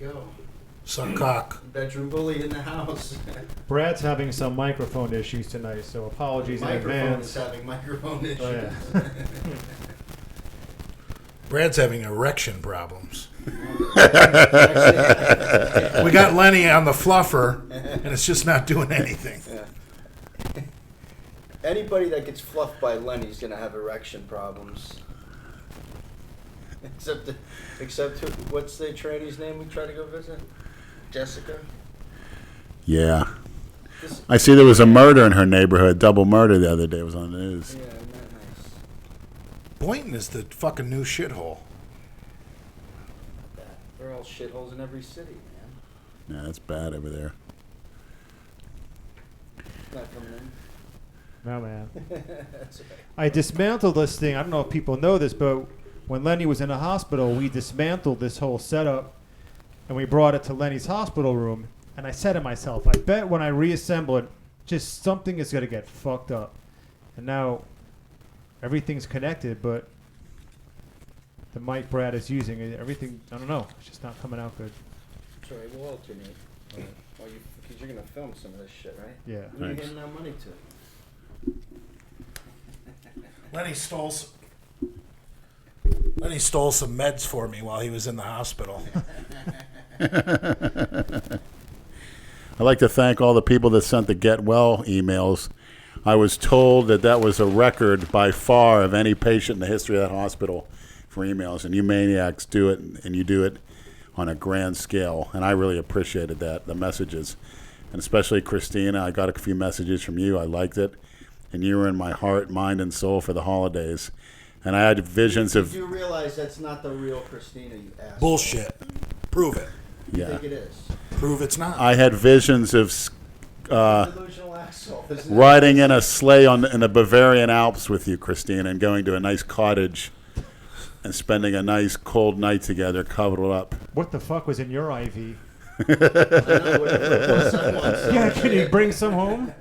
you go. Suck cock. Bedroom bully in the house. Brad's having some microphone issues tonight, so apologies in advance. Is having microphone issues. Oh, yeah. Brad's having erection problems. We got Lenny on the fluffer, and it's just not doing anything. Yeah. Anybody that gets fluffed by Lenny's gonna have erection problems. Except what's the trainee's name we try to go visit? Jessica? Yeah. I see there was a murder in her neighborhood, double murder the other day. It was on the news. Yeah, isn't that nice? Boynton is the fucking new shithole. They're all shitholes in every city, man. Yeah, that's bad over there. Not coming in. No, man. That's okay. I dismantled this thing. I don't know if people know this, but when Lenny was in the hospital, we dismantled this whole setup, and we brought it to Lenny's hospital room. And I said to myself, I bet when I reassemble it, just something is going to get fucked up. And now everything's connected, but the mic Brad is using, everything, I don't know, it's just not coming out good. Sorry, we'll alternate. Because you're going to film some of this shit, right? Yeah. Who are you Thanks. getting that money to? Lenny stole some meds for me while he was in the hospital. I'd like to thank all the people that sent the Get Well emails. I was told that was a record by far of any patient in the history of that hospital for emails, and you maniacs do it, and you do it on a grand scale, and I really appreciated that, the messages. And especially Christina, I got a few messages from you. I liked it, and you were in my heart, mind, and soul for the holidays. And I had visions of... You realize that's not the real Christina, you asshole. Bullshit. Prove it. You Yeah. think it is? Prove it's not. I had visions of Delusional asshole. Isn't it? riding in a sleigh in the Bavarian Alps with you, Christina, and going to a nice cottage and spending a nice cold night together, cuddled up. What the fuck was in your IV? I know, what someone said. Yeah, can you bring some home?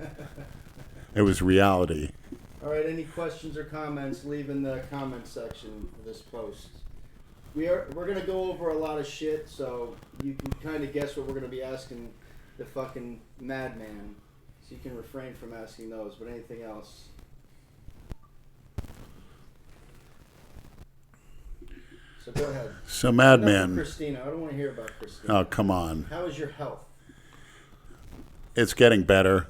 It was reality. All right, any questions or comments, leave in the comment section for this post. We're going to go over a lot of shit, so you can kind of guess what we're going to be asking the fucking madman. So you can refrain from asking those, but anything else? So go ahead. So, Enough of Madman. Christina. I don't want to hear about Christina. Oh, come on. How is your health? It's getting better.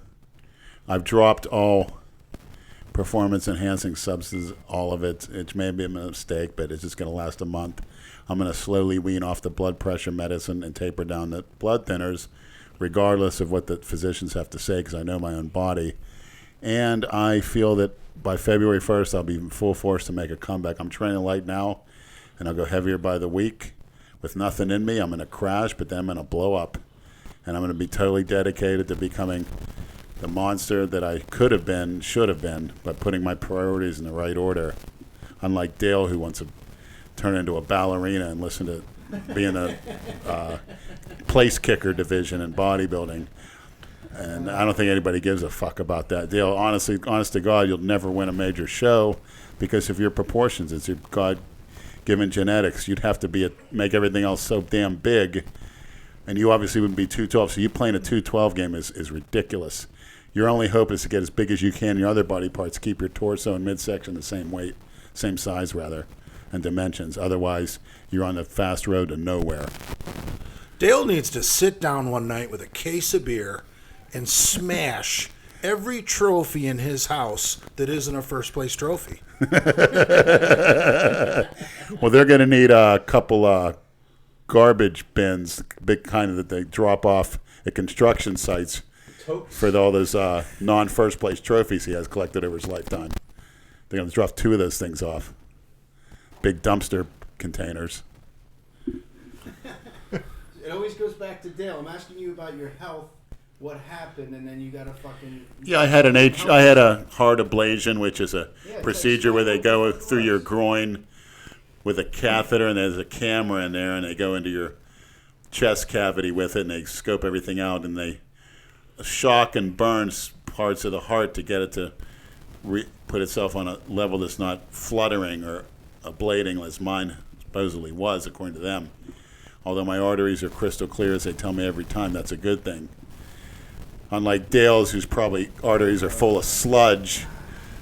I've dropped all performance-enhancing substances, all of it. It may be a mistake, but it's just going to last a month. I'm going to slowly wean off the blood pressure medicine and taper down the blood thinners, regardless of what the physicians have to say, because I know my own body. And I feel that by February 1st, I'll be in full force to make a comeback. I'm training light now, and I'll go heavier by the week. With nothing in me, I'm going to crash, but then I'm going to blow up. And I'm going to be totally dedicated to becoming the monster that I could have been, should have been, by putting my priorities in the right order. Unlike Dale, who wants to turn into a ballerina and listen to be in a place kicker division in bodybuilding. And I don't think anybody gives a fuck about that. Dale, honest to God, you'll never win a major show because of your proportions. It's your God-given genetics. You'd have to make everything else so damn big, and you obviously wouldn't be 212. So you playing a 212 game is ridiculous. Your only hope is to get as big as you can. Your other body parts, keep your torso and midsection the same weight, same size rather, and dimensions. Otherwise, you're on the fast road to nowhere. Dale needs to sit down one night with a case of beer and smash every trophy in his house that isn't a first place trophy. Well, they're going to need a couple garbage bins, big kind that they drop off at construction sites for all those non-first place trophies he has collected over his lifetime. They're going to drop 2 of those things off. Big dumpster containers. It always goes back to Dale. I'm asking you about your health, what happened, and then you got to fucking... Yeah, I had a heart ablation, which is a procedure where they go through your groin with a catheter, and there's a camera in there, and they go into your chest cavity with it, and they scope everything out, and they shock and burn parts of the heart to get it to put itself on a level that's not fluttering or ablating as mine supposedly was, according to them. Although my arteries are crystal clear, as they tell me every time, that's a good thing. Unlike Dale's, whose probably arteries are full of sludge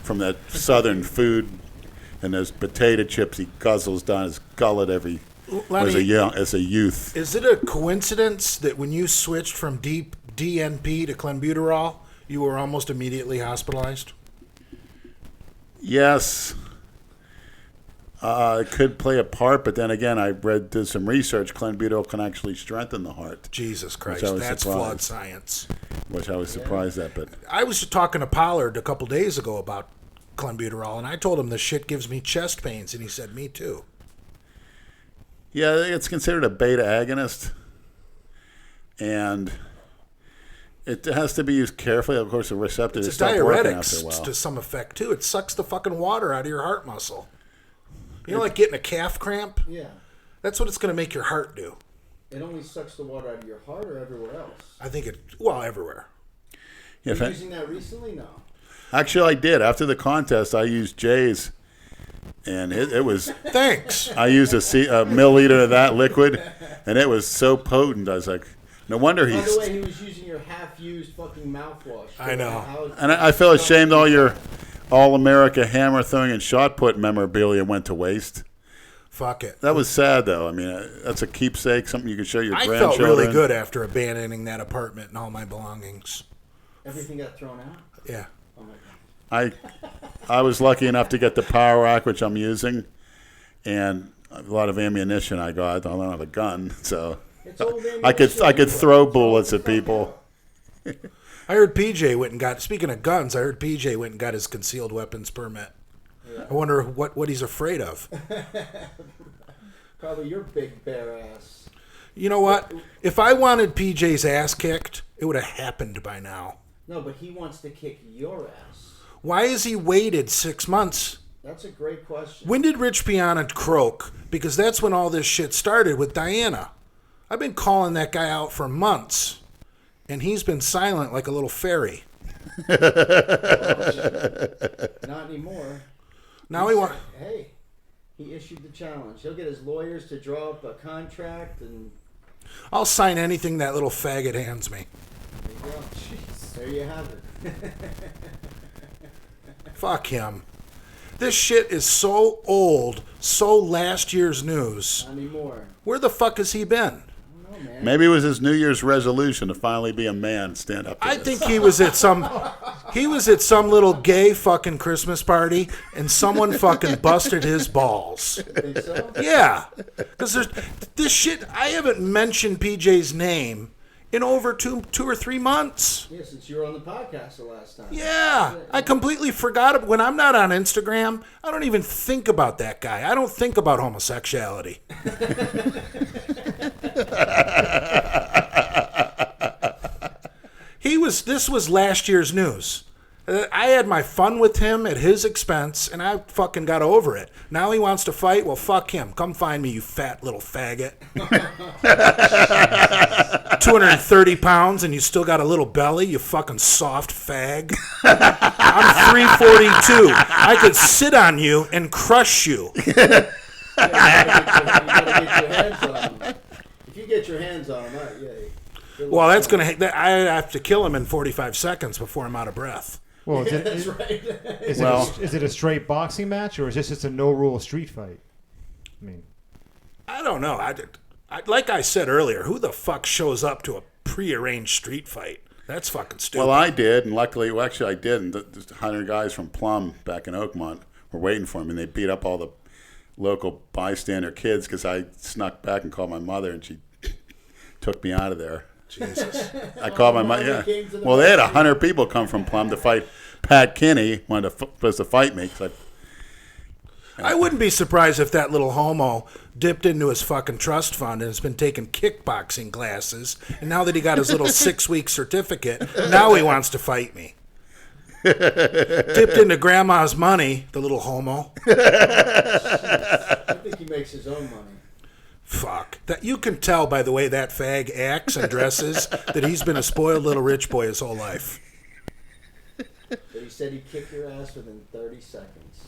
from that southern food and those potato chips he guzzles down his gullet as a youth. Is it a coincidence that when you switched from DNP to clenbuterol, you were almost immediately hospitalized? Yes. It could play a part, but then again, did some research. Clenbuterol can actually strengthen the heart. Jesus Christ, I was that's surprised. flawed science. Which I was surprised at, but I was talking to Pollard a couple days ago about clenbuterol, and I told him this shit gives me chest pains, and he said, me too. yeah, it's considered a beta agonist, and it has to be used carefully. Of course, the receptor It's a is stop working after a diuretic while. to some effect, too. It sucks the fucking water out of your heart muscle. You know, like getting a calf cramp? Yeah. That's what it's going to make your heart do. It only sucks the water out of your heart or everywhere else. I think everywhere. Yeah, Are you using that recently? No. actually, I did. After the contest, I used Jay's, and it was. Thanks. I used a milliliter of that liquid, and it was so potent. I was like, no wonder By the he's. way, he was using your half-used fucking mouthwash. I know. And I feel ashamed all your All-America hammer throwing and shot put memorabilia went to waste. Fuck it. That was sad, though. I mean, that's a keepsake, something you can show your I grandchildren. felt really good after abandoning that apartment and all my belongings. Everything got thrown out? Yeah. Oh my God. I was lucky enough to get the power rack, which I'm using, and a lot of ammunition I got. I don't have a gun, so It's old I could ammunition. throw bullets at people. I heard PJ went and got, speaking of guns, I heard PJ went and got his concealed weapons permit. Yeah. I wonder what he's afraid of. Probably your big bare ass. You know what? If I wanted PJ's ass kicked, it would have happened by now. No, but he wants to kick your ass. Why has he waited 6 months? That's a great question. When did Rich Piana croak? Because that's when all this shit started with Diana. I've been calling that guy out for months, and he's been silent like a little fairy. Not anymore. Now he wants. Hey, he issued the challenge. He'll get his lawyers to draw up a contract, and I'll sign anything that little faggot hands me. there you go. There you have it. Fuck him. This shit is so old, so last year's news. Not anymore. Where the fuck has he been? I don't know, man. Maybe it was his New Year's resolution to finally be a man, stand up to I this. think he was at some little gay fucking Christmas party, and someone fucking busted his balls. Think so? Yeah, because there's this shit. I haven't mentioned PJ's name in over two or 3 months. Yeah, since you were on the podcast the last time. Yeah, I completely forgot it. When I'm not on Instagram, I don't even think about that guy. I don't think about homosexuality. This was last year's news. I had my fun with him at his expense, and I fucking got over it. Now he wants to fight? Well, fuck him. Come find me, you fat little faggot. 230 pounds, and you still got a little belly, you fucking soft fag. I'm 342. I could sit on you and crush you. You gotta get your hands on him. If you get your hands on him, yeah. Well, that's going to... I have to kill him in 45 seconds before I'm out of breath. Well, Yeah, that's right. is it a straight boxing match, or is this just a no-rule street fight? I mean, I don't know. Like I said earlier, who the fuck shows up to a prearranged street fight? That's fucking stupid. Well, I did, and luckily, actually, I didn't. The 100 guys from Plum back in Oakmont were waiting for me, and they beat up all the local bystander kids because I snuck back and called my mother, and she took me out of there. Jesus. I called my mother. Yeah. Well, they had 100 people come from Plum to fight Pat Kinney, supposed to fight me. I wouldn't be surprised if that little homo dipped into his fucking trust fund and has been taking kickboxing classes, and now that he got his little 6-week certificate, now he wants to fight me. Dipped into grandma's money, the little homo. I think he makes his own money. Fuck. That you can tell by the way that fag acts and dresses that he's been a spoiled little rich boy his whole life. But he said he'd kick your ass within 30 seconds.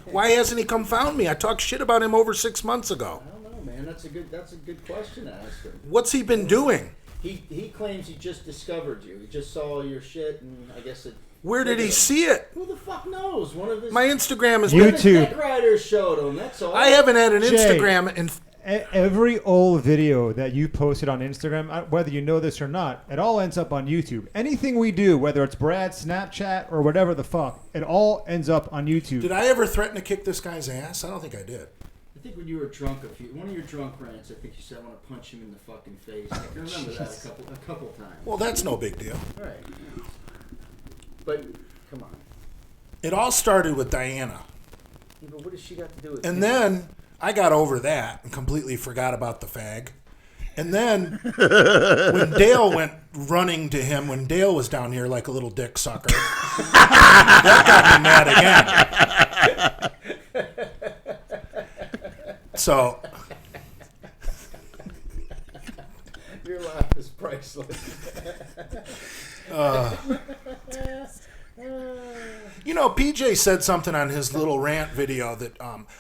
Why hasn't he come found me? I talked shit about him over 6 months ago. I don't know, man. That's a good question to ask him. What's he been doing? He claims he just discovered you. He just saw your shit, and I guess it. Where did he see it? Who the fuck knows? One of his. My Instagram is You- His YouTube. dick riders showed him. That's all. I haven't had an Jay. Instagram in. Every old video that you posted on Instagram, whether you know this or not, it all ends up on YouTube. Anything we do, whether it's Brad's Snapchat or whatever the fuck, it all ends up on YouTube. Did I ever threaten to kick this guy's ass? I don't think I did. I think when you were drunk, one of your drunk rants, I think you said I want to punch him in the fucking face. I can remember that a couple times. Well, that's no big deal. Right. Yeah. But come on. It all started with Diana. Yeah, but what does she got to do with? And him? then I got over that and completely forgot about the fag. And then when Dale went running to him, when Dale was down here like a little dick sucker, that got me mad again. So Your laugh is priceless. You know, PJ said something on his little rant video that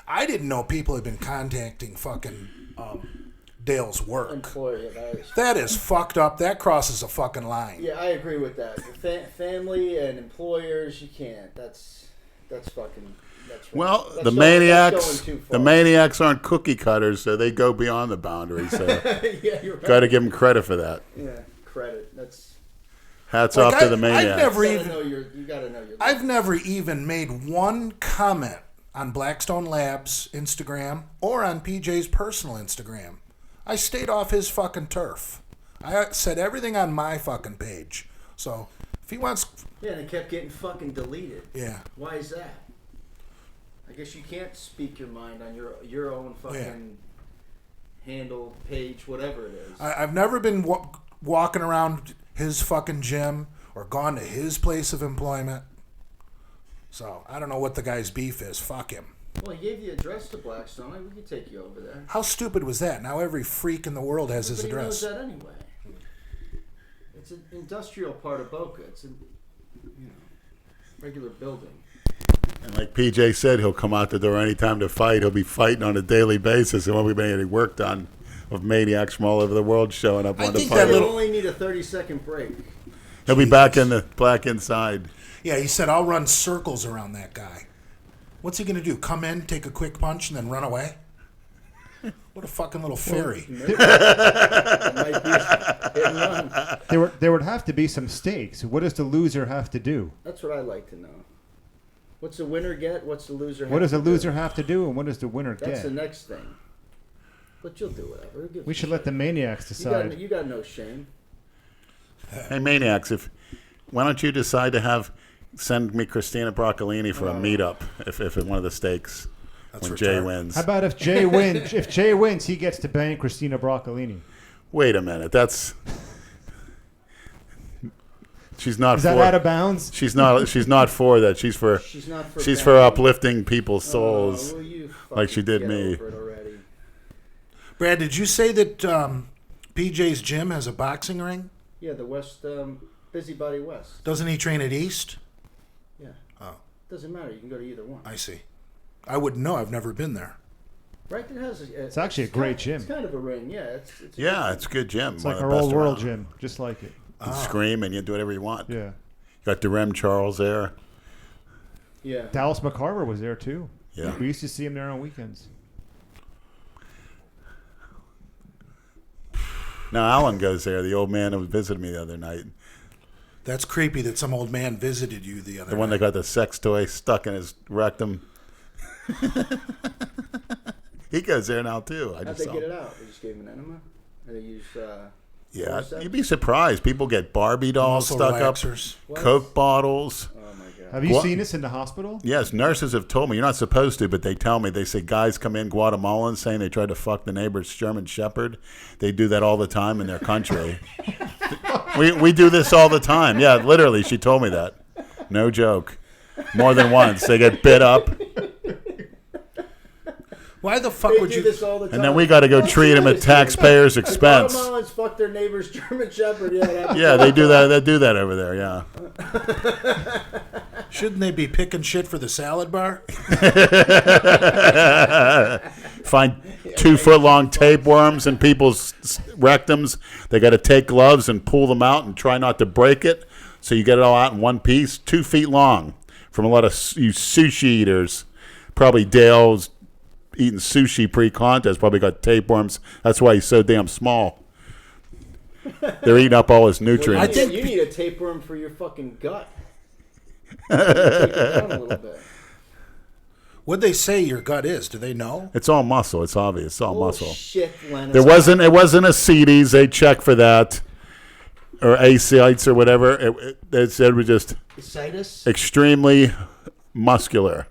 I didn't know people had been contacting fucking Dale's work. Employer, That is fucked up. That crosses a fucking line. yeah, I agree with that. Family and employers, you can't. That's fucking. That's right. Well, That's the going- maniacs, that's going too the far. maniacs aren't cookie cutters, so they go beyond the boundaries. So Yeah, you're right. got to give them credit for that. Yeah, credit. That's. Hats Like, off to the maniacs. You gotta know your. I've never even made one comment on Blackstone Labs Instagram or on PJ's personal Instagram. I stayed off his fucking turf. I said everything on my fucking page. So if he wants, Yeah, and it kept getting fucking deleted. yeah. Why is that? I guess you can't speak your mind on your own fucking handle, page, whatever it is. I've never been walking around his fucking gym or gone to his place of employment. So I don't know what the guy's beef is. Fuck him. Well, he gave the address to Blackstone. We could take you over there. How stupid was that? Now every freak in the world has his Everybody address. knows that anyway. It's an industrial part of Boca. It's a regular building. And like PJ said, he'll come out the door anytime to fight. He'll be fighting on a daily basis. There won't be any work done of maniacs from all over the world showing up I on the think fight. that You little- only need a 30-second break. He'll be back in the black inside. Yeah, he said, I'll run circles around that guy. What's he going to do? Come in, take a quick punch, and then run away? What a fucking little fairy. It might be hit and run. There would have to be some stakes. What does the loser have to do? That's what I like to know. What's the winner get? What's the loser? What does the have to loser do? have to do, and what does the winner That's the get? next thing. But you'll do whatever. Who gives We a should let shit? the maniacs decide. You got no shame. Hey, maniacs! Why don't you decide to send me Christina Broccolini for a meetup if it's one of the stakes when Jay retarded. wins? How about if Jay wins? If Jay wins, he gets to bang Christina Broccolini. Wait a minute. She's not Is for. that out of bounds? She's not for that. She's for She's not for. uplifting people's souls, Oh, will you like she fucking did get me. over it already. Brad, did you say that PJ's gym has a boxing ring? Yeah, the West Busybody West. Doesn't he train at East? Yeah. Oh, Doesn't matter. You can go to either one. I see. I wouldn't know. I've never been there. Right? It has. It's actually a great gym. It's kind of a ring. Yeah. It's Yeah, it's a good gym. It's one like of the our best old world around. gym, just like it. You can scream and you do whatever you want. Yeah. You got Derem Charles there. Yeah. Dallas McCarver was there too. Yeah. We used to see him there on weekends. Now Alan goes there. The old man who visited me the other night. That's creepy that some old man visited you the other The one that night. got the sex toy stuck in his rectum. He goes there now too. I How'd just they saw get him. it out? They just gave him an enema. And they used. Yeah, forceps? you'd be surprised. People get Barbie dolls Muscle stuck relaxers. What? up, Coke bottles. Oh my god. Have you What? seen this in the hospital? Yes, nurses have told me. You're not supposed to, but they tell me. They say guys come in Guatemalans saying they tried to fuck the neighbor's German Shepherd. They do that all the time in their country. we do this all the time. Yeah, literally. She told me that. No joke. More than once. They get bit up. Why the fuck They would do you? this all the time. And then we got to go treat them at taxpayers' expense. Guatemalans fuck their neighbor's German Shepherd. Yeah. Yeah, they do that. They do that over there. Yeah. Shouldn't they be picking shit for the salad bar? Find 2-foot-long tapeworms in people's rectums. They got to take gloves and pull them out and try not to break it. So you get it all out in one piece, 2 feet long. From a lot of you sushi eaters, probably Dale's eating sushi pre-contest, probably got tapeworms. That's why he's so damn small. They're eating up all his nutrients. You need a tapeworm for your fucking gut. Take it down a little bit. What'd they say your gut is? Do they know? It's all muscle. It's obvious. It's all muscle. Shit, Lennon. It wasn't a CDs. They checked for that. Or ascites or whatever. They said it was just Ascites? extremely muscular.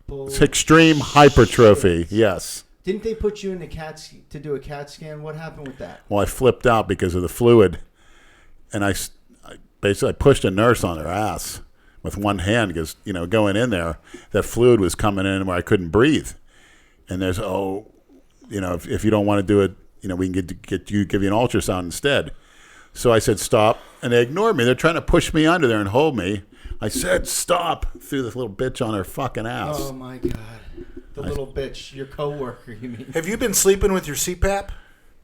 It's extreme hypertrophy. Yes. Didn't they put you in to do a CAT scan? What happened with that? Well, I flipped out because of the fluid, and I basically pushed a nurse on her ass with one hand because going in there, that fluid was coming in where I couldn't breathe. And there's if you don't want to do it, we can give you an ultrasound instead. So I said, stop. And they ignored me. They're trying to push me under there and hold me. I said, stop. Threw this little bitch on her fucking ass. Oh, my God. The little bitch, your coworker, you mean? Have you been sleeping with your CPAP?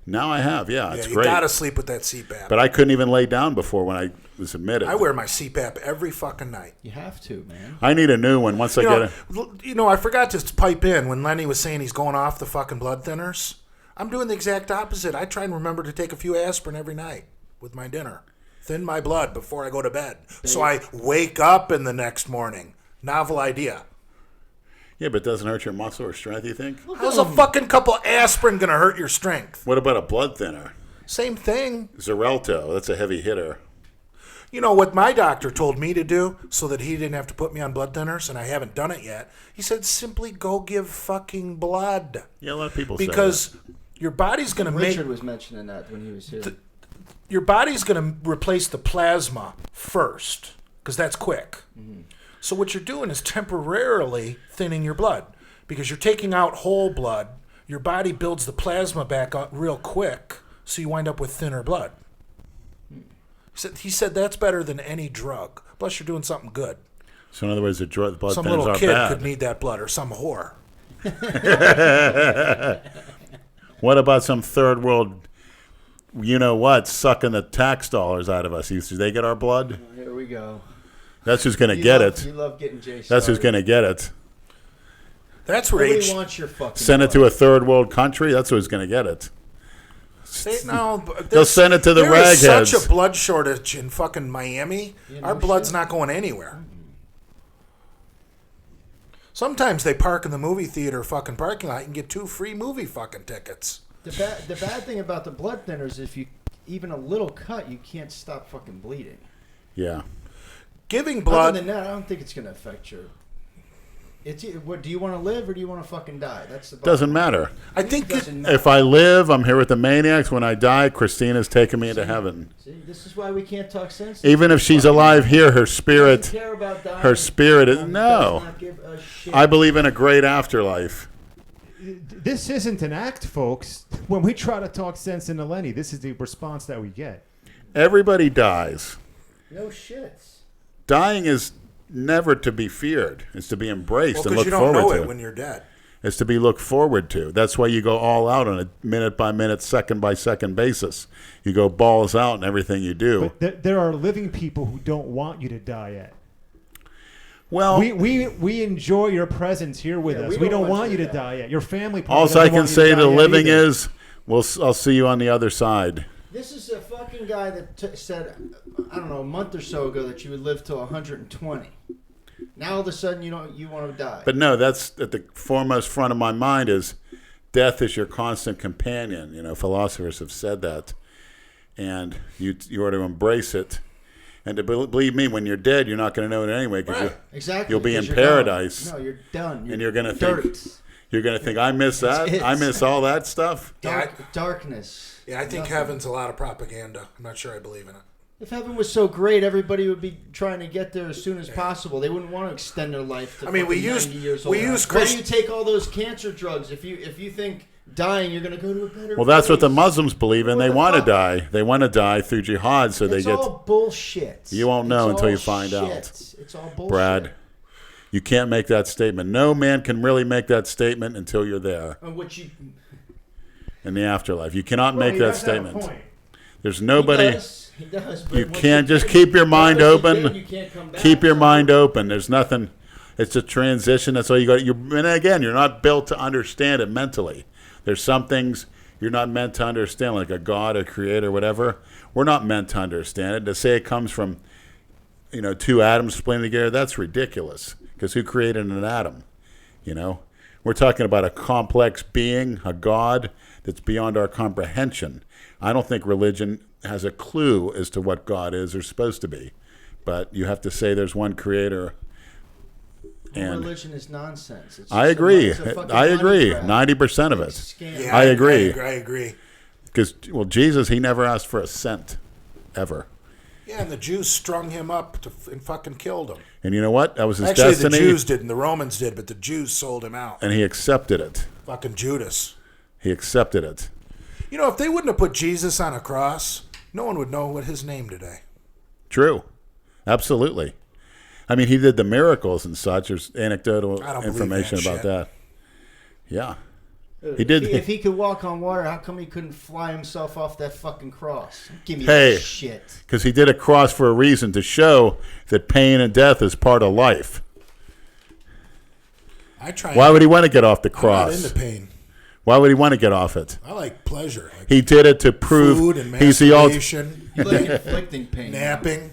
Now I have, yeah. It's you great. gotta sleep with that CPAP. But I couldn't even lay down before when I was admitted. I wear my CPAP every fucking night. You have to, man. I need a new one once I get it. I forgot to pipe in when Lenny was saying he's going off the fucking blood thinners. I'm doing the exact opposite. I try and remember to take a few aspirin every night with my dinner. Thin my blood before I go to bed. So I wake up in the next morning. Novel idea. Yeah, but it doesn't hurt your muscle or strength, you think? How's a fucking couple aspirin going to hurt your strength? What about a blood thinner? Same thing. Xarelto, that's a heavy hitter. You know what my doctor told me to do so that he didn't have to put me on blood thinners, and I haven't done it yet? He said, simply go give fucking blood. Yeah, a lot of people because say that. Your body's going to make... Richard was mentioning that when he was here. Your body's going to replace the plasma first, because that's quick. Mm-hmm. So what you're doing is temporarily thinning your blood, because you're taking out whole blood. Your body builds the plasma back up real quick, so you wind up with thinner blood. He said that's better than any drug. Plus, you're doing something good. So in other words, the blood thinners some are bad. little kid could need that blood, or some whore. What about some third world, sucking the tax dollars out of us? Do they get our blood? Here we go. That's who's going to get it. You love getting Jay started. That's who's going to get it. That's where Nobody wants your fucking Send it blood. to a third world country. That's who's going to get it. They'll send it to the ragheads. There is ragheads. such a blood shortage in fucking Miami. Our blood's not going anywhere. Sometimes they park in the movie theater fucking parking lot and get 2 free movie fucking tickets. The bad thing about the blood thinners, if you even a little cut, you can't stop fucking bleeding. Yeah. Giving blood. Other than that, I don't think it's going to affect your. What do you want to live or do you want to fucking die? That's the Doesn't matter. I think if I live, I'm here with the maniacs. When I die, Christina's taking me into heaven. See, this is why we can't talk sense. Even if she's alive here, her spirit, Doesn't care about dying. her spirit is Does no. not give a shit. I believe in a great afterlife. This isn't an act, folks. When we try to talk sense into Lenny, this is the response that we get. Everybody dies. No shits. Dying is never to be feared. It's to be embraced and because look you don't know forward it to. when you're dead. It's to be looked forward to. That's why you go all out on a minute by minute, second by second basis. You go balls out in everything you do. But there are living people who don't want you to die yet. Well, we enjoy your presence here with us. We don't want you to die yet. Your family. All doesn't I can want you say to to die the yet living either. is, I'll see you on the other side. This is a fucking guy that said, I don't know, a month or so ago that you would live to 120. Now all of a sudden you want to die. But no, that's at the foremost front of my mind is death is your constant companion. Philosophers have said that, and you ought to embrace it. And to believe me, when you're dead, you're not going to know it anyway because exactly. you'll be in You're paradise. Done. No, you're done. And you're going to think, I miss that. It's- I miss all that stuff. Darkness. Yeah, I think heaven's a lot of propaganda. I'm not sure I believe in it. If heaven was so great, everybody would be trying to get there as soon as possible. They wouldn't want to extend their life to I mean, we 90 years old. use Why do you take all those cancer drugs if you think dying, you're going to go to a better Well, that's what the place. Muslims believe in. What They the want to fuck? die. They want to die through jihad, so they It's get. all bullshit. You won't know It's until all you find shit. out. It's all bullshit. Brad, you can't make that statement. No man can really make that statement until you're there And what you... in the afterlife. You cannot Well, make he that does have a statement. point. There's nobody. He does, but You once can't you're just dead- keep your mind once you're open. dead, you can't come back. Keep your So- mind open. There's nothing. It's a transition. That's all you got. And again, you're not built to understand it mentally. There's some things you're not meant to understand, like a God, a creator, whatever. We're not meant to understand it. To say it comes from, two atoms splitting together, that's ridiculous. Because who created an atom? We're talking about a complex being, a God that's beyond our comprehension. I don't think religion has a clue as to what God is or supposed to be. But you have to say there's one creator. And religion is nonsense. It's I just agree. it's a fucking I agree. money grab. 90% of it. It's a scam. Yeah, I agree. I agree. Because, Jesus, he never asked for a cent, ever. Yeah, and the Jews strung him up and fucking killed him. And you know what? That was his Actually, destiny. the Jews didn't. The Romans did, but the Jews sold him out. And he accepted it. Fucking Judas. He accepted it. If they wouldn't have put Jesus on a cross, no one would know what his name today. True. Absolutely. I mean, he did the miracles and such. There's anecdotal I don't believe information that about shit. that. Yeah. He did. If he could walk on water, how come he couldn't fly himself off that fucking cross? Give me Hey. that shit. Because he did a cross for a reason, to show that pain and death is part of life. I try. Why would he want to get off the I'm not cross? into pain. Why would he want to get off it? I like pleasure. Like He did it to prove food and he's the masturbation, You like inflicting pain. napping.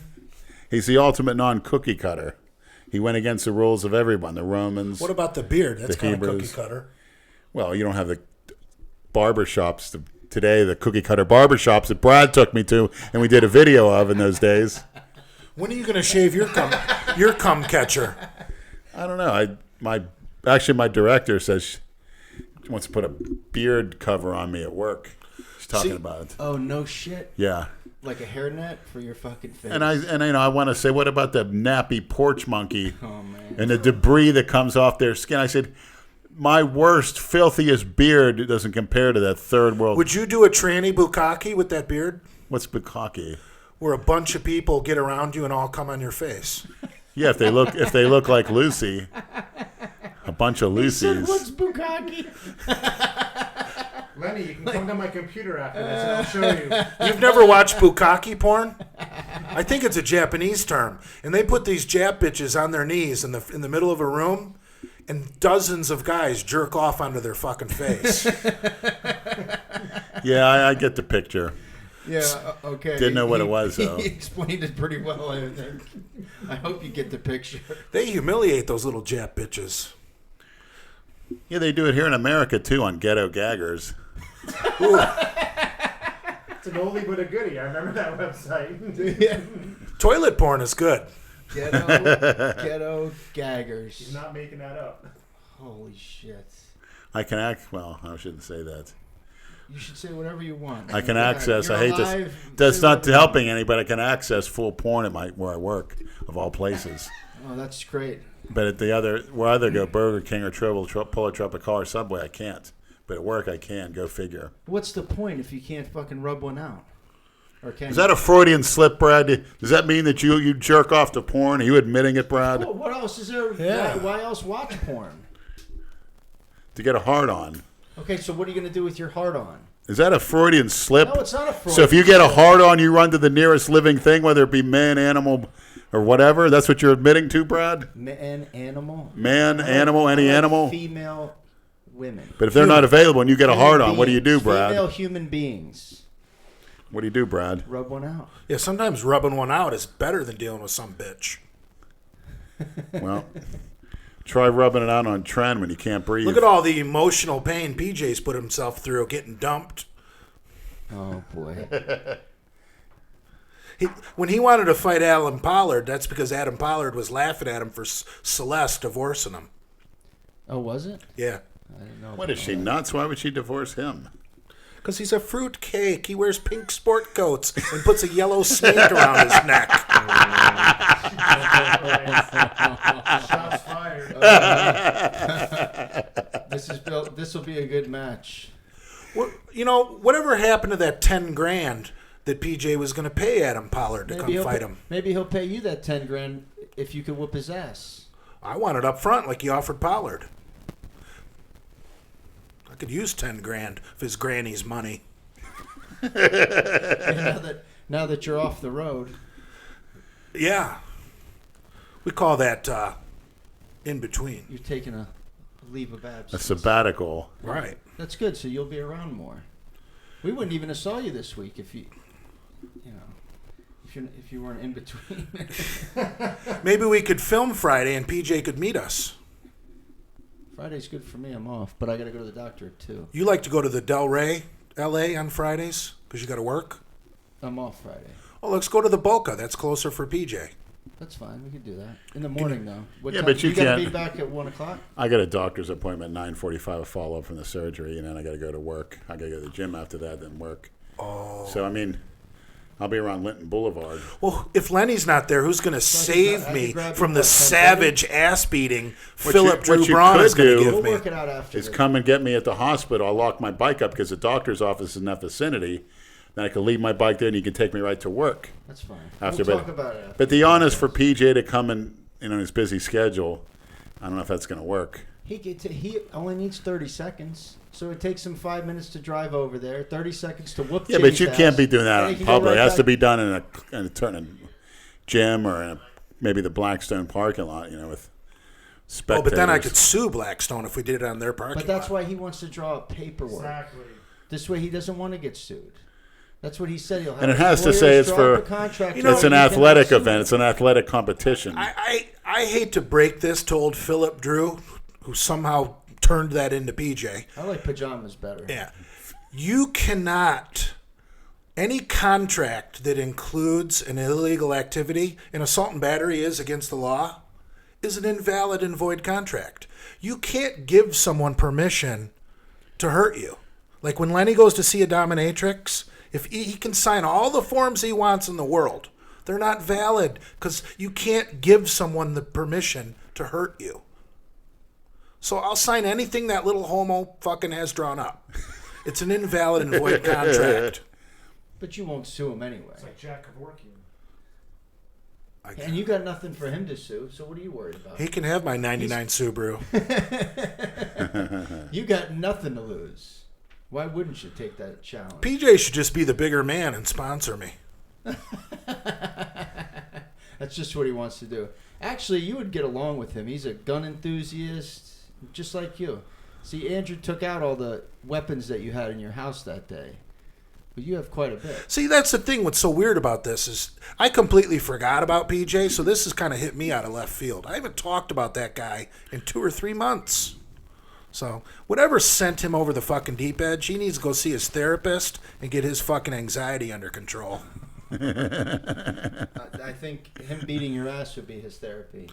He's the ultimate non-cookie cutter. He went against the rules of everyone, the Romans. What about the beard? That's The kind of cookie Hebrews. cutter. Well, you don't have the barber shops today, the cookie cutter barber shops that Brad took me to, and we did a video of in those days. When are you going to shave your cum catcher? I don't know. My director says she wants to put a beard cover on me at work. She's talking about it. Oh, no shit. Yeah. Like a hairnet for your fucking face. And I want to say, what about the nappy porch monkey Oh, man. and the debris that comes off their skin? I said, my worst, filthiest beard doesn't compare to that third world. Would you do a tranny bukkake with that beard? What's bukkake? Where a bunch of people get around you and all come on your face. Yeah, if they look like Lucy, a bunch of Lucy's. What's bukkake? Lenny, you can come to my computer after this and I'll show you. You've never watched bukkake porn? I think it's a Japanese term. And they put these Jap bitches on their knees in the middle of a room, and dozens of guys jerk off onto their fucking face. Yeah, I get the picture. Yeah, okay. Didn't know what it was, though. He explained it pretty well. I hope you get the picture. They humiliate those little Jap bitches. Yeah, they do it here in America, too, on Ghetto Gaggers. It's an oldie but a goodie. I remember that website. Toilet porn is good. Ghetto gaggers. He's not making that up. Holy shit. I shouldn't say that. You should say whatever you want. I can You're access. I alive. hate this. Say That's not whatever you helping anybody. I can access full porn at where I work, of all places. want. Oh, that's great. But at where I either go Burger King or Polar Tropical or Subway, I can't. But at work, I can. Go figure. What's the point if you can't fucking rub one out? Or can Is that a Freudian slip, Brad? Does that mean that you jerk off to porn? Are you admitting it, Brad? Well, what else is there? Yeah. Why else watch porn? To get a hard on. Okay, so what are you going to do with your heart on? Is that a Freudian slip? No, it's not a Freudian So if you get a slip. hard on, you run to the nearest living thing, whether it be man, animal, or whatever. That's what you're admitting to, Brad? Man, animal. Man, I like- animal, any I like animal. Female women. But if they're not available and you get a Human hard on, what do you do, beings. Brad? Female human beings. What do you do, Brad? Rub one out. Yeah, sometimes rubbing one out is better than dealing with some bitch. Well, try rubbing it out on Trent when you can't breathe. Look at all the emotional pain PJ's put himself through getting dumped. Oh, boy. When he wanted to fight Adam Pollard, that's because Adam Pollard was laughing at him for Celeste divorcing him. Oh, was it? Yeah. I didn't know. What is she, nuts? Why would she divorce him? Because he's a fruit cake. He wears pink sport coats and puts a yellow snake around his neck. Shots fired. This will be a good match. Whatever happened to that 10 grand that PJ was going to pay Adam Pollard to come fight him? Maybe he'll pay you that 10 grand if you can whoop his ass. I want it up front like he offered Pollard. I could use 10 grand of his granny's money. Now that you're off the road. Yeah. We call that in between. You're taking a leave of absence. A sabbatical. Right. That's good, so you'll be around more. We wouldn't even have saw you this week if you weren't in between. Maybe we could film Friday and PJ could meet us. Friday's good for me. I'm off, but I got to go to the doctor too. You like to go to the Delray, LA on Fridays because you got to work? I'm off Friday. Oh, let's go to the Boca. That's closer for PJ. That's fine. We can do that in the morning, though. But you got to can't. be back at 1:00. I got a doctor's appointment at 9:45, a follow up from the surgery, and then I got to go to work. I got to go to the gym after that, then work. Oh. So I'll be around Linton Boulevard. Well, if Lenny's not there, who's going to save me from the what, savage ass beating What Philip you Drew Braun could is going to do give We'll me? work it out after. Is come and get me at the hospital. I'll lock my bike up because the doctor's office is in that vicinity. Then I can leave my bike there, and you can take me right to work. That's fine. After, we'll talk about it after. But the honest for PJ to come in, his busy schedule, I don't know if that's going to work. He only needs 30 seconds, so it takes him 5 minutes to drive over there, 30 seconds to whoop. Yeah, Jimmy's but you ass, can't be doing that and he in can go public. right It has to back. be done in a gym or in maybe the Blackstone parking lot, with spectators. Oh, but then I could sue Blackstone if we did it on their parking But that's lot. why he wants to draw up paperwork. Exactly. This way, he doesn't want to get sued. That's what he said. He'll have And it his has to lawyers say it's draw for up a contract it's so an he can athletic sue event. him. It's an athletic competition. I hate to break this to old Philip Drew, who somehow turned that into PJ. I like pajamas better. Yeah. You cannot, any contract that includes an illegal activity, and assault and battery is against the law, is an invalid and void contract. You can't give someone permission to hurt you. Like when Lenny goes to see a dominatrix, if he can sign all the forms he wants in the world, they're not valid because you can't give someone the permission to hurt you. So I'll sign anything that little homo fucking has drawn up. It's an invalid and void contract. But you won't sue him anyway. It's like Jack Kevorkian. And you got nothing for him to sue, so what are you worried about? He can have my 99 Subaru. You got nothing to lose. Why wouldn't you take that challenge? PJ should just be the bigger man and sponsor me. That's just what he wants to do. Actually, you would get along with him. He's a gun enthusiast, just like you. See, Andrew took out all the weapons that you had in your house that day. But you have quite a bit. See, that's the thing. What's so weird about this is I completely forgot about PJ, so this has kind of hit me out of left field. I haven't talked about that guy in 2 or 3 months. So whatever sent him over the fucking deep edge, he needs to go see his therapist and get his fucking anxiety under control. I think him beating your ass would be his therapy.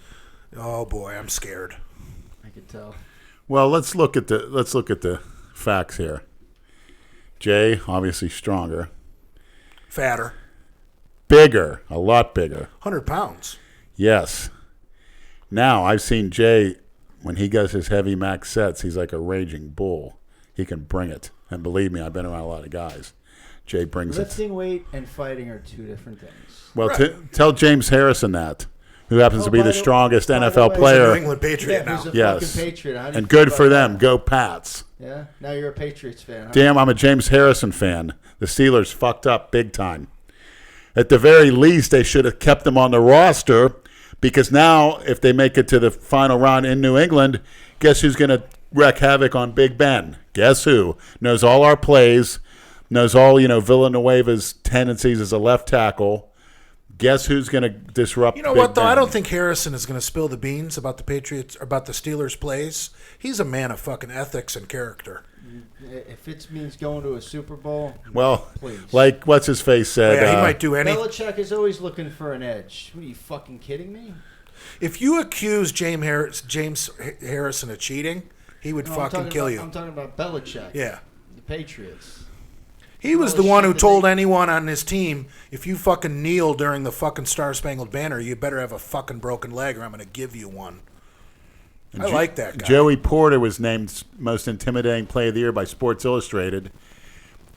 Oh boy, I'm scared. I could tell. Well, let's look at the facts here. Jay, obviously stronger, Fatter. bigger, a lot bigger. 100 pounds. Yes. Now I've seen Jay when he does his heavy max sets. He's like a raging bull. He can bring it, and believe me, I've been around a lot of guys. Jay brings it. Lifting weight and fighting are two different things. Well, tell James Harrison that, who happens to be by the the- strongest by the NFL way- New player. England Patriot now. who's a Yes. fucking Patriot. How do you And feel good about for them. that? Go Pats. Yeah? Now you're a Patriots fan. Huh? Damn, I'm a James Harrison fan. The Steelers fucked up big time. At the very least, they should have kept him on the roster because now, if they make it to the final round in New England, guess who's going to wreak havoc on Big Ben? Guess who? Knows all our plays, knows all, Villanueva's tendencies as a left tackle. Guess who's going to disrupt You know Big what, though? Ben? I don't think Harrison is going to spill the beans about the Patriots, about the Steelers' plays. He's a man of fucking ethics and character. If it means going to a Super Bowl, Well, please. like what's-his-face said. Yeah, he might do any. Belichick is always looking for an edge. What, are you fucking kidding me? If you accuse James Harrison of cheating, he would No, fucking kill you. I'm talking about Belichick. Yeah. The Patriots. He was Well, the one who shit, told they- anyone on his team, if you fucking kneel during the fucking Star Spangled Banner, you better have a fucking broken leg or I'm going to give you one. I like that guy. Joey Porter was named most intimidating player of the year by Sports Illustrated.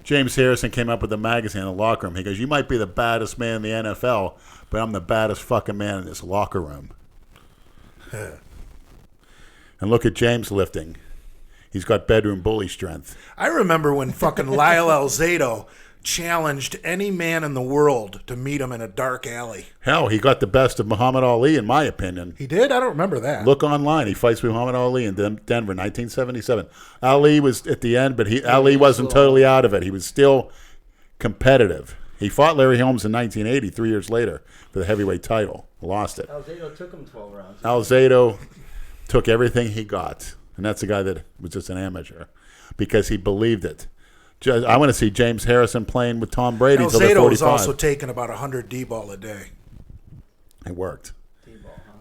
James Harrison came up with the magazine in the locker room. He goes, "You might be the baddest man in the NFL, but I'm the baddest fucking man in this locker room." And look at James lifting. He's got bedroom bully strength. I remember when fucking Lyle Alzado challenged any man in the world to meet him in a dark alley. Hell, he got the best of Muhammad Ali, in my opinion. He did? I don't remember that. Look online. He fights with Muhammad Ali in Denver, 1977. Ali was at the end, but Ali wasn't totally out of it. He was still competitive. He fought Larry Holmes in 1980, 3 years later, for the heavyweight title. Lost it. Alzado took him 12 rounds. Alzado took everything he got, and that's a guy that was just an amateur because he believed it. I want to see James Harrison playing with Tom Brady until they're 45. Alzado was also taking about 100 D-ball a day. It worked. D-ball, huh?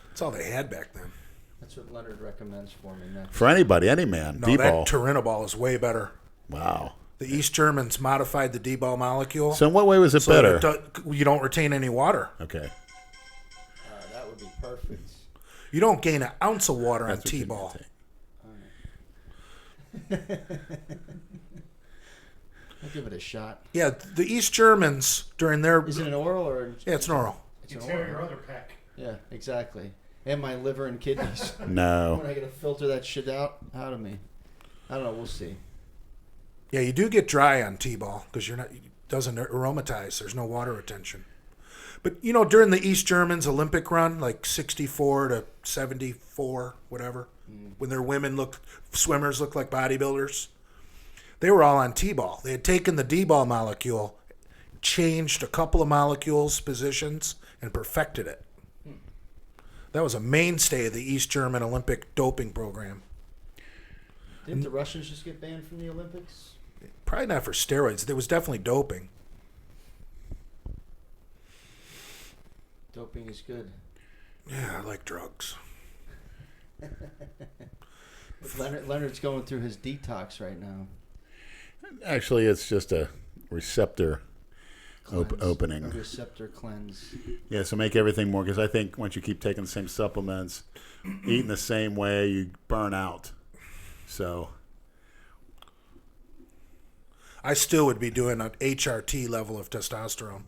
That's all they had back then. That's what Leonard recommends for me next. For anybody, any man, No, D-ball. that Turinabol is way better. Wow. The East Germans modified the D-ball molecule. So in what way was it so better? that you don't retain any water. Okay. That would be perfect. You don't gain an ounce of water That's on what you T-ball. need to take. I'll give it a shot. Yeah, the East Germans during their... Is it an oral or? Yeah, it's an oral. It's an oral. other peck. Yeah, exactly. And my liver and kidneys. No. When I gotta filter that shit out of me. I don't know. We'll see. Yeah, you do get dry on T-ball because it doesn't aromatize. There's no water retention. But, during the East Germans Olympic run, like 64 to 74, whatever, when their swimmers looked like bodybuilders, they were all on T-ball. They had taken the D-ball molecule, changed a couple of molecules, positions, and perfected it. That was a mainstay of the East German Olympic doping program. Didn't the Russians just get banned from the Olympics? Probably not for steroids. There was definitely doping. Doping is good. Yeah, I like drugs. Leonard's going through his detox right now. Actually, it's just a receptor Cleanse. opening. A receptor cleanse. Yeah, so make everything more, because I think once you keep taking the same supplements, eating the same way, you burn out. So I still would be doing an HRT level of testosterone.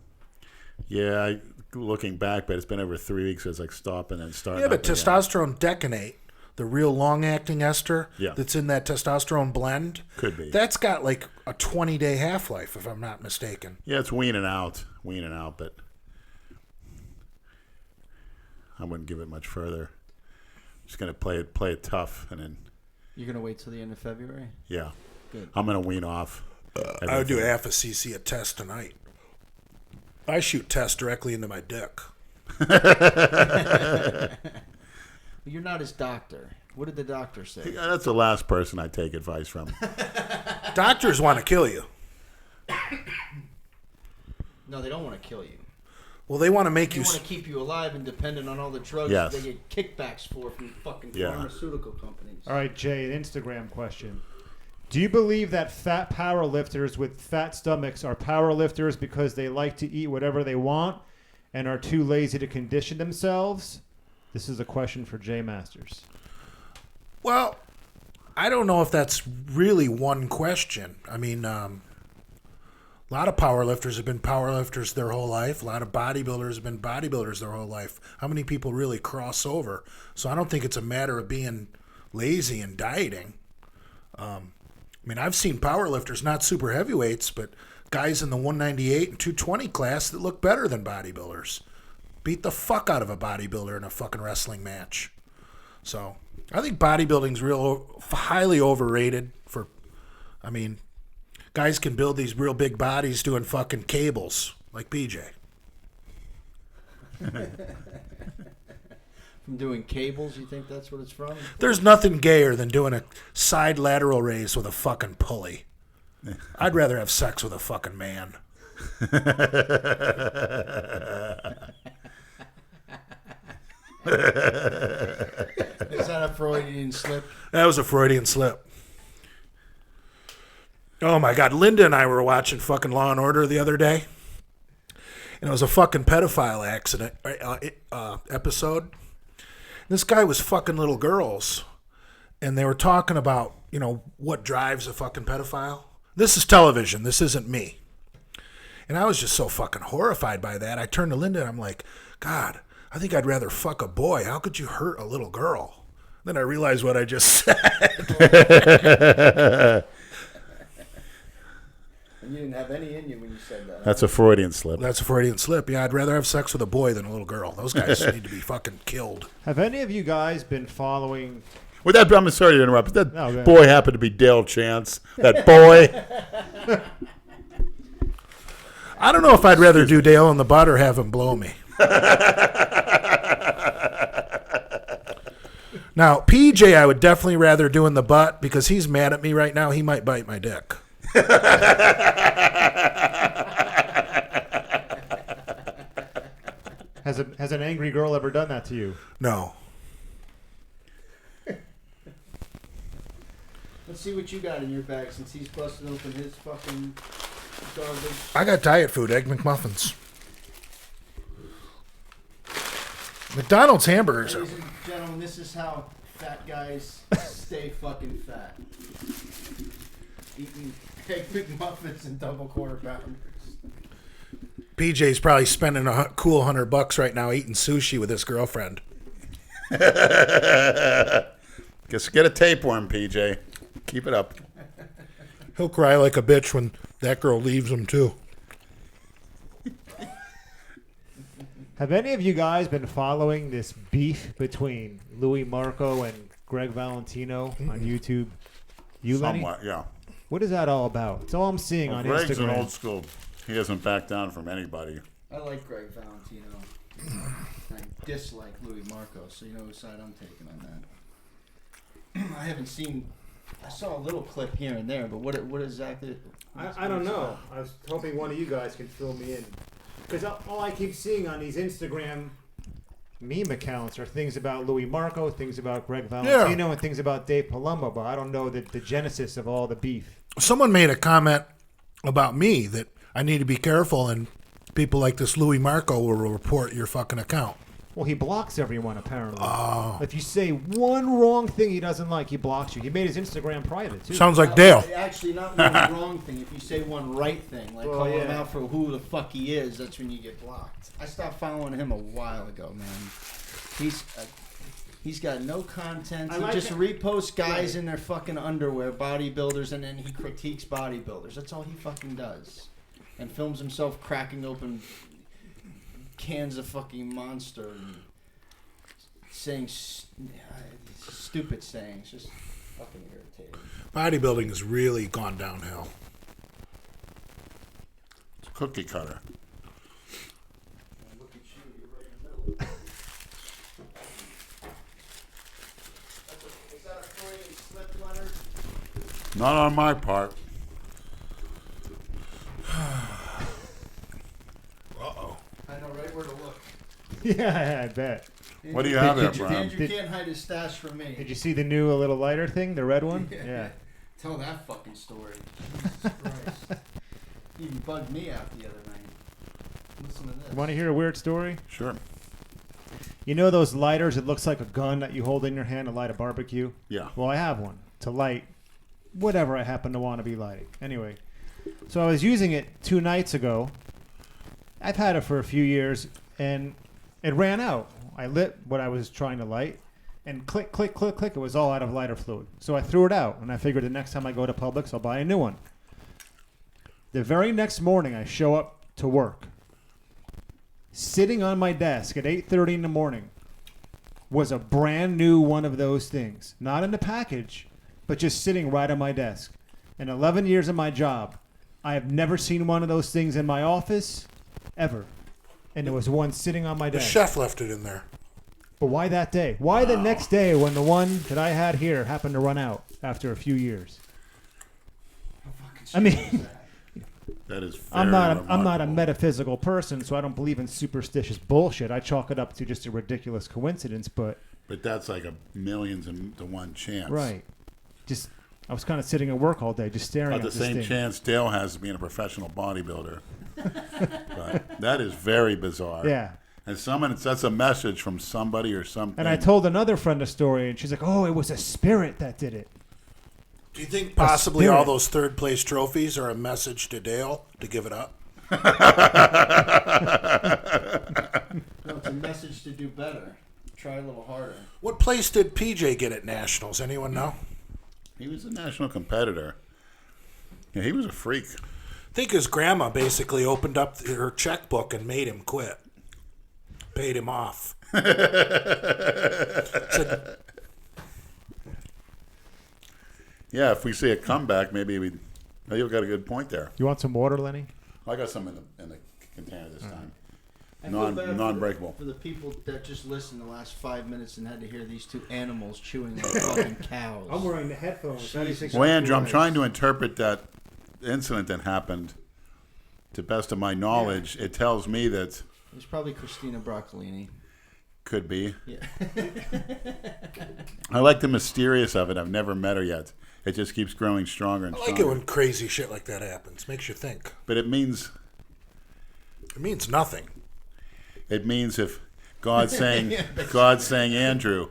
yeah, looking back, but it's been over 3 weeks since I stopping and starting. Yeah, but up again. testosterone decanate, the real long-acting ester Yeah. that's in that testosterone blend, Could be. that's got like a 20-day half-life, if I'm not mistaken. Yeah, it's weaning out, but I wouldn't give it much further. Just gonna play it tough, and then You're gonna wait till the end of February? yeah, Good. I'm gonna wean off. I would do everything. half a cc a test tonight. I shoot tests directly into my dick. You're not his doctor. What did the doctor say? Yeah, that's the last person I take advice from. Doctors want to kill you. No, they don't want to kill you. Well, they want to make They you... want to keep you alive and dependent on all the drugs Yes. they get kickbacks for from fucking Yeah. pharmaceutical companies. All right, Jay, an Instagram question. Do you believe that fat power lifters with fat stomachs are power lifters because they like to eat whatever they want and are too lazy to condition themselves? This is a question for Jay Masters. Well, I don't know if that's really one question. I mean, a lot of powerlifters have been powerlifters their whole life. A lot of bodybuilders have been bodybuilders their whole life. How many people really cross over? So I don't think it's a matter of being lazy and dieting. I mean, I've seen powerlifters, not super heavyweights, but guys in the 198 and 220 class that look better than bodybuilders. Beat the fuck out of a bodybuilder in a fucking wrestling match. So I think bodybuilding's highly overrated I mean, guys can build these real big bodies doing fucking cables like BJ. From doing cables, you think that's what it's from? There's nothing gayer than doing a side lateral raise with a fucking pulley. I'd rather have sex with a fucking man. Is that a Freudian slip? That was a Freudian slip. Oh my God, Linda and I were watching fucking Law and Order the other day, and it was a fucking pedophile accident episode. This guy was fucking little girls, and they were talking about, what drives a fucking pedophile. This is television. This isn't me. And I was just so fucking horrified by that. I turned to Linda and I'm like, God, I think I'd rather fuck a boy. How could you hurt a little girl? Then I realized what I just said. And you didn't have any in you when you said that. That's a Freudian slip. That's a Freudian slip. Yeah, I'd rather have sex with a boy than a little girl. Those guys need to be fucking killed. Have any of you guys been following? Well, I'm sorry to interrupt, but that No, boy happened to be Dale Chance. That boy. I don't know if I'd rather do Dale in the butt or have him blow me. Now, PJ, I would definitely rather do in the butt because he's mad at me right now. He might bite my dick. Has an angry girl ever done that to you? No. Let's see what you got in your bag since he's busting open his fucking garbage. I got diet food, Egg McMuffins. McDonald's hamburgers. Ladies and gentlemen, this is how fat guys stay fucking fat. Eating Egg McMuffins and double quarter pounders. PJ's probably spending a cool $100 right now eating sushi with his girlfriend. Guess get a tapeworm, PJ. Keep it up. He'll cry like a bitch when that girl leaves him, too. Have any of you guys been following this beef between Louis Marco and Greg Valentino on YouTube? You, Lenny? Somewhat, yeah. What is that all about? It's all I'm seeing on Greg's Instagram. an old school. He doesn't back down from anybody. I like Greg Valentino. I dislike Louis Marco, so you know whose side I'm taking on that. I haven't seen. I saw a little clip here and there, but what exactly? I don't know. I was hoping one of you guys can fill me in. Because all I keep seeing on these Instagram meme accounts are things about Louis Marco, things about Greg Valentino, and things about Dave Palumbo, but I don't know the genesis of all the beef. Someone made a comment about me that I need to be careful and people like this Louis Marco will report your fucking account. Well, he blocks everyone, apparently. Oh. If you say one wrong thing he doesn't like, he blocks you. He made his Instagram private, too. Sounds like Dale. Actually, not one wrong thing. If you say one right thing, like call him yeah. out for who the fuck he is, that's when you get blocked. I stopped following him a while ago, man. He's got no content. He just reposts guys in their fucking underwear, bodybuilders, and then he critiques bodybuilders. That's all he fucking does. And films himself cracking open cans of fucking Monster and saying stupid sayings. Just fucking irritating. Bodybuilding has really gone downhill. It's a cookie cutter. Look at you, you're right in the middle. Is that a Freudian slip, Leonard? Not on my part. Uh-oh. I know right where to look. Yeah, I bet. What do you have there, Brian? Andrew can't hide his stash from me. Did you see the new little lighter thing, the red one? Yeah. Tell that fucking story. Jesus Christ. He even bugged me out the other night. Listen to this. You want to hear a weird story? Sure. You know those lighters? It looks like a gun that you hold in your hand to light a barbecue? Yeah. Well, I have one to light whatever I happen to want to be lighting. Anyway, so I was using it 2 nights ago. I've had it for a few years, and it ran out. I lit what I was trying to light, and click, click, click, click, it was all out of lighter fluid. So I threw it out, and I figured the next time I go to Publix, I'll buy a new one. The very next morning, I show up to work. Sitting on my desk at 8:30 in the morning was a brand new one of those things. Not in the package, but just sitting right on my desk. In 11 years of my job, I have never seen one of those things in my office, ever. And there was one sitting on my The desk. chef left it in there. But why that day? Why the next day when the one that I had here happened to run out after a few years? I mean, That is very I'm not a remarkable. metaphysical person, so I don't believe in superstitious bullshit. I chalk it up to just a ridiculous coincidence, but But that's like a millions to one chance. right. Just I was kind of sitting at work all day just staring About at the this same thing. chance Dale has of being a professional bodybuilder. But that is very bizarre. Yeah. And that's a message from somebody or something. And I told another friend a story, and she's like, "Oh, it was a spirit that did it." Do you think possibly all those third place trophies are a message to Dale to give it up? No, it's a message to do better. Try a little harder. What place did PJ get at Nationals? Anyone know? He was a national competitor. Yeah, he was a freak. I think his grandma basically opened up her checkbook and made him quit. Paid him off. Said, Yeah, if we see a comeback, maybe you've got a good point there. You want some water, Lenny? I got some in the container this time. I feel bad Non-breakable. for the people that just listened the last 5 minutes and had to hear these two animals chewing like fucking cows. I'm wearing the headphones. Well, Andrew, I'm trying to interpret that incident that happened. To best of my knowledge, it tells me that It's probably Christina Broccolini. could be. Yeah. I like the mysterious of it. I've never met her yet. It just keeps growing stronger and I like stronger. it when crazy shit like that happens. Makes you think. But it means nothing. It means if God's saying, Andrew,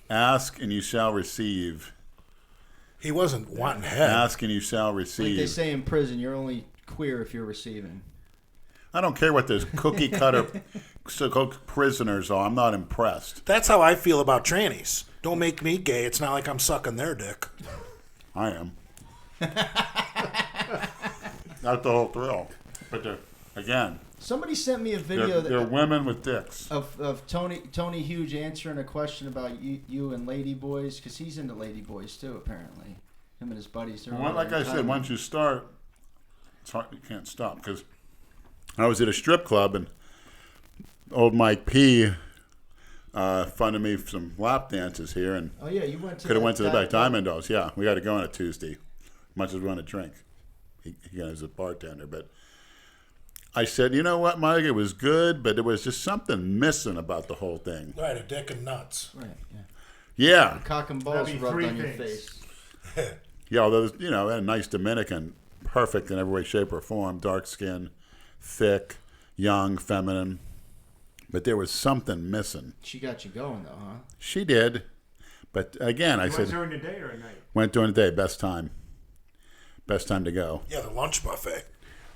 ask and you shall receive. He wasn't wanting head. Ask and you shall receive. Like they say in prison, you're only queer if you're receiving. I don't care what those cookie cutter prisoners are. I'm not impressed. That's how I feel about trannies. Don't make me gay. It's not like I'm sucking their dick. I am. Not the whole thrill. But again, Somebody sent me a video they're women with dicks. of Tony Hughes answering a question about you and ladyboys, because he's into ladyboys too, apparently. Him and his buddies. Well, like I said, once you start, it's hard, you can't stop. Because I was at a strip club and old Mike P. Funded me for some lap dances here, and oh yeah, you went to could have went to the back. that- Diamond Dolls, yeah. We got to go on a Tuesday, much as we want to drink. He was a bartender, but I said, you know what, Mike, it was good, but there was just something missing about the whole thing. Right, a dick and nuts. Right. Yeah. Yeah, Cock and balls That'd be rubbed three on your things. face. yeah. Although a nice Dominican, perfect in every way, shape, or form. Dark skin, thick, young, feminine. But there was something missing. She got you going though, huh? She did, but again, I said during the day or at night? went during the day. Best time to go. Yeah, the lunch buffet.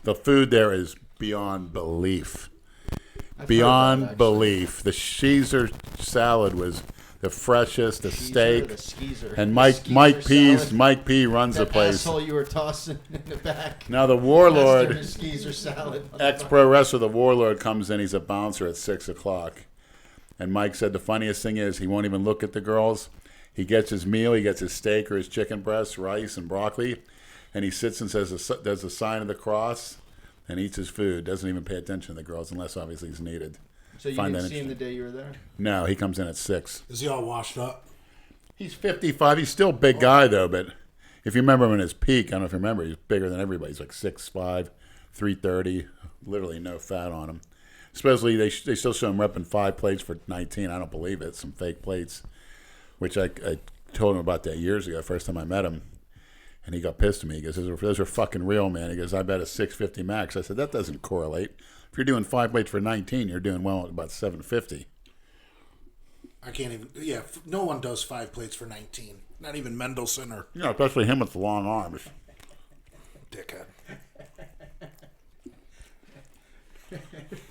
The food there is beyond belief. I've heard that, Beyond actually. belief. The Caesar salad was the freshest. The steak. The skeezer. And The Mike skeezer P runs the that place. asshole you were tossing in the back. Now the Master Warlord, Skeezer salad. ex-pro wrestler, the Warlord comes in. He's a bouncer at 6:00. And Mike said the funniest thing is he won't even look at the girls. He gets his meal. He gets his steak or his chicken breast, rice, and broccoli. And he sits and does a sign of the cross and eats his food. Doesn't even pay attention to the girls unless obviously he's needed. So you Find didn't that see him the interesting. day you were there? No, he comes in at 6. Is he all washed up? He's 55. He's still a big guy, though. But if you remember him in his peak, I don't know if you remember, he's bigger than everybody. He's like 6'5", 330, literally no fat on him. Supposedly, they still show him repping 5 plates for 19. I don't believe it. Some fake plates, which I told him about that years ago, first time I met him. And he got pissed at me. He goes, those are fucking real, man. He goes, I bet a 650 max. I said, that doesn't correlate. If you're doing 5 plates for 19, you're doing well at about 750. I can't even. Yeah, no one does 5 plates for 19. Not even Mendelssohn or You know, especially him with the long arms. dickhead.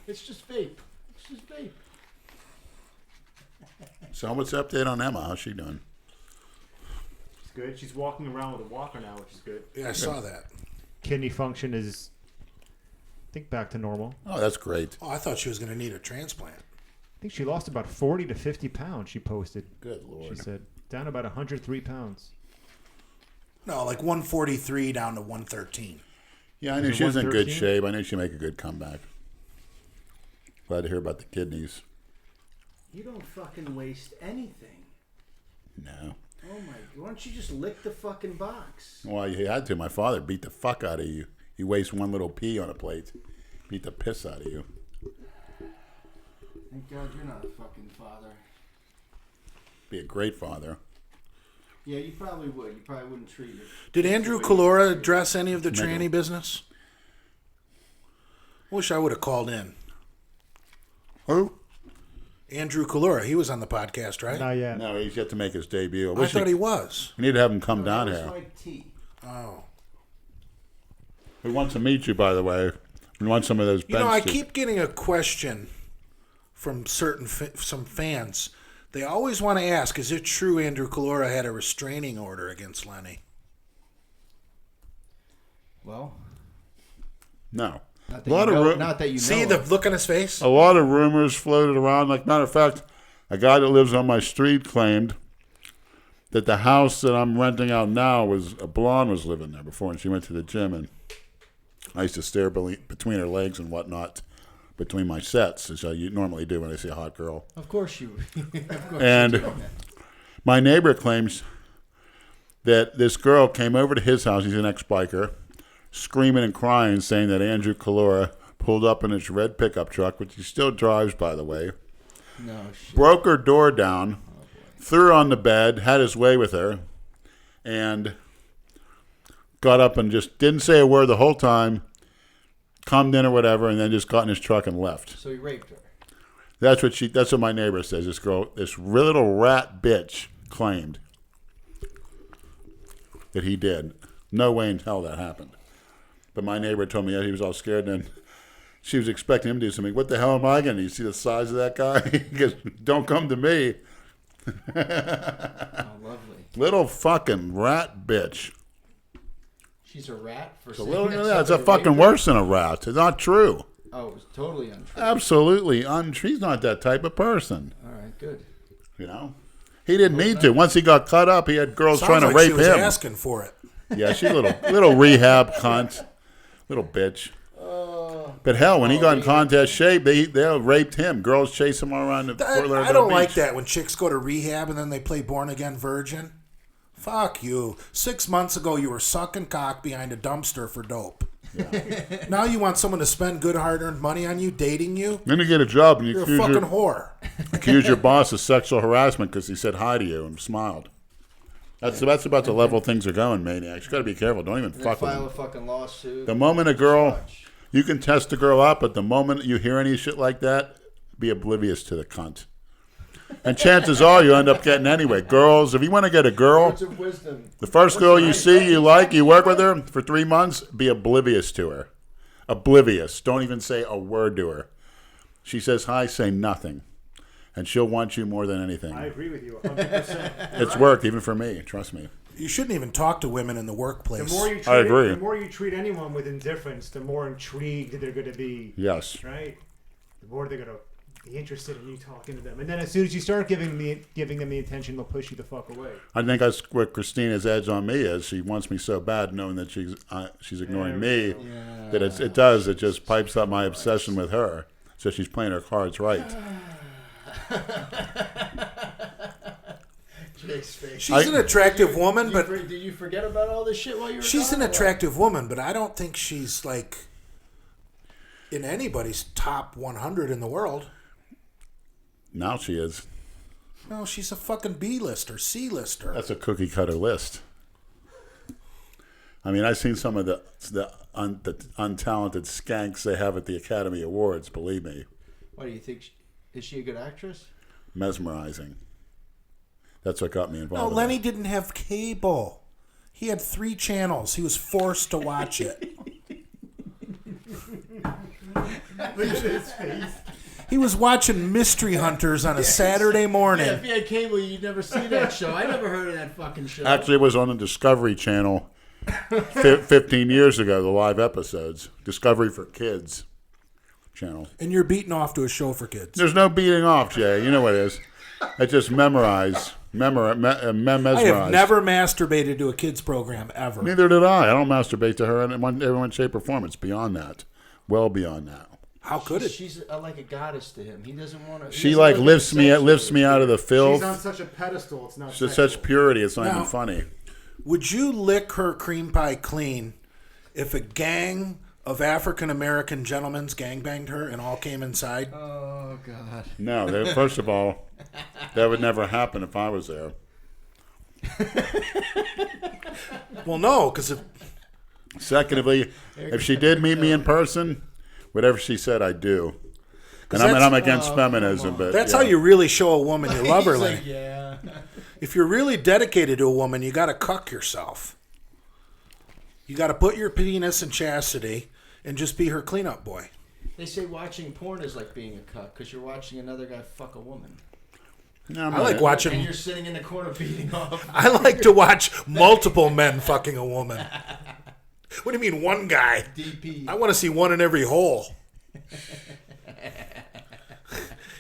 It's just vape. It's just vape. So what's the update on Emma? How's she doing? She's good. She's walking around with a walker now, which is good. Yeah, I saw that. Kidney function is, I think, back to normal. Oh, that's great. Oh, I thought she was going to need a transplant. I think she lost about 40 to 50 pounds, she posted. Good She Lord. said, down about 103 pounds. No, like 143 down to 113. Yeah, I knew it she was in good 113? shape. I knew she'd make a good comeback. Glad to hear about the kidneys. You don't fucking waste anything. No. Oh my! Why don't you just lick the fucking box? Well, you had to. My father beat the fuck out of you. You waste one little pea on a plate. Beat the piss out of you. Thank God you're not a fucking father. Be a great father. Yeah, you probably would. You probably wouldn't treat it. Did Andrew Calora address any of the Maybe. tranny business? Wish I would have called in. Who? Andrew Kalura. He was on the podcast, right? Not yet. No, he's yet to make his debut. I thought he was. We need to have him come down That was here. my tea. Oh. We want to meet you, by the way. We want some of those. You know, I bench keep getting a question from some fans. They always want to ask, is it true Andrew Kalura had a restraining order against Lenny? Well, No. not that, A lot you of know, ru- not that you See know the of. look on his face? A lot of rumors floated around. Like, matter of fact, a guy that lives on my street claimed that the house that I'm renting out now was a blonde was living there before, and she went to the gym, and I used to stare between her legs and whatnot between my sets, as I normally do when I see a hot girl. Of course you. Of course And you do. my neighbor claims that this girl came over to his house. He's an ex-biker, screaming and crying, saying that Andrew Kalura pulled up in his red pickup truck, which he still drives, by the way, No shit. broke her door down, threw her on the bed, had his way with her, and got up and just didn't say a word the whole time, calmed in or whatever, and then just got in his truck and left. So he raped her. That's what my neighbor says. This girl, this little rat bitch, claimed that he did. No way in hell that happened. But my neighbor told me that he was all scared, and she was expecting him to do something. What the hell am I going to do? You see the size of that guy? He goes, don't come to me. Oh, lovely. Little fucking rat bitch. She's a rat for It's a saying little, that yeah, it's a somebody fucking raped her? worse than a rat. It's not true. Oh, it was totally untrue. Absolutely untrue. He's not that type of person. All right, good. You know? He didn't need to. Once he got cut up, he had girls Sounds trying to like rape she was him. asking for it. Yeah, she's a little rehab cunt. Little bitch. But hell, when he got in contest shape, they raped him. Girls chase him all around the Fort I Lauderdale don't like beach. that when chicks go to rehab and then they play Born Again Virgin. Fuck you. 6 months ago, you were sucking cock behind a dumpster for dope. Now you want someone to spend good hard-earned money on you, dating you? Then you get a job and you You're a accuse fucking your, whore. accuse your boss of sexual harassment because he said hi to you and smiled. That's about the level things are going, maniacs. You got to be careful. Don't even And then fuck with file them. a fucking lawsuit. The moment a girl, Such. you can test a girl up, but the moment you hear any shit like that, be oblivious to the cunt. And chances are you end up getting anyway. Girls, if you want to get a girl, Words of wisdom. the first girl you see, you like, you work with her for 3 months, be oblivious to her. Oblivious. Don't even say a word to her. She says hi, say nothing. And she'll want you more than anything. I agree with you 100%. It's worked, even for me. Trust me. You shouldn't even talk to women in the The workplace. more you treat I agree. the more you treat anyone with indifference, the more intrigued they're going to be. Yes. Right? The more they're going to be interested in you talking to them. And then as soon as you start giving them the attention, they'll push you the fuck away. I think that's what Christina's edge on me is. She wants me so bad, knowing that she's ignoring me, Yeah. that it just pipes up my obsession with her. So she's playing her cards right. Jake's face. She's an attractive woman, but Did you forget about all this shit while you were she's gone, an or what? attractive woman, but I don't think she's like in anybody's top 100 in the world. Now she is. No, she's a fucking B-lister, C-lister. That's a cookie cutter list. I mean, I've seen some of the untalented skanks they have at the Academy Awards. Believe me, Why do you think? Is she a good actress? mesmerizing. That's what got me involved. No, in Lenny it. didn't have cable. He had 3 channels. He was forced to watch it. Look at his face. He was watching Mystery Hunters on a Saturday morning. Yeah, if you had cable, you'd never see that show. I never heard of that fucking show. Actually, it was on the Discovery Channel 15 years ago, the live episodes. Discovery for Kids channel. And you're beating off to a show for kids. There's no beating off, Jay. You know what it is. I just mesmerized. I have never masturbated to a kids program ever. Neither did I. I don't masturbate to her in every way, shape, or form. It's beyond that. Well beyond that. How could it? She's like a goddess to him. He doesn't want to. She like lifts me out of the filth. She's on such a pedestal, it's not She's sexual. such purity, it's not Now- even funny. Would you lick her cream pie clean if a gang of African American gentlemen gangbanged her and all came inside? Oh God. No, first of all, that would never happen if I was there. Well, no, because if Secondly, if she did meet me in person, whatever she said, I'd do. And I'm against feminism, but That's yeah. how you really show a woman you love her. He's Lenny. like, yeah. If you're really dedicated to a woman, you got to cuck yourself. You got to put your penis in chastity and just be her cleanup boy. They say watching porn is like being a cuck because you're watching another guy fuck a woman. No, I like And watching. you're sitting in the corner beating off. I like to watch multiple men fucking a woman. What do you mean one guy? DP. I want to see one in every hole.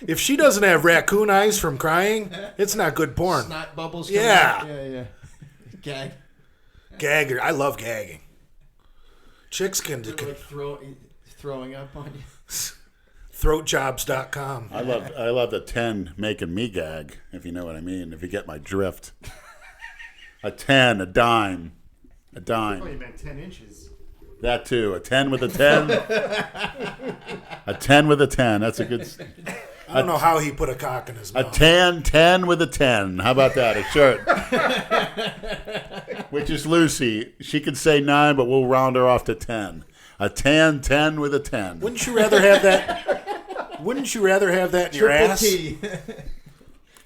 If she doesn't have raccoon eyes from crying, it's not good porn. Snot bubbles coming Yeah. out. Yeah. Gag. Gagger. I love gagging. Chicks can They're like throwing up on you. throatjobs.com. I love the 10 making me gag, if you know what I mean, if you get my drift. A 10, a dime. A Oh, dime. you meant 10 inches. That too. A 10 with a 10. A 10 with a 10. That's a good... I don't know how he put a cock in his A mouth. 10 with a 10. How about that? A shirt. Which is Lucy. She could say 9, but we'll round her off to 10. A 10 with a 10. Wouldn't you rather have that? Wouldn't you rather have that in your Triple ass? T.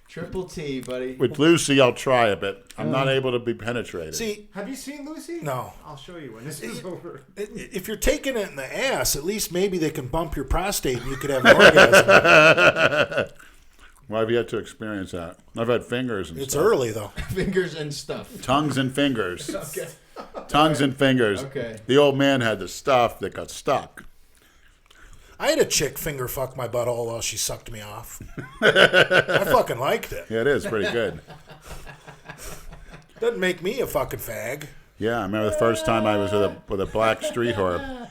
Triple T, buddy. With Lucy, I'll try it, but I'm not able to be penetrated. See, Have you seen Lucy? no. I'll show you when this is over. If you're taking it in the ass, at least maybe they can bump your prostate and you could have an orgasm. Well, I've yet to experience that. I've had fingers and It's stuff. early though. Fingers and stuff. Tongues and fingers. Okay. Tongues and fingers. Okay. The old man had the stuff that got stuck. I had a chick finger fuck my butthole while she sucked me off. I fucking liked it. Yeah, it is pretty good. Doesn't make me a fucking fag. Yeah, I remember the first time I was with a black street whore.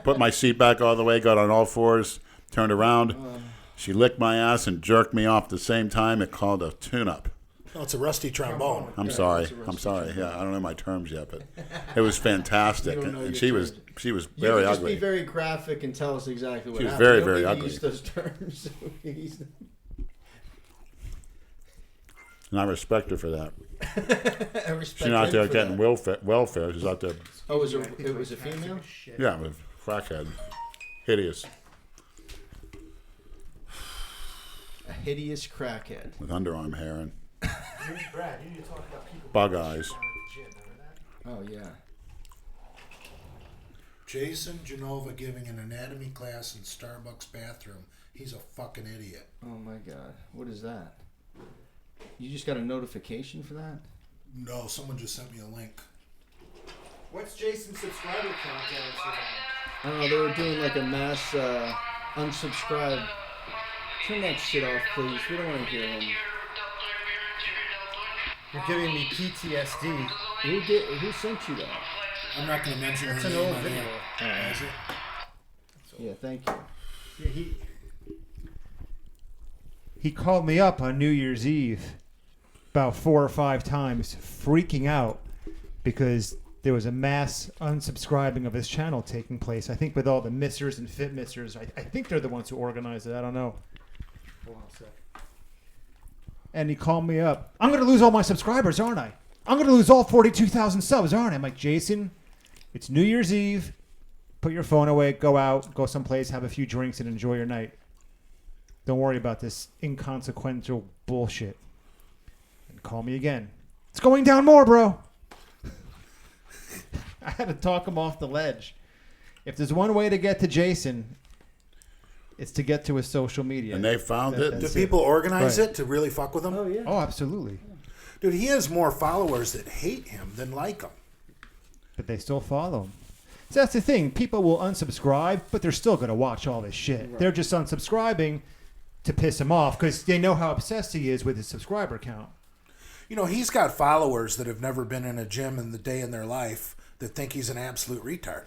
Put my seat back all the way, got on all fours, turned around. She licked my ass and jerked me off at the same time. It called a tune-up. No, it's a rusty trombone. I'm sorry. Yeah, I don't know my terms yet, but it was fantastic. You don't know And your she was You very can just ugly. be very graphic and tell us exactly what She was happened. very, You don't very need to ugly. Use those terms. And I respect her for that. I respect She's not him there for getting that. welfare. She's out there, Oh, it was a female? yeah, with crackhead. Hideous. A hideous crackhead. With underarm hair and Brad, you need to talk about people bug eyes. Oh, yeah. Jason Genova giving an anatomy class in Starbucks bathroom. He's a fucking idiot. Oh, my God. What is that? You just got a notification for that? No, someone just sent me a link. What's Jason's subscriber count down I don't know. They were doing like a mass unsubscribe. Turn that shit off, please. We don't want to hear him. You're giving me PTSD. Who sent you that? I'm not going to mention It's her an name old on video. air. Is it? Yeah, thank you. Yeah, he called me up on New Year's Eve about 4 or 5 times, freaking out because there was a mass unsubscribing of his channel taking place. I think with all the missers and fit missers. I think they're the ones who organized it. I don't know. Hold on a sec. And he called me up. I'm going to lose all my subscribers, aren't I? I'm going to lose all 42,000 subs, aren't I? I'm like, Jason, it's New Year's Eve. Put your phone away, go out, go someplace, have a few drinks, and enjoy your night. Don't worry about this inconsequential bullshit. And call me again. It's going down more, bro. I had to talk him off the ledge. If there's one way to get to Jason, it's to get to his social media. And they found That- it. Do that's people organize Right. it to really fuck with him? Oh, yeah. Oh, absolutely. Dude, he has more followers that hate him than like him. But they still follow him. So that's the thing. People will unsubscribe, but they're still going to watch all this shit. Right. They're just unsubscribing to piss him off because they know how obsessed he is with his subscriber count. You know, he's got followers that have never been in a gym in the day in their life that think he's an absolute retard.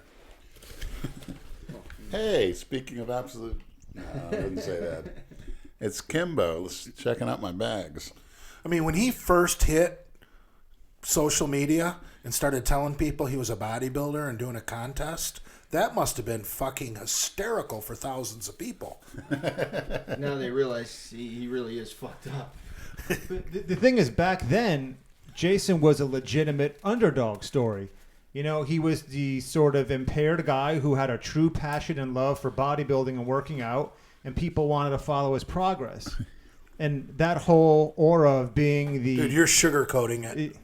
Hey, speaking of absolute, no, I wouldn't say that. It's Kimbo checking out my bags. I mean, when he first hit social media and started telling people he was a bodybuilder and doing a contest, that must have been fucking hysterical for thousands of people. Now they realize he really is fucked up. The thing is, back then, Jason was a legitimate underdog story. You know, he was the sort of impaired guy who had a true passion and love for bodybuilding and working out, and people wanted to follow his progress. And that whole aura of being the... Dude, you're sugarcoating it.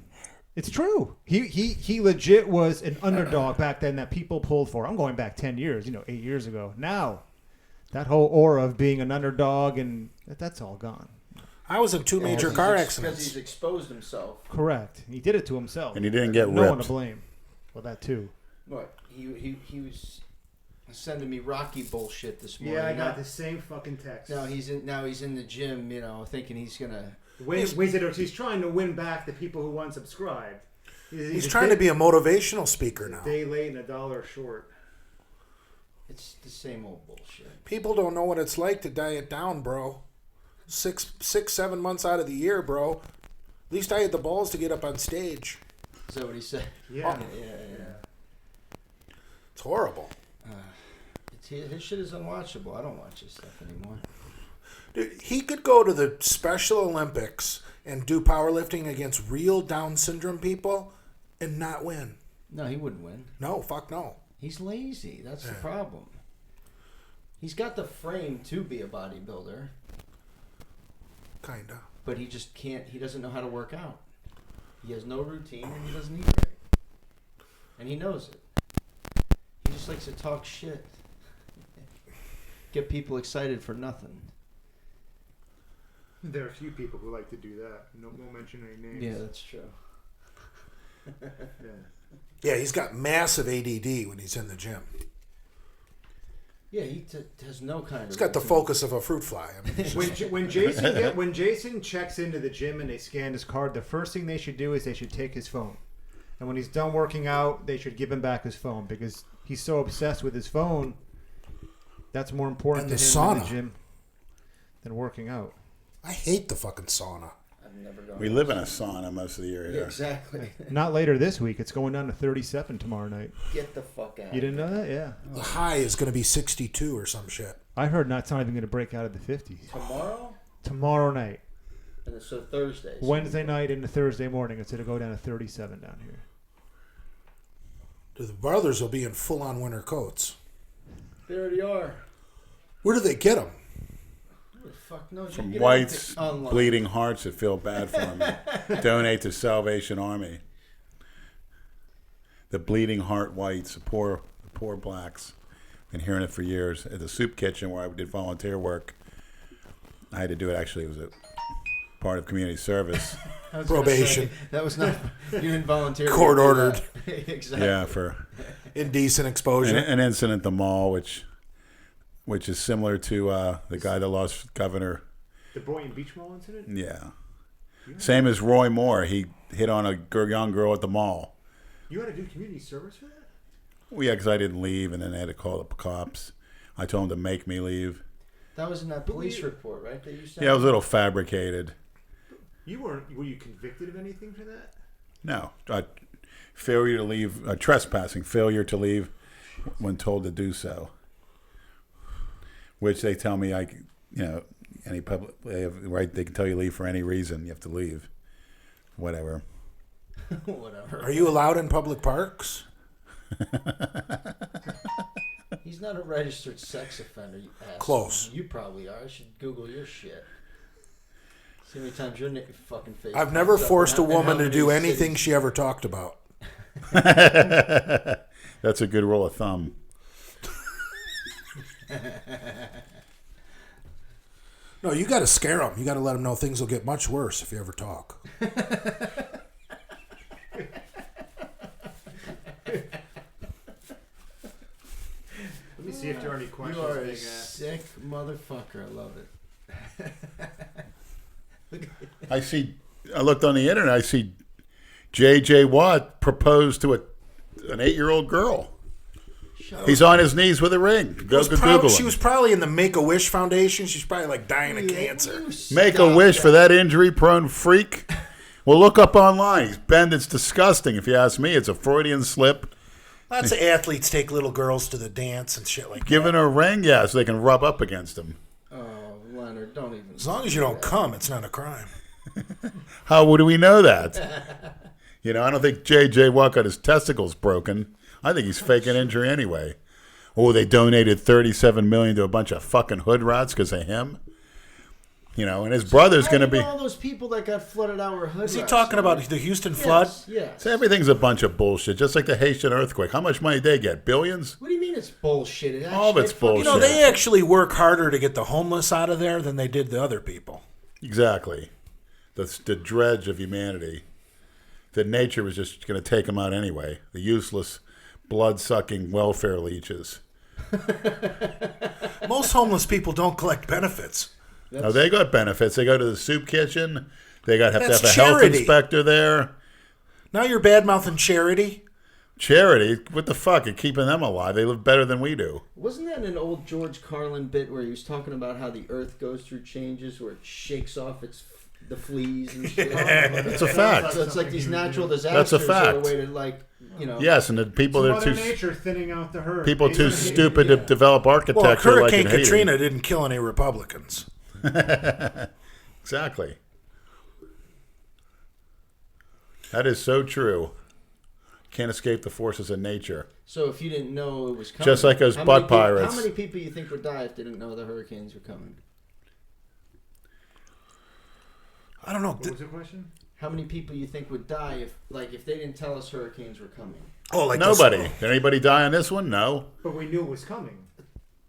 It's true. He legit was an underdog back then that people pulled for. I'm going back 10 years, 8 years ago. Now, that whole aura of being an underdog, and that's all gone. I was in 2 major car Because accidents. he's exposed himself. Correct. He did it to himself. And he didn't get no ripped. one to blame. Well, that too. What? He was sending me Rocky bullshit this morning. Yeah, I got the same fucking text. Now he's in the gym, thinking he's gonna. He's trying to win back the people who unsubscribed. He's trying to be a motivational speaker now. A day late and $1 short. It's the same old bullshit. People don't know what it's like to diet down, bro. 7 months out of the year, bro. At least I had the balls to get up on stage. Is that what he said? Yeah. It's horrible. His shit is unwatchable. I don't watch his stuff anymore. Dude, he could go to the Special Olympics and do powerlifting against real Down syndrome people and not win. No, he wouldn't win. No, fuck no. He's lazy. That's the problem. He's got the frame to be a bodybuilder, Kinda. but he just can't. He doesn't know how to work out. He has no routine and he doesn't eat right. And he knows it. He just likes to talk shit. Get people excited for nothing. There are a few people who like to do that. No, won't mention any names. Yeah, that's true. Yeah, he's got massive ADD when he's in the gym. Yeah, he has no kind of. He's got the routine. focus of a fruit fly. I mean, it's just- When Jason checks into the gym and they scan his card, the first thing they should do is they should take his phone. And when he's done working out, they should give him back his phone because he's so obsessed with his phone. That's more important And to the him in sauna. the gym than working out. I hate the fucking sauna. I've never gone. We live in a sauna most of the year Yeah, here. exactly. Not later this week. It's going down to 37 tomorrow night. Get the fuck out. You didn't know that? Yeah. The high is going to be 62 or some shit. I heard it's not even going to break out of the 50s. Tomorrow? Tomorrow night. And so Thursdays. Wednesday night into Thursday morning. It's going to go down to 37 down here. The brothers will be in full-on winter coats. They already are. Where do they get them? Who the fuck knows? You From get whites, everything online. bleeding hearts that feel bad for me. Donate to Salvation Army. The bleeding heart whites, the poor blacks. Been hearing it for years. At the soup kitchen where I did volunteer work, I had to do it. Actually, it was a part of community service. I was gonna Probation. say, that was not. You didn't volunteer. Court ordered. Exactly. Yeah, for Indecent exposure. an incident at the mall, which is similar to the guy that lost governor. The Boynton Beach Mall incident? Yeah. Same as Roy Moore. He hit on a young girl at the mall. You had to do community service for that? Well, yeah, because I didn't leave, and then they had to call the cops. I told them to make me leave. That was in that police report, right? That you sent. Yeah, it was a little fabricated. Were you convicted of anything for that? No. Failure to leave, trespassing, failure to leave when told to do so. Which they tell me any public, they have, right, they can tell you to leave for any reason. You have to leave. Whatever. Whatever. Are you allowed in public parks? He's not a registered sex offender. You asshole. Close. You probably are. I should Google your shit. See how many times your fucking face. I've never pops up forced a and how woman to many do anything cities. she ever talked about. That's a good rule of thumb. No, you got to scare them. You got to let them know things will get much worse if you ever talk. Let me see if there are any You questions. are a being asked. sick motherfucker. I love it. I looked on the internet, I see J.J. Watt proposed to an 8-year-old girl. He's on his knees with a ring. Go Google She him. was probably in the Make-A-Wish Foundation. She's probably like dying of cancer. Make a wish for that injury-prone freak. Well, look up online. Ben, it's disgusting. If you ask me, it's a Freudian slip. Lots of athletes take little girls to the dance and shit like that. Giving her a ring, yeah, so they can rub up against him. Oh, Leonard, don't even. As long as you don't come, it's not a crime. How do we know that? You know, I don't think J.J. Watt got his testicles broken. I think he's faking injury anyway. Oh, they donated $37 million to a bunch of fucking hood rats because of him. You know, and his brother's going to be. All those people that got flooded out were hood Is he rats, talking right? about the Houston flood? Yes. So everything's a bunch of bullshit, just like the Haitian earthquake. How much money did they get? Billions? What do you mean it's bullshit? All of it's bullshit. You know, they actually work harder to get the homeless out of there than they did the other people. Exactly. That's the dredge of humanity. That nature was just going to take them out anyway. The useless, blood-sucking welfare leeches. Most homeless people don't collect benefits. No, they got benefits. They go to the soup kitchen. They have to have That's a health charity. inspector there. Now you're bad-mouthing charity? Charity? What the fuck? You're keeping them alive. They live better than we do. Wasn't that an old George Carlin bit where he was talking about how the earth goes through changes where it shakes off the fleas and shit? It's a fact. So it's like these natural disasters That's a fact. are a way to, like, you know. Yes, and the people that are Mother too Nature thinning out the herd. people too stupid to develop Well, architecture like Hurricane in Haiti. Katrina didn't kill any Republicans. Exactly. That is so true. Can't escape the forces of nature. So if you didn't know it was coming. Just like those how butt many people- pirates. How many people you think would die if they didn't know the hurricanes were coming? I don't know. What was the question? How many people you think would die if they didn't tell us hurricanes were coming? Oh, like Nobody. Did anybody die on this one? No. But we knew it was coming.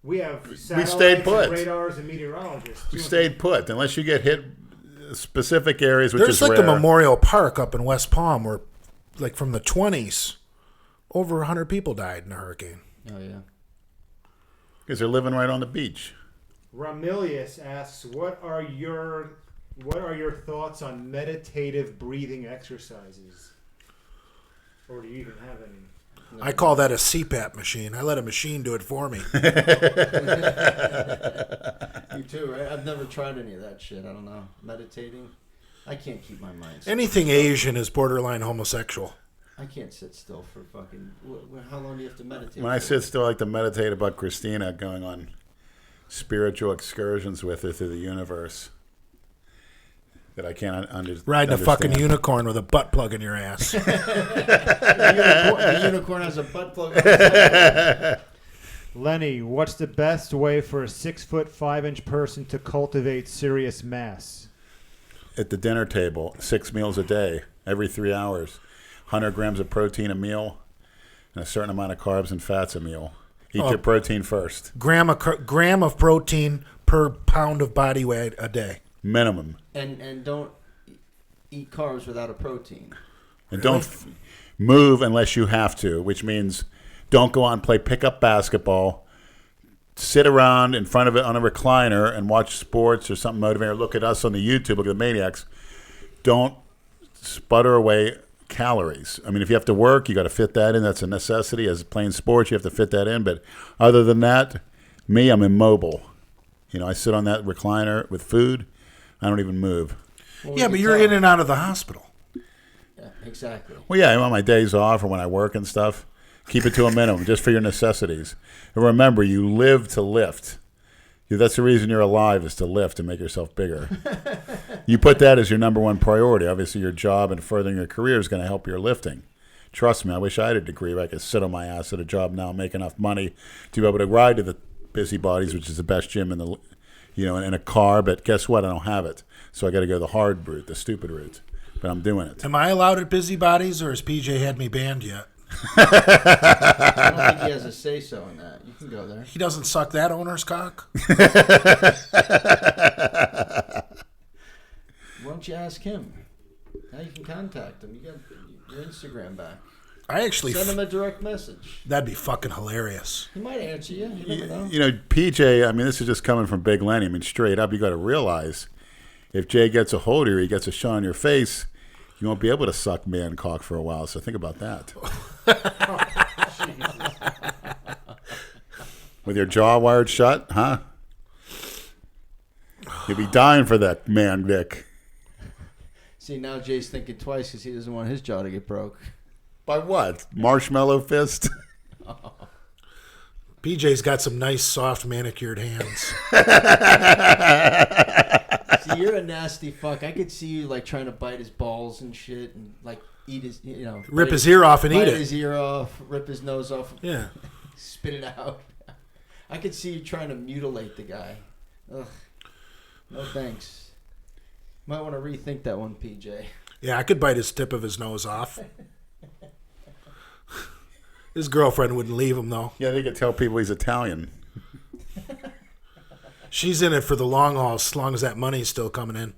We have stayed satellites put. and radars and meteorologists. We stayed put. Unless you get hit specific areas, which There's is like rare. a memorial park up in West Palm where, like from the 20s, over 100 people died in a hurricane. Oh yeah. Because they're living right on the beach. Ramilius asks, "What are your thoughts on meditative breathing exercises? Or do you even have any?" I call that a CPAP machine. I let a machine do it for me. You too, right? I've never tried any of that shit. I don't know. Meditating. I can't keep my mind still. Anything Asian is borderline homosexual. I can't sit still for fucking. How long do you have to meditate? When I for? sit still, I like to meditate about Christina going on spiritual excursions with her through the universe that I can't understand. Riding a fucking unicorn with a butt plug in your ass. The unicorn has a butt plug on its head. Lenny, what's the best way for a 6'5" person to cultivate serious mass? At the dinner table, 6 meals a day, every 3 hours, 100 grams of protein a meal, and a certain amount of carbs and fats a meal. Eat your protein first. gram of protein per pound of body weight a day. Minimum. And don't eat carbs without a protein. And don't move unless you have to, which means don't go out and play pickup basketball. Sit around in front of it on a recliner and watch sports or something motivating. Or look at us on the YouTube, look at the Maniacs. Don't sputter away calories. I mean, if you have to work, you got to fit that in. That's a necessity. As playing sports, you have to fit that in. But other than that, I'm immobile. You know, I sit on that recliner with food. I don't even move. Well, Yeah, but you're in and out of the hospital. Yeah, exactly. Well, yeah, on my days off or when I work and stuff, keep it to a minimum just for your necessities. And remember, you live to lift. That's the reason you're alive, is to lift and make yourself bigger. You put that as your number one priority. Obviously, your job and furthering your career is going to help your lifting. Trust me, I wish I had a degree where I could sit on my ass at a job now and make enough money to be able to ride to the Busybodies, which is the best gym in the, in a car. But guess what? I don't have it, so I got to go the hard route, the stupid route. But I'm doing it. Am I allowed at Busybodies, or has PJ had me banned yet? I don't think he has a say-so in that. You can go there. He doesn't suck that owner's cock? Why don't you ask him? Now you can contact him. You got your Instagram back. I actually... Send him a direct message. That'd be fucking hilarious. He might answer you. You never know. You know, PJ, I mean, this is just coming from Big Lenny. I mean, straight up, you got to realize if Jay gets a hold of you, he gets a shot on your face, you won't be able to suck man cock for a while. So think about that. With your jaw wired shut, huh? You'll be dying for that man dick. See, now Jay's thinking twice because he doesn't want his jaw to get broke. By what? Marshmallow fist? PJ's got some nice, soft, manicured hands. See, you're a nasty fuck. I could see you like trying to bite his balls and shit, and like eat his, Rip his ear off and eat bite it. his ear off, rip his nose off, Yeah. spit it out. I could see you trying to mutilate the guy. Ugh. No thanks. Might want to rethink that one, PJ. Yeah, I could bite his tip of his nose off. His girlfriend wouldn't leave him, though. Yeah, they could tell people he's Italian. She's in it for the long haul as long as that money's still coming in.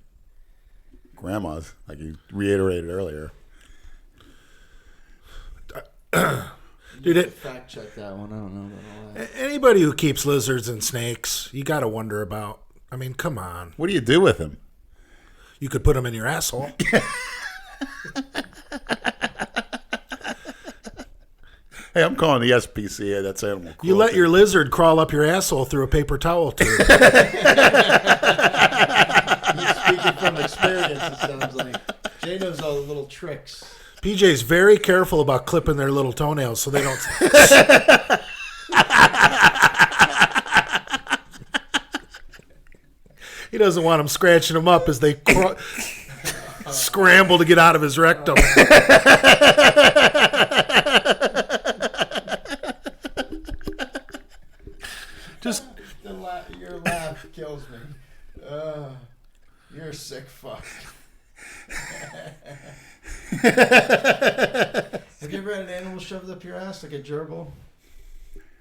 Grandma's, like you reiterated earlier. Dude, Fact check that one. I don't know about all that. anybody who keeps lizards and snakes, you got to wonder about. I mean, come on. What do you do with him? You could put them in your asshole. Hey, I'm calling the SPCA. That's animal cruelty. You let your lizard crawl up your asshole through a paper towel tube. He's speaking from experience, it sounds like. Jay knows all the little tricks. PJ's very careful about clipping their little toenails so they don't. He doesn't want them scratching them up as they scramble to get out of his rectum. Just Your laugh kills me. You're a sick fuck. Have you ever had an animal shoved up your ass like a gerbil?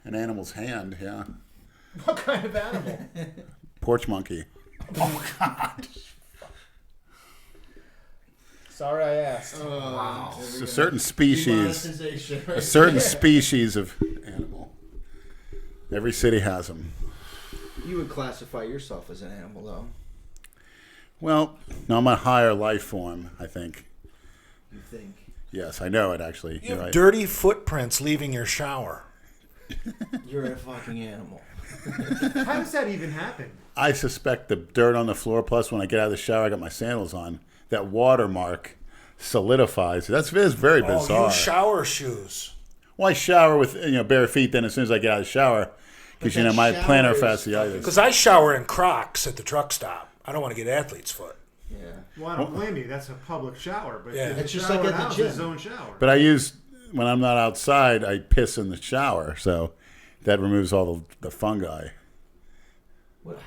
An animal's hand, yeah. What kind of animal? Porch monkey. Oh, God. Sorry I asked. Wow. It's a certain species. Demonetization right A certain there. species of animal. Every city has them. You would classify yourself as an animal, though. Well, no, I'm a higher life form, I think. You think? Yes, I know it, actually. you You're have right. dirty footprints leaving your shower. You're a fucking animal. How does that even happen? I suspect the dirt on the floor, plus when I get out of the shower, I got my sandals on, that watermark solidifies. That's very Oh, bizarre. you shower shoes. Well, I shower with bare feet, then as soon as I get out of the shower, because, But that my shower plantar is fasciitis. Because I shower in Crocs at the truck stop. I don't want to get athlete's foot. Yeah. Well, I don't blame you. That's a public shower. But Yeah. the It's just shower like at the house gym. is his own shower. But when I'm not outside, I piss in the shower, so that removes all the fungi. What?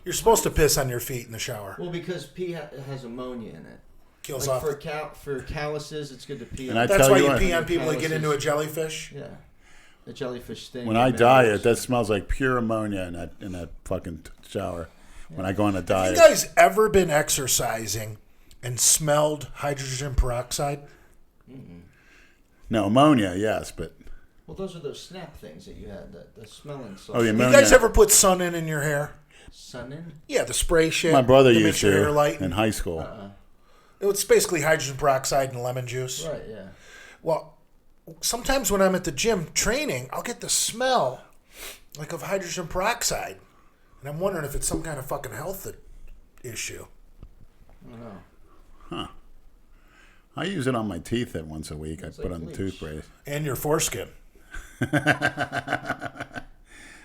You're supposed to piss on your feet in the shower. Well, because pee has ammonia in it. Kills Like off. for calluses, it's good to pee. And on. I That's tell why you you what, pee on people that get into a jellyfish. Yeah. The jellyfish sting. when I diet, that smells like pure ammonia in that fucking shower. When I go on a Have diet. you guys ever been exercising and smelled hydrogen peroxide? No, ammonia, yes, but Well, those are those snap things that you had, the smelling salts. Oh, the You ammonia. guys ever put sun in your hair? Sun in? Yeah, the spray shit. My brother that used makes your hair to light. in high school. It's basically hydrogen peroxide and lemon juice. Right, yeah. Well, sometimes when I'm at the gym training, I'll get the smell like of hydrogen peroxide. And I'm wondering if it's some kind of fucking health issue. I don't know. I use it on my teeth once a week. It's I put like on the bleach. toothpaste. And your foreskin. I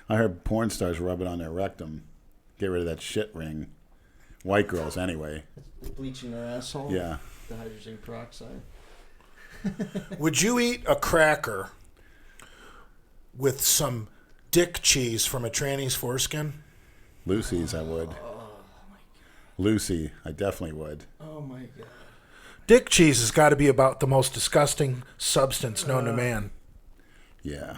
heard porn stars rub it on their rectum. Get rid of that shit ring. White girls, anyway. Bleaching their asshole? Yeah. The hydrogen peroxide? Would you eat a cracker with some dick cheese from a tranny's foreskin? Lucy's, I would. Lucy, I definitely would. Oh, my God. Dick cheese has got to be about the most disgusting substance known to man. Yeah.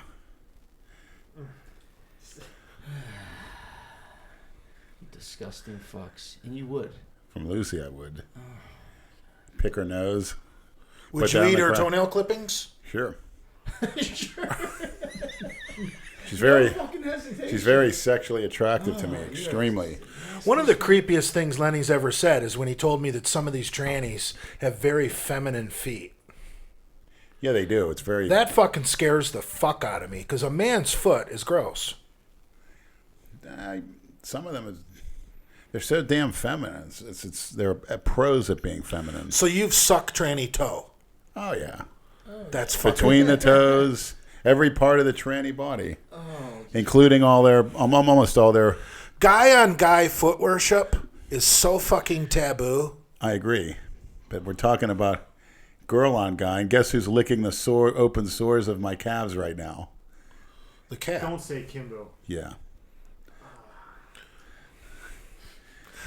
Disgusting fucks. And you would. From Lucy, I would. Pick her nose. Would Put you down eat the her crack. toenail clippings? Sure. Sure. She's very, Fucking hesitation. she's very sexually attractive to me. Extremely. One of the creepiest things Lenny's ever said is when he told me that some of these trannies have very feminine feet. Yeah, they do. It's very. That fucking scares the fuck out of me because a man's foot is gross. Some of them, they're so damn feminine. They're pros at being feminine. So you've sucked tranny toe. Oh yeah. That's fucking. Between the toes, every part of the tranny body, including almost all their. Guy on guy foot worship is so fucking taboo. I agree, but we're talking about girl on guy, and guess who's licking the open sores of my calves right now? The cat. Don't say Kimbo. Yeah.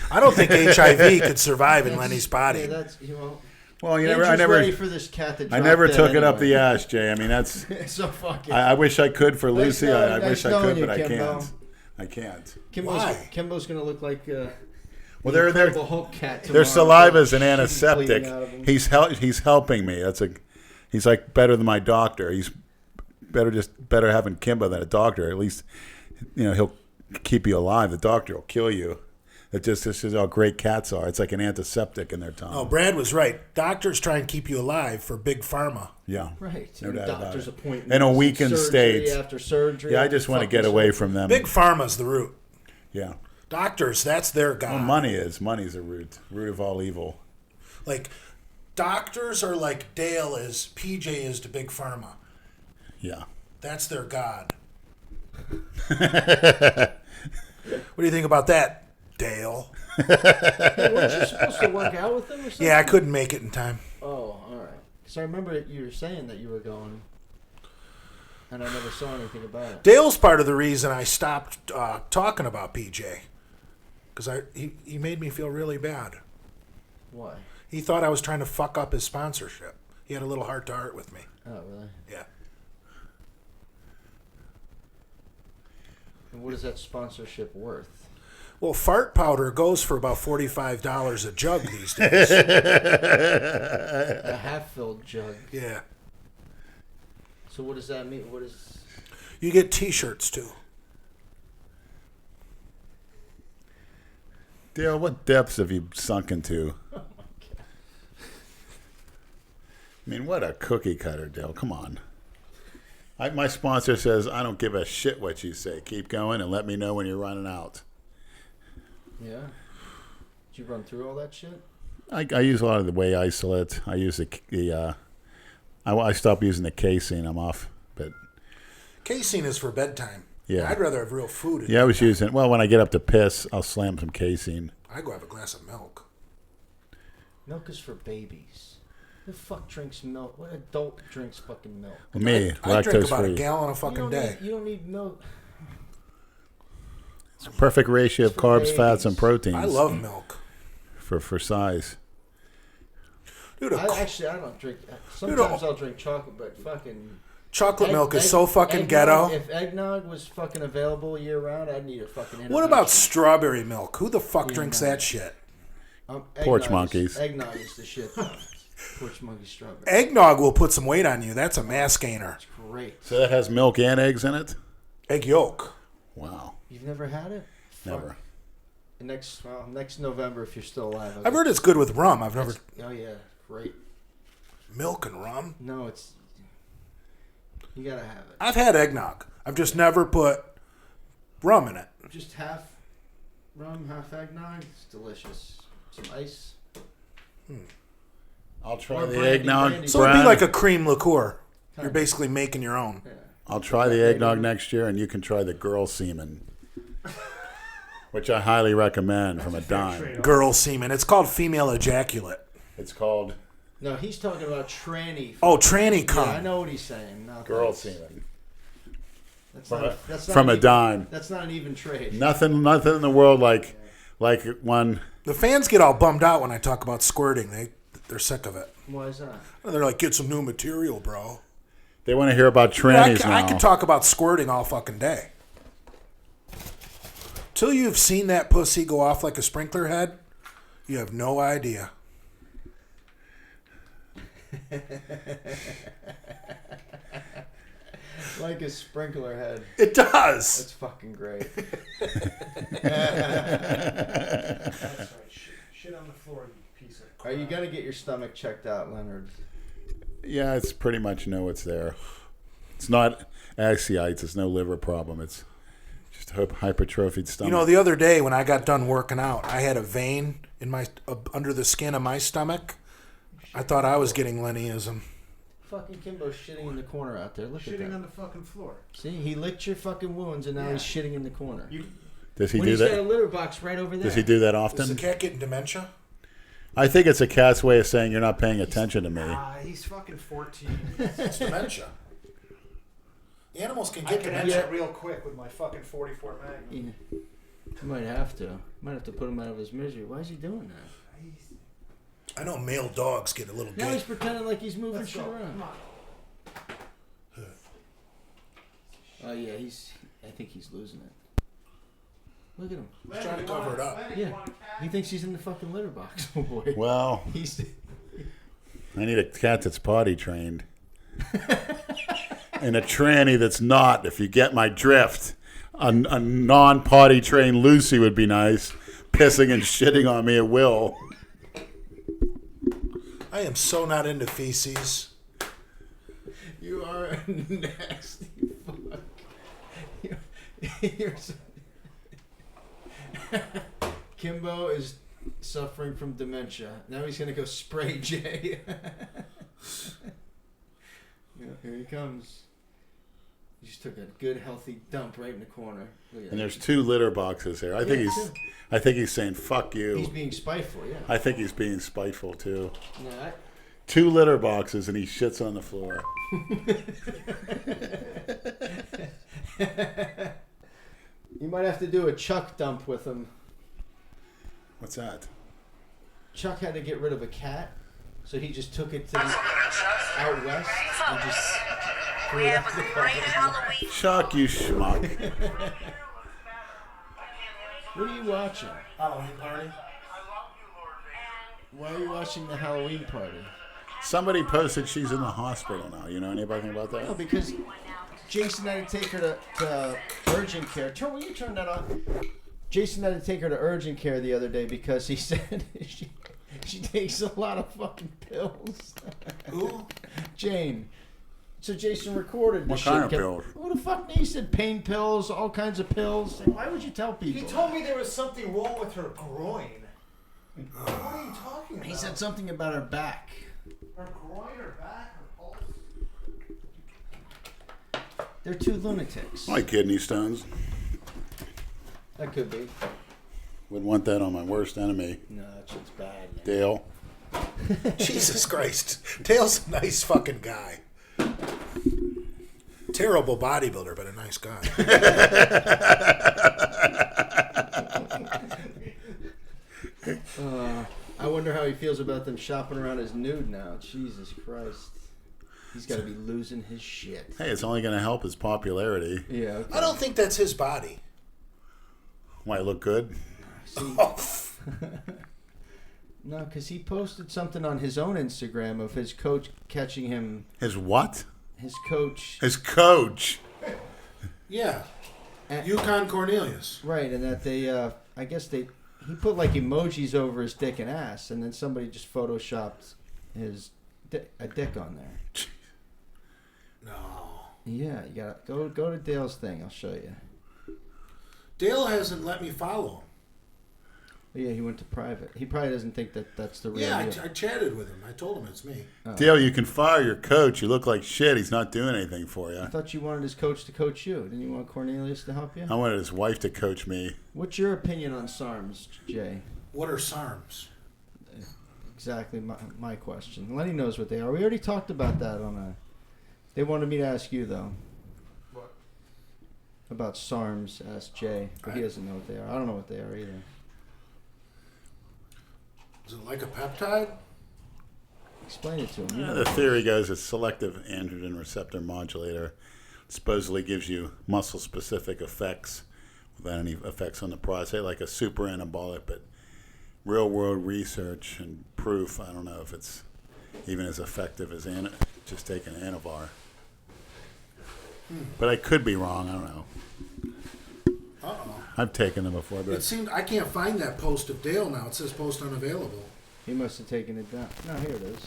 I don't think HIV could survive in Lenny's body. Yeah, that's you know. Well, Andrew's ready for this cat to I drop never dead took it up anyway. the ass, Jay. I mean, that's. So fucking. I wish I could for Nice Lucy. knowing- I nice wish I knowing could, you, but I Kimbo. can't. I can't. Why? Kimbo's gonna look like. Well, the they're Incredible Hulk cat. their tomorrow. saliva is an Shit antiseptic. bleeding out of him. He's helping me. He's like better than my doctor. He's better having Kimbo than a doctor. At least, he'll keep you alive. The doctor will kill you. This is how great cats are. It's like an antiseptic in their tongue. Oh, Brad was right. Doctors try and keep you alive for big pharma. Yeah. Right. No And doubt about doctor's it. appointments. In a weakened surgery state. After surgery. Yeah, I after just want to fucking get away surgery. from them. Big pharma's the root. Yeah. Doctors, that's their god. Well, money's a root of all evil. Like, doctors are like Dale is, PJ is to big pharma. Yeah. That's their god. What do you think about that, Dale? Hey, weren't you supposed to work out with him or something? Yeah, I couldn't make it in time. Oh, all right. Because I remember you were saying that you were going, and I never saw anything about it. Dale's part of the reason I stopped talking about PJ. Because he made me feel really bad. Why? He thought I was trying to fuck up his sponsorship. He had a little heart-to-heart with me. Oh, really? Yeah. And what is that sponsorship worth? Well, fart powder goes for about $45 a jug these days. A half-filled jug. Yeah. So what does that mean? What is? You get T-shirts, too. Dale, what depths have you sunk into? Oh my god! I mean, what a cookie cutter, Dale. Come on. My sponsor says, I don't give a shit what you say. Keep going and let me know when you're running out. Yeah. Did you run through all that shit? I use a lot of the whey isolate. I use I stopped using the casein. I'm off. But Casein is for bedtime. Yeah. I'd rather have real food. yeah, I was using, well, when I get up to piss, I'll slam some casein. I go have a glass of milk. Milk is for babies. Who the fuck drinks milk? What adult drinks fucking milk? Me, I drink lactose about a free. gallon a fucking day. You don't need milk. It's a perfect ratio of It's for carbs, babies. fats, and proteins. I love milk. for size. Dude, I don't drink. Sometimes I'll drink chocolate, but fucking chocolate milk is so fucking eggnog, ghetto. If eggnog was fucking available year round, I'd need a fucking. What about intervention. strawberry milk? Who the fuck Yeah, drinks no. that shit? Porch Eggnog monkeys. Eggnog is the shit. Porch monkey strawberry. Eggnog will put some weight on you. That's a mass gainer. It's great. So that has milk and eggs in it? Egg yolk. Wow. You've never had it? Never. Next November, if you're still alive. I've heard it's good with rum. I've never Oh yeah, great. milk and rum. No, it's. You gotta have it. I've had eggnog. I've just never put rum in it. Just half rum, half eggnog. It's delicious. Some ice. I'll try Or the brandy, eggnog. brandy. So it'd be Brad. like a cream liqueur. You're Kinda. basically making your own. Yeah. I'll try the eggnog next year, and you can try the girl semen, which I highly recommend from a dime. Girl semen. It's called female ejaculate. It's called No, he's talking about tranny. Oh, tranny cum. Yeah, I know what he's saying. No, girl thanks. semen That's from not, that's not from an a even- dime. That's not an even trade. Nothing in the world like one. The fans get all bummed out when I talk about squirting. They're sick of it. Why is that? They're like, get some new material, bro. They want to hear about Dude, I trannies I now. could talk about squirting all fucking day. Till you've seen that pussy go off like a sprinkler head, you have no idea. Like a sprinkler head. It does. That's fucking great. That's right. Shit on the floor, you piece of Are crap. you gonna get your stomach checked out, Leonard? Yeah, it's pretty much know it's there. It's not ascites. It's no liver problem. It's just hypertrophied stomach. You know, the other day when I got done working out, I had a vein in my under the skin of my stomach. I thought I was getting Lennyism. Fucking Kimbo's shitting in the corner out there. Look at Shitting that. on the fucking floor. See, he licked your fucking wounds, and now Yeah. he's shitting in the corner. You, Does he When do he's got a that? litter box right over there. Does he do that Does the often? cat get dementia? I think it's a cat's way of saying you're not paying attention to me. He's fucking 14. It's dementia. Animals can I get can dementia. end it real quick with my fucking 44 Magnum. You might have to. Might have to put him out of his misery. Why is he doing that? I know male dogs get a little Now he's gay. pretending like he's moving Let's shit go. around. Come on. Oh yeah, I think he's losing it. Look at him. He's trying to cover it up. Yeah, he thinks he's in the fucking litter box. Oh boy. Well, He's. I need a cat that's potty trained. And a tranny that's not, if you get my drift. A non-potty trained Lucy would be nice. Pissing and shitting on me at will. I am so not into feces. You are a nasty fuck. You're so... Kimbo is suffering from dementia. Now he's gonna go spray Jay. Yeah, here he comes. He just took a good healthy dump right in the corner. Look at And that. there's 2 litter boxes here. I think he's saying fuck you. He's being spiteful, yeah. I think he's being spiteful too. No, 2 litter boxes and he shits on the floor. You might have to do a Chuck dump with him. What's that? Chuck had to get rid of a cat, so he just took it to the out west and just threw We it have up a the great car. Halloween. Chuck, you schmuck. What are you watching? Halloween party? Why are you watching the Halloween party? Somebody posted she's in the hospital now. You know anything about No, that? because Jason had to take her to urgent care. Will you turn that on? Jason had to take her to urgent care the other day because he said she takes a lot of fucking pills. Who? Jane. So Jason recorded this What kind shit. of pills? Who the fuck? He said pain pills, all kinds of pills. Why would you tell people? He told me there was something wrong with her groin. What are you talking about? He said something about her back. Her groin, her back, her pulse. They're 2 lunatics. My kidney stones. That could be. Wouldn't want that on my worst enemy. No, that shit's bad, man. Dale. Jesus Christ. Dale's a nice fucking guy. Terrible bodybuilder, but a nice guy. I wonder how he feels about them shopping around his nude now. Jesus Christ. He's got to be losing his shit. Hey, it's only going to help his popularity. Yeah. Okay. I don't think that's his body. Why, look good? See, no, because he posted something on his own Instagram of his coach catching him. His what? His coach. His coach. Yeah. And- Yukon Cornelius. Right, and that they, I guess he put like emojis over his dick and ass, and then somebody just photoshopped a dick on there. No. Yeah, you gotta go to Dale's thing. I'll show you. Dale hasn't let me follow him. Yeah, he went to private. He probably doesn't think that that's the real Yeah, deal. I chatted with him. I told him it's me. Dale, you can fire your coach. You look like shit. He's not doing anything for I you. thought you wanted his coach to coach you. Didn't you want Cornelius to help you? I wanted his wife to coach me. What's your opinion on SARMs, Jay? What are SARMs? Exactly my question. Lenny knows what they are. We already talked about that on a... They wanted me to ask you, though. What? About SARMs, ask Jay. But he doesn't know what they are. I don't know what they are either. Is it like a peptide? Explain it to him. You The know. theory goes it's selective androgen receptor modulator. Supposedly gives you muscle-specific effects without any effects on the prostate, like a super anabolic, but real-world research and proof, I don't know if it's even as effective as just taking Anavar. But I could be wrong, I don't know. Uh-oh. I've taken them before, It but seemed I can't find that post of Dale now. It says post unavailable. He must have taken it down. No, here it is.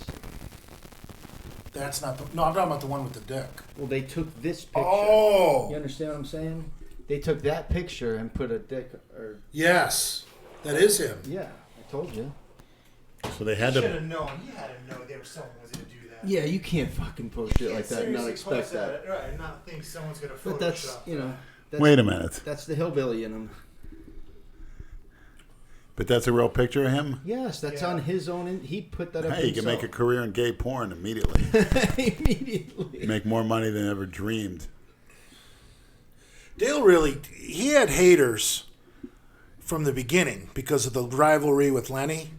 That's not the... No, I'm talking about the one with the dick. Well, they took this picture. Oh! You understand what I'm saying? They took that picture and put a dick... or Yes. That is him. Yeah, I told you. so they had Should to. have known. You had to know there was someone was going to do that. Yeah, you can't fucking post shit like that and not Seriously expect post that. Right, and not think someone's going to Photoshop. But that's, you know... That's, Wait a minute. That's the hillbilly in him. But that's a real picture of him? Yes, that's Yeah. on his own. He put that up Hey, you can make a career in gay porn immediately. immediately. Make more money than ever dreamed. Dale he had haters from the beginning because of the rivalry with Lenny.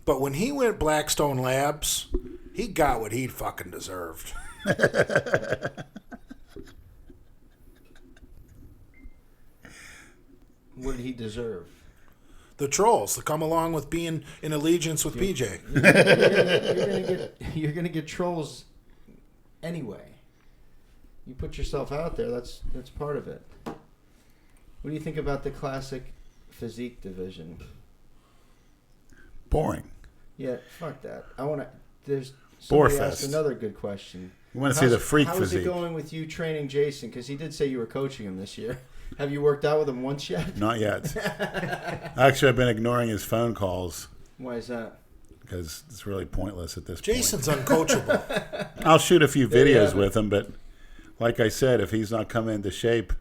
But when he went Blackstone Labs, he got what he fucking deserved. What did he deserve? The trolls to come along with being in allegiance with PJ. You're gonna get trolls anyway. You put yourself out there. That's part of it. What do you think about the classic physique division? Boring. Yeah, fuck that. I want to. There's Bore somebody asked fest. another good question. You want to see the freak How is it physique? going with you training Jason? Because he did say you were coaching him this year. Have you worked out with him once yet? Not yet. Actually, I've been ignoring his phone calls Why is that? because it's really pointless at this Jason's point. uncoachable. I'll shoot a few There you videos have it. with him, but like I said, if he's not coming into shape,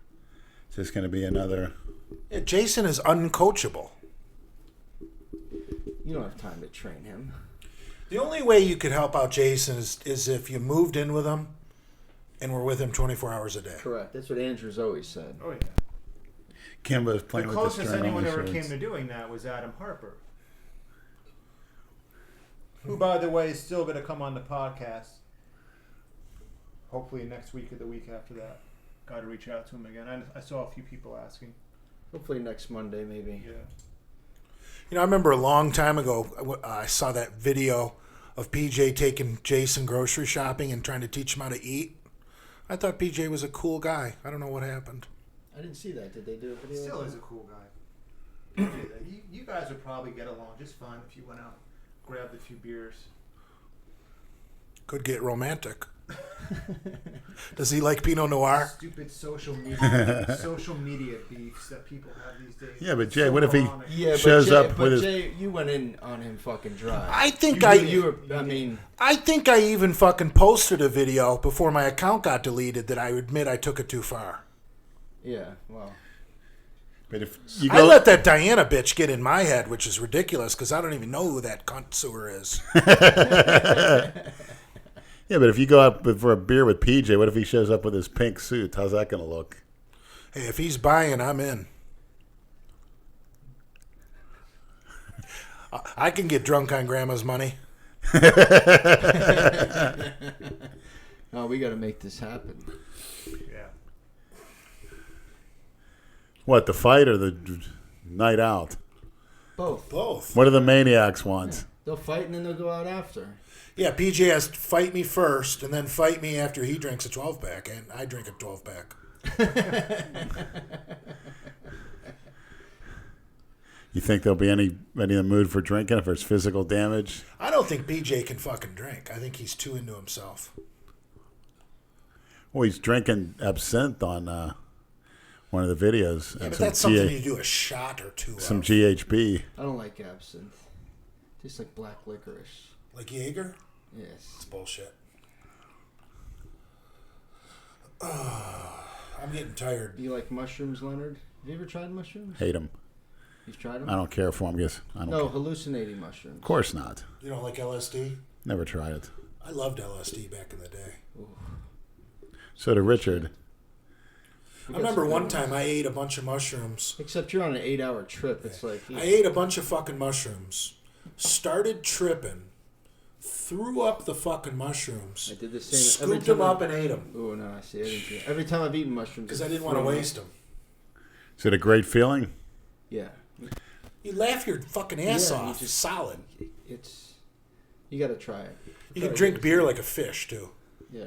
it's just going to be another. Yeah, Jason is uncoachable. You don't have time to train him. The only way you could help out Jason is if you moved in with him and were with him 24 hours a day. Correct. That's what Andrew's always said. Oh yeah. Kimba's The playing with the closest string anyone on ever his came shirts. to doing that was Adam Harper, who, by the way, is still going to come on the podcast. Hopefully next week or the week after that. Got to reach out to him again. I saw a few people asking. Hopefully next Monday, maybe. Yeah. You know, I remember a long time ago, I saw that video of PJ taking Jason grocery shopping and trying to teach him how to eat. I thought PJ was a cool guy. I don't know what happened. I didn't see that. Did they do a video? Still is a cool guy. you guys would probably get along just fine if you went out, grabbed a few beers. Could get romantic. Does he like Pinot Noir? Stupid social media beefs that people have these days. Yeah, but Jay, what if he- ironic. Yeah, Shows but Jay, up but with his- Jay, you went in on him fucking dry. I think you were. I mean, I think I even fucking posted a video before my account got deleted that I admit I took it too far. yeah. Well, But if you I go, let that Diana bitch get in my head, which is ridiculous because I don't even know who that cunt sewer is. yeah, but if you go out for a beer with PJ, what if he shows up with his pink suit? How's that going to look? Hey, if he's buying, I'm in. I can get drunk on grandma's money. oh, we got to make this happen. Yeah. What, the fight or the night out? Both. Both. What do the maniacs want? They'll fight and then they'll go out after. Yeah, PJ has to fight me first and then fight me after he drinks a 12-pack and I drink a 12-pack. You think there'll be anybody in the mood for drinking if there's physical damage? I don't think PJ can fucking drink. I think he's too into himself. Well, he's drinking absinthe on one of the videos. Yeah, and but some that's something you do a shot or two some of. GHB. I don't like absinthe. Tastes like black licorice. Like Jaeger? Yes. It's bullshit. I'm getting tired. Do you like mushrooms, Leonard? Have you ever tried mushrooms? Hate him. You've tried them? I don't care for him. I don't No, care. hallucinating mushrooms. Of course not. You don't like LSD? Never tried it. I loved LSD back in the day. So did Richard. I remember one time I ate a bunch of mushrooms. Except you're on an 8-hour trip. It's like I ate a bunch of fucking mushrooms, started tripping, threw up the fucking mushrooms, I did the same. scooped them up and ate them Oh no, I see. I didn't do it. Every time I've eaten mushrooms, because I it's didn't want to thrown up. waste them. Is it a great feeling? Yeah, You laugh your fucking ass Yeah, you off. just- Solid. it's. You got to try it. You can drink beer like a fish too. Yeah.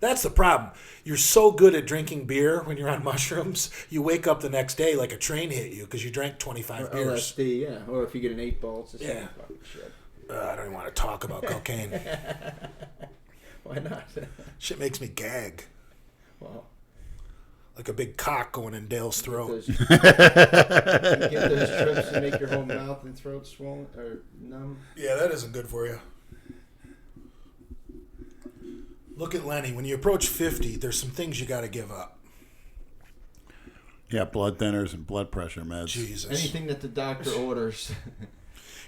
That's the problem. You're so good at drinking beer when you're on mushrooms, you wake up the next day like a train hit you because you drank 25 Or beers. LSD, yeah. Or if you get an 8-ball, it's the same Yeah. fucking shit. I don't even want to talk about cocaine. Why not? Shit makes me gag. Well, Like a big cock going in Dale's throat. you get those trips and make your whole mouth and throat swollen or numb. Yeah, that isn't good for you. Look at Lenny. When you approach 50, there's some things you got to give up. Yeah, blood thinners and blood pressure meds. Jesus. Anything that the doctor orders.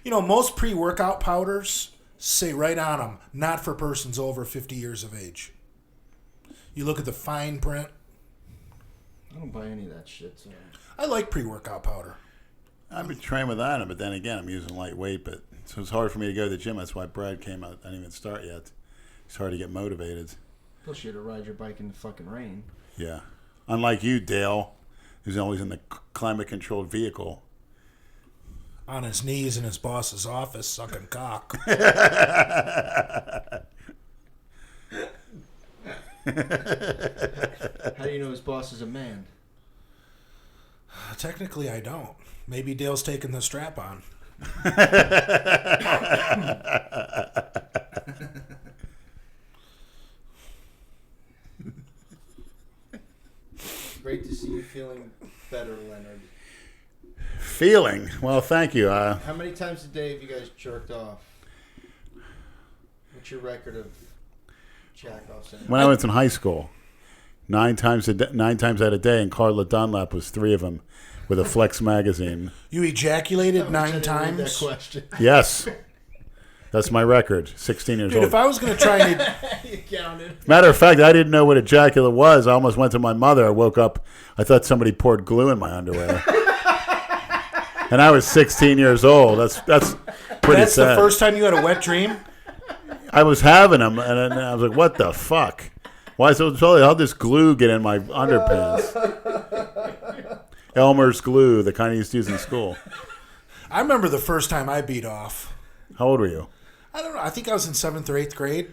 You know, most pre-workout powders say right on them, not for persons over 50 years of age. You look at the fine print. I don't buy any of that shit. So. I like pre-workout powder. I've been trained without it, but then again, I'm using lightweight. But so it's hard for me to go to the gym. That's why Brad came out. I didn't even start yet. It's hard to get motivated. Plus, you had to ride your bike in the fucking rain. Yeah. Unlike you, Dale, who's always in the climate-controlled vehicle. On his knees in his boss's office, sucking cock. How do you know his boss is a man? Technically, I don't. Maybe Dale's taking the strap on. Great to see you feeling better, Leonard. Feeling? Well, thank you. How many times a day have you guys jerked off? What's your record of jack-offs? When I was in high school, 9 times out of a day, and Carla Dunlap was 3 of them with a Flex magazine. You ejaculated I 9 didn't read that times? question. Yes. That's my record, 16 years Dude, old. if I was going to try and... You counted. Matter of fact, I didn't know what ejaculate was. I almost went to my mother. I woke up. I thought somebody poured glue in my underwear. And I was 16 years old. That's pretty That's sad. the first time you had a wet dream? I was having them, and then I was like, what the fuck? Why so how'd this glue get in my underpants? Elmer's glue, the kind I used to use in school. I remember the first time I beat off. How old were you? I don't know. I think I was in 7th or 8th grade.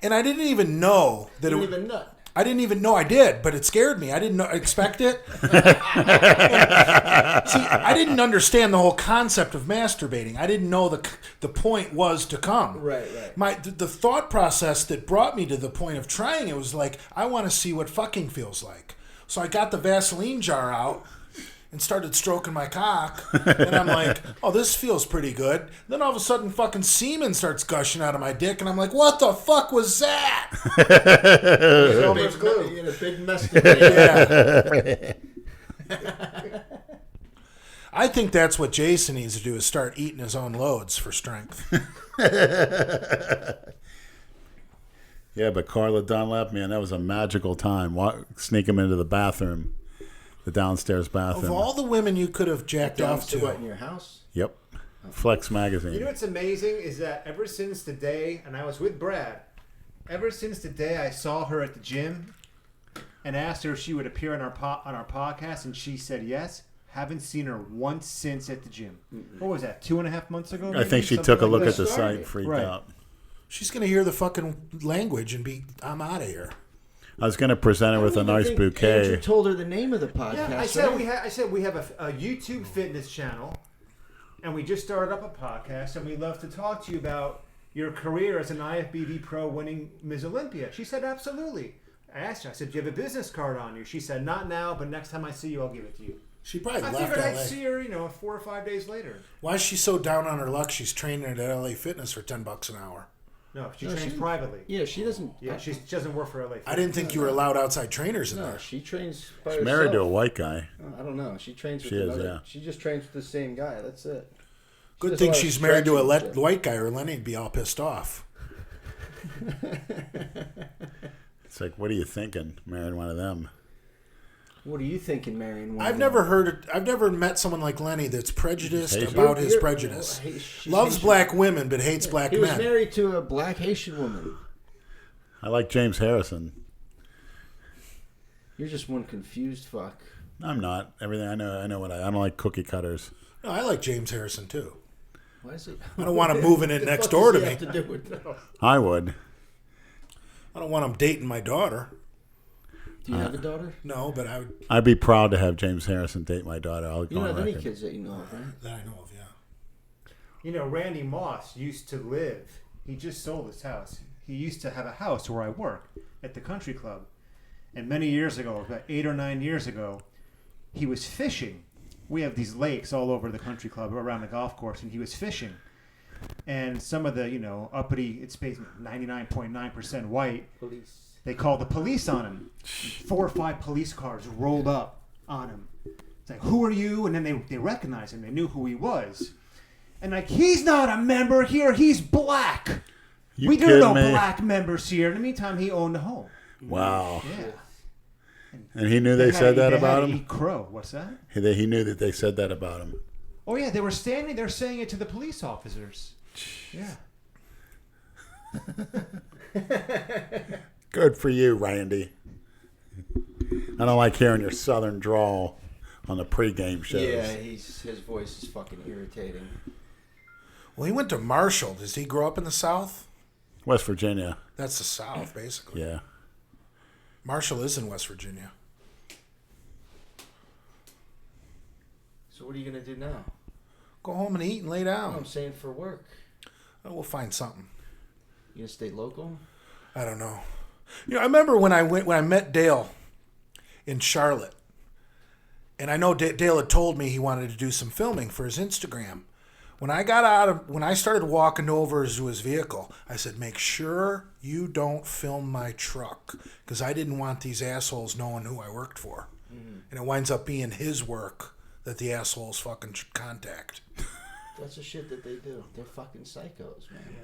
And I didn't even know that You it didn't was... even nut. I didn't even know I did, but it scared me. I didn't expect it. See, I didn't understand the whole concept of masturbating. I didn't know the point was to come. Right. The thought process that brought me to the point of trying it was like, I want to see what fucking feels like. So I got the Vaseline jar out and started stroking my cock, and I'm like, oh, this feels pretty good. Then all of a sudden, fucking semen starts gushing out of my dick, and I'm like, what the fuck was that? Elmer's glue. You had a big mess to Yeah. I think that's what Jason needs to do, is start eating his own loads for strength. Yeah, but Carla Dunlap, man, that was a magical time. Sneak him into the bathroom, the downstairs Of bathroom. all the women you could have jacked off To what, in to, your house? Yep. Flex magazine. You know what's amazing is that ever since the day, and I was with Brad, ever since the day I saw her at the gym and asked her if she would appear on our podcast, and she said yes, haven't seen her once since at the gym. What was that, 2.5 months ago? I maybe? think she Something took a like look that? at the started. site, freaked Right. out. she's going to hear the fucking language and be, I'm out of here. I was going to present her with a nice Andrew bouquet. told her the name of the podcast. Yeah, I said right? we have a YouTube fitness channel, and we just started up a podcast, and we'd love to talk to you about your career as an IFBB pro winning Ms. Olympia. She said, absolutely. I asked her, I said, do you have a business card on you? She said, not now, but next time I see you, I'll give it to you. She probably I left figured I'd LA. see her, 4 or 5 days later. Why is she so down on her luck? She's training at LA Fitness for $10 an hour. No, she No, trains she- privately. Yeah, she doesn't. Yeah, she doesn't work for LA. I didn't think you were allowed outside trainers in No, there. she trains by She's married to a herself. white guy. I don't know. She trains with She is, another. yeah. She just trains with the same guy. That's it. Good does a thing lot of she's married to a stretching and shit. white guy, or Lenny'd be all pissed off. It's like, what are you thinking, marrying one of them? What are you thinking, Marion? I've never met someone like Lenny that's prejudiced Haitian. about his prejudice. Loves black women, but hates black He was men. married to a black Haitian woman. I like James Harrison. You're just one confused fuck. I'm not. Everything I know what I don't like cookie cutters. No, I like James Harrison too. Why is it? I don't want him moving in The next fuck door to does he me. have to do with that? I would. I don't want him dating my daughter. Do you have a daughter? No, but I would. I'd be proud to have James Harrison date my daughter. I'll You go don't on have any record. kids that you know of, right? That I know of, yeah. Randy Moss used to live. He just sold his house. He used to have a house where I work at the country club. And many years ago, about 8 or 9 years ago, he was fishing. We have these lakes all over the country club around the golf course, and he was fishing. And some of the, uppity, it's basically 99.9% white, Police. they called the police on him. 4 or 5 police cars rolled up on him. It's like, who are you? And then they recognized him. They knew who he was. And like, he's not a member here. He's black. We do know black members here. In the meantime, he owned a home. Wow. Yeah. And he knew they said that about him? Eat crow. What's that? He knew that they said that about him. Oh, yeah. They were standing there saying it to the police officers. Yeah. Good for you, Randy. I don't like hearing your southern drawl on the pregame shows. Yeah, his voice is fucking irritating. Well, he went to Marshall. Does he grow up in the South? West Virginia. That's the South, basically. Yeah. Marshall is in West Virginia. So what are you gonna do now? Go home and eat and lay No, down. I'm saying for work. Oh, we'll find something. You gonna stay local? I don't know. You know, I remember when I met Dale in Charlotte, and I know Dale had told me he wanted to do some filming for his Instagram. When I started walking over to his vehicle, I said, "Make sure you don't film my truck, because I didn't want these assholes knowing who I worked for." Mm-hmm. And it winds up being his work that the assholes fucking contact. That's the shit that they do. They're fucking psychos, man.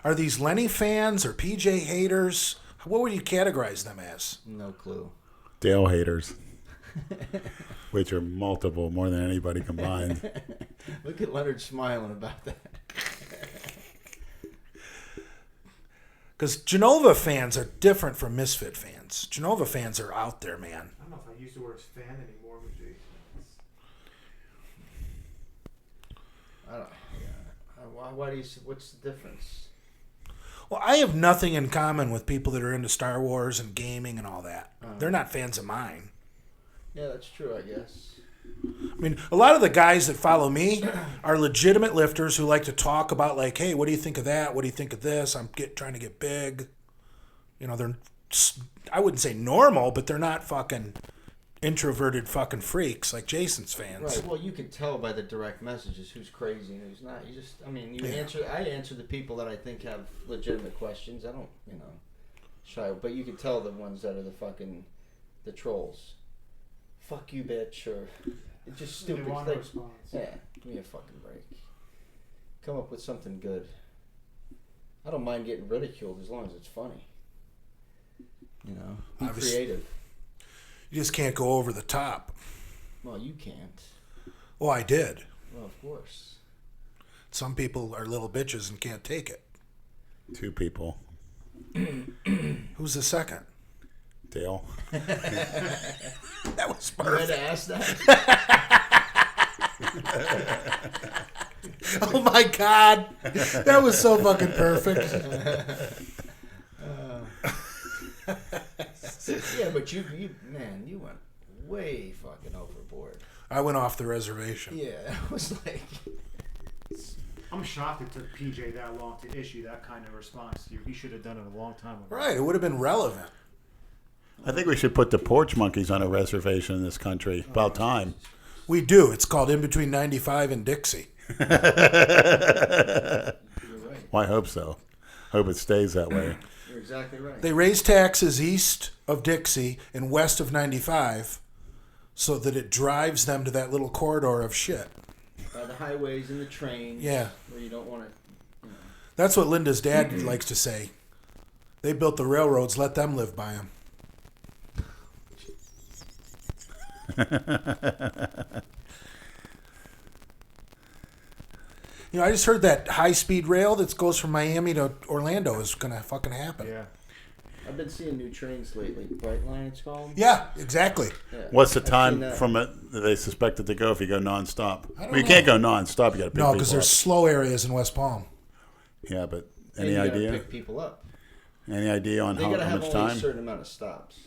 Are these Lenny fans or PJ haters? What would you categorize them as? No clue. Dale haters. Which are multiple, more than anybody combined. Look at Leonard smiling about that. Because Genova fans are different from Misfit fans. Genova fans are out there, man. I don't know if I use the word fan anymore, but Jason. I don't. Yeah. Why do you? What's the difference? Well, I have nothing in common with people that are into Star Wars and gaming and all that. They're not fans of mine. Yeah, that's true, I guess. I mean, a lot of the guys that follow me are legitimate lifters who like to talk about, like, hey, what do you think of that? What do you think of this? I'm trying to get big. You know, they're, I wouldn't say normal, but they're not fucking introverted fucking freaks like Jason's fans. Right. Well, you can tell by the direct messages who's crazy and who's not. You just, I mean, I answer the people that I think have legitimate questions. I don't, shy, but you can tell the ones that are the trolls. Fuck you, bitch, or it's just stupid. They want a response. Yeah, give me a fucking break. Come up with something good. I don't mind getting ridiculed as long as it's funny. Be creative. You just can't go over the top. Well, you can't. Well, I did. Well, of course. Some people are little bitches and can't take it. 2 people. Who's the second? Dale. That was You perfect. had to ask that? Oh my God. That was so fucking perfect. Yeah, but you went way fucking overboard. I went off the reservation. Yeah, it was like... I'm shocked it took PJ that long to issue that kind of response to you. He should have done it a long time ago. Right, it would have been relevant. I think we should put the porch monkeys on a reservation in this country. About time. We do. It's called In Between 95 and Dixie. You're right. Well, I hope so. Hope it stays that way. You're exactly right. They raise taxes east of Dixie and west of 95 so that it drives them to that little corridor of shit. By the highways and the trains. Yeah. Where you don't want to... That's what Linda's dad likes to say. They built the railroads, let them live by them. You know, I just heard that high-speed rail that goes from Miami to Orlando is going to fucking happen. Yeah. I've been seeing new trains lately. Brightline, it's called. Yeah, exactly. Yeah. What's the I've time seen that. from it that they suspect it to go if you go nonstop? don't Well, you know. can't go nonstop. You got to pick No, people because up. there's slow areas in West Palm. Yeah, but And any you gotta idea? pick people up. Any idea on They how gotta much have only time? a certain amount of stops.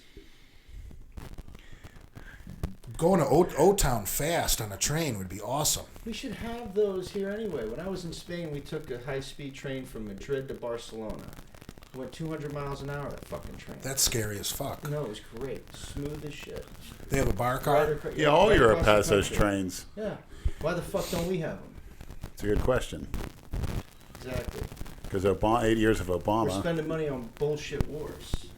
Going to O-Town fast on a train would be awesome. We should have those here anyway. When I was in Spain, we took a high-speed train from Madrid to Barcelona. It went 200 miles an hour, that fucking train. That's scary as fuck. No, it was great. Smooth as shit. They have a bar car? Yeah, all right Europe across has the those country. trains. Yeah. Why the fuck don't we have them? It's a good question. Exactly. Because 8 years of We're Obama, spending money on bullshit wars.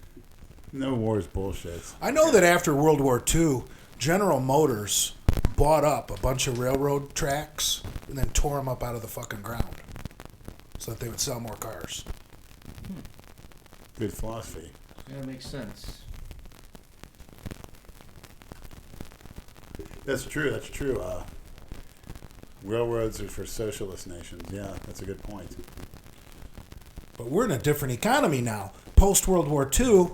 no war is bullshit. I know that after World War II, General Motors bought up a bunch of railroad tracks and then tore them up out of the fucking ground so that they would sell more cars. Good philosophy. Yeah, it makes sense. That's true. That's true. Railroads are for socialist nations. Yeah, that's a good point. But we're in a different economy now. Post World War II,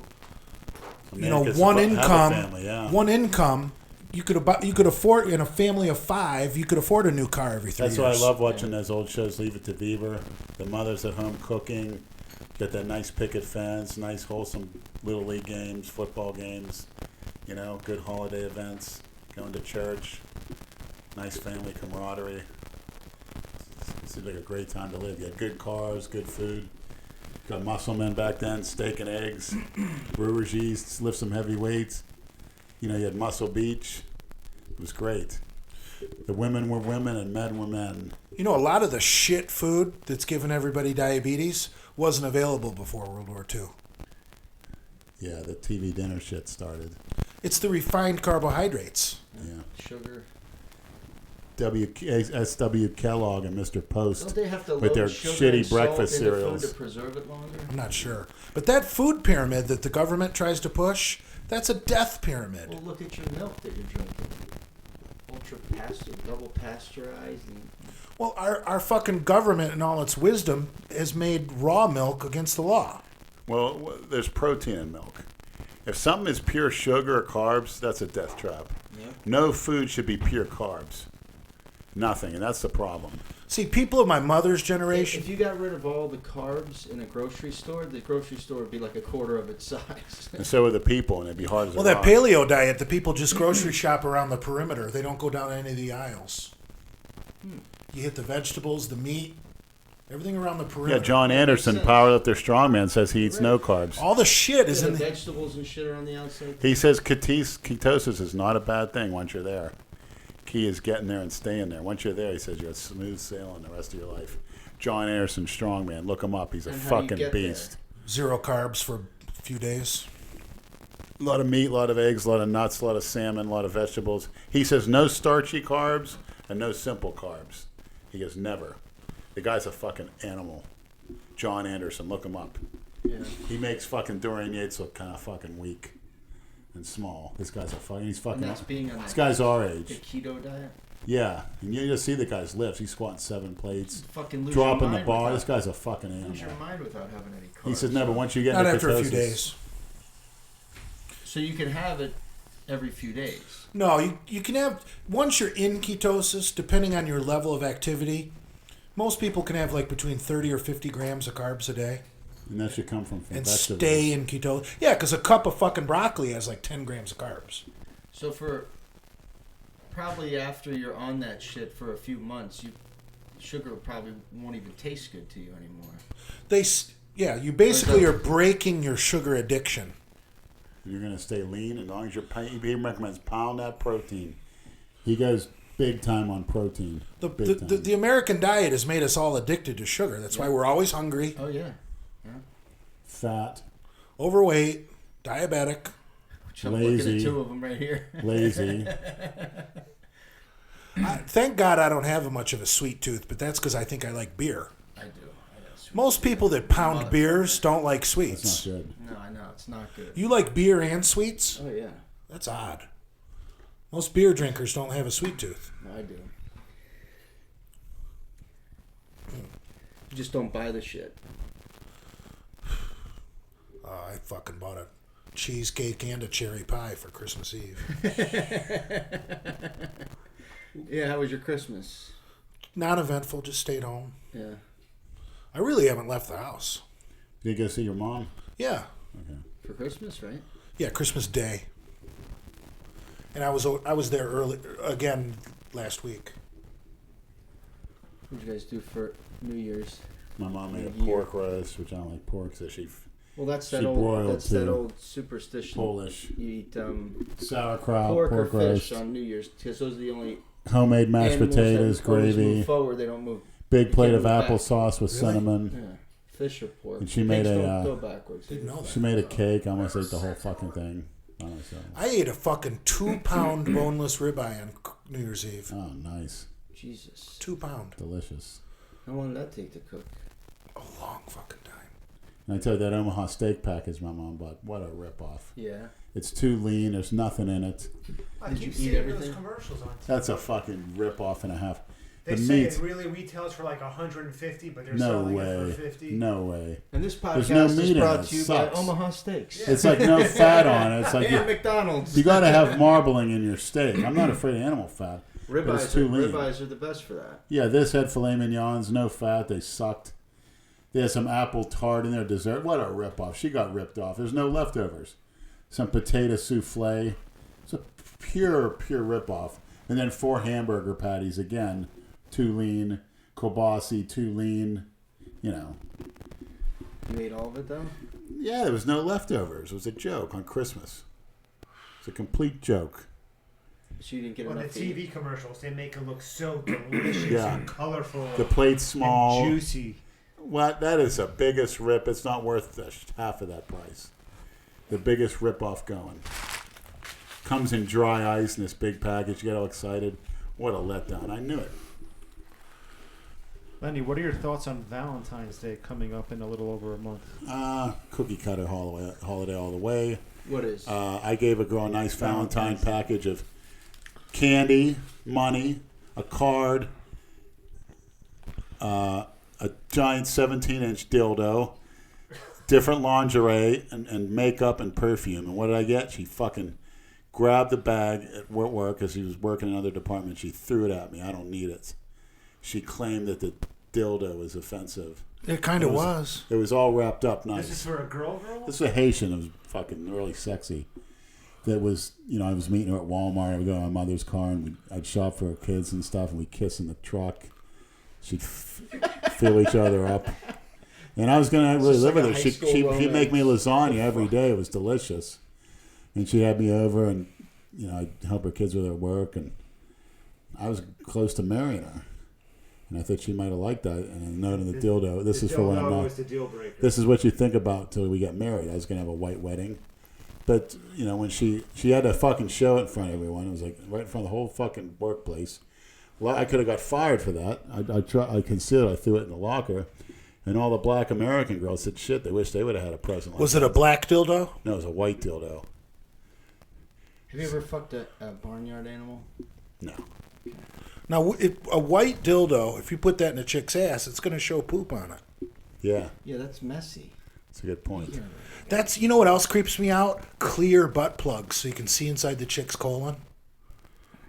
America's one have a income, family, yeah. one income. You could afford in a family of 5. You could afford a new car every 3 years. That's why I love watching those old shows. Leave It to Beaver. The mother's at home cooking. Got that nice picket fence, nice wholesome little league games, football games. Good holiday events. Going to church. Nice family camaraderie. It seemed like a great time to live. You had good cars, good food. Got muscle men back then, steak and eggs, brewer's yeast, lift some heavy weights. You had Muscle Beach. It was great. The women were women and men were men. A lot of the shit food that's giving everybody diabetes wasn't available before World War II. Yeah, the TV dinner shit started. It's the refined carbohydrates. Yeah. Sugar. S.W. Kellogg and Mr. Post Don't they have to with load their sugar shitty and salt breakfast into cereals. food to preserve it longer? I'm not sure. But that food pyramid that the government tries to push, that's a death pyramid. Well, look at your milk that you're drinking. Ultra double pasteurized. Well, our fucking government in all its wisdom has made raw milk against the law. Well, there's protein in milk. If something is pure sugar or carbs, that's a death trap. Yeah. No food should be pure carbs. Nothing, and that's the problem. See, people of my mother's generation... If you got rid of all the carbs in a grocery store, the grocery store would be like a quarter of its size. And so are the people, and it'd be hard as a Well, that rock. paleo diet, the people just grocery shop around the perimeter. They don't go down any of the aisles. You hit the vegetables, the meat, everything around the perimeter. Yeah, John Anderson, powerlifter strongman, says he eats no carbs. All the shit is Yeah, in the the... vegetables and shit are on the outside. He says ketosis is not a bad thing once you're there. Key is getting there and staying there. Once you're there, he says you're smooth sailing the rest of your life. John Anderson, strongman. Look him up. He's a And how do you fucking get beast. Zero carbs for a few days. A lot of meat, a lot of eggs, a lot of nuts, a lot of salmon, a lot of vegetables. He says no starchy carbs and no simple carbs. He goes, never. The guy's a fucking animal. John Anderson, look him up. Yeah. He makes fucking Dorian Yates look kind of fucking weak and small. This guy's he's fucking... And that's being on This that guy's our the age. keto diet. Yeah, and you just see the guy's lifts. He's squatting 7 plates, Fucking lose dropping your the mind bar. without- This guy's a fucking animal. Lose your mind without having any carbs. He says never. Once you get Not into after a few ketosis- days. So you can have it every few days. No, you can have... Once you're in ketosis, depending on your level of activity, most people can have like between 30 or 50 grams of carbs a day and that should come from and vegetables. stay in ketosis. Yeah, because a cup of fucking broccoli has like 10 grams of carbs. So for probably after you're on that shit for a few months, sugar probably won't even taste good to you anymore. You basically are breaking your sugar addiction. You're gonna stay lean as long as you're. He recommends pound that protein. He goes big time on protein. Big time. The American diet has made us all addicted to sugar. That's why we're always hungry, Oh yeah. Fat, overweight, diabetic. Which I'm looking Lazy. at 2 of them right here. lazy. Thank God I don't have much of a sweet tooth, but that's because I think I like beer. I do. I got sweet. Most people that pound beers don't like That's sweets. not good. No, I know it's not good. You like beer and sweets? Oh yeah. That's odd. Most beer drinkers don't have a sweet tooth. No, I do. You just don't buy the shit. I fucking bought a cheesecake and a cherry pie for Christmas Eve. Yeah, how was your Christmas? Not eventful, just stayed home. Yeah. I really haven't left the house. Did you go see your mom? Yeah. Okay. For Christmas, right? Yeah, Christmas Day. And I was there early again last week. What did you guys do for New Year's? My mom made a Year. pork roast, which I don't like pork, so she Well, that's that She old. broiled That's that too. old superstition. Polish You eat sauerkraut, pork or roast, fish on New Year's because those are the only homemade mashed animals potatoes, that always gravy, move forward. They don't move. big you plate can't of move back. applesauce with Really? cinnamon. Yeah, fish or pork. And she made Pigs a, don't go backwards. Didn't know that. She made a cake. I almost ate the whole fucking thing. by myself. I ate a fucking 2-pound boneless ribeye on New Year's Eve. Oh, nice. Jesus. 2 pound. Delicious. How long did that take to cook? A long fucking time. And I tell you, that Omaha steak package my mom bought, what a ripoff. Yeah. It's too lean. There's nothing in it. Did you eat everything? Those commercials on TV. That's a fucking ripoff and a half. They The say meat. it really retails for like $150, but they're No selling way. it for $50. No way. And this There's no podcast meat is in brought it. to you Sucks. by Omaha Steaks. Yeah. It's like no fat on it. It's like and McDonald's. you got to have marbling in your steak. I'm not afraid of animal fat. But it's too lean. Ribeyes are the best for that. Yeah, this had filet mignons, no fat. They sucked. They had some apple tart in their dessert. What a ripoff. She got ripped off. There's no leftovers. Some potato souffle. It's a pure ripoff. And then 4 hamburger patties again. Too lean. Kielbasi, too lean. You know. You ate all of it though? Yeah, there was no leftovers. It was a joke on Christmas. It's a complete joke. So you didn't get On the enough to eat? TV commercials, they make it look so delicious Yeah. and colorful The plate's small. and juicy. What? That is the biggest rip. It's not worth half of that price. The biggest rip-off going. Comes in dry ice in this big package. You get all excited. What a letdown. I knew it. Lenny, what are your thoughts on Valentine's Day coming up in a little over a month? Cookie cutter holiday all the way. What is? I gave a girl a nice Valentine package of candy, money, a card, a giant 17-inch dildo, different lingerie, and makeup and perfume. And what did I get? She fucking grabbed the bag at work because she was working in another department. She threw it at me. I don't need it. She claimed that the dildo was offensive. It kind of was. It was all wrapped up nice. This is for a girl? This was a Haitian. It was fucking really sexy. That was, I was meeting her at Walmart. I would go in my mother's car and I'd shop for her kids and stuff, and we'd kiss in the truck. She'd fill each other up. And I was going to really live with her. She'd make me lasagna every day. It was delicious. And she had me over, and, I'd help her kids with her work. And I was close to marrying her. And I thought she might have liked that. And a note in the dildo. This is for when I'm not. Was the deal breaker. This is what you think about till we get married. I was going to have a white wedding. But, when she had to fucking show it in front of everyone. It was like right in front of the whole fucking workplace. Well, I could have got fired for that. I considered. I threw it in the locker. And all the black American girls said, shit, they wish they would have had a present like Was that. it a black dildo? No, it was a white dildo. Have you ever fucked a barnyard animal? No. Now, a white dildo, if you put that in a chick's ass, it's going to show poop on it. Yeah, Yeah, that's messy. that's a good point. Yeah. That's, you know what else creeps me out? Clear butt plugs so you can see inside the chick's colon.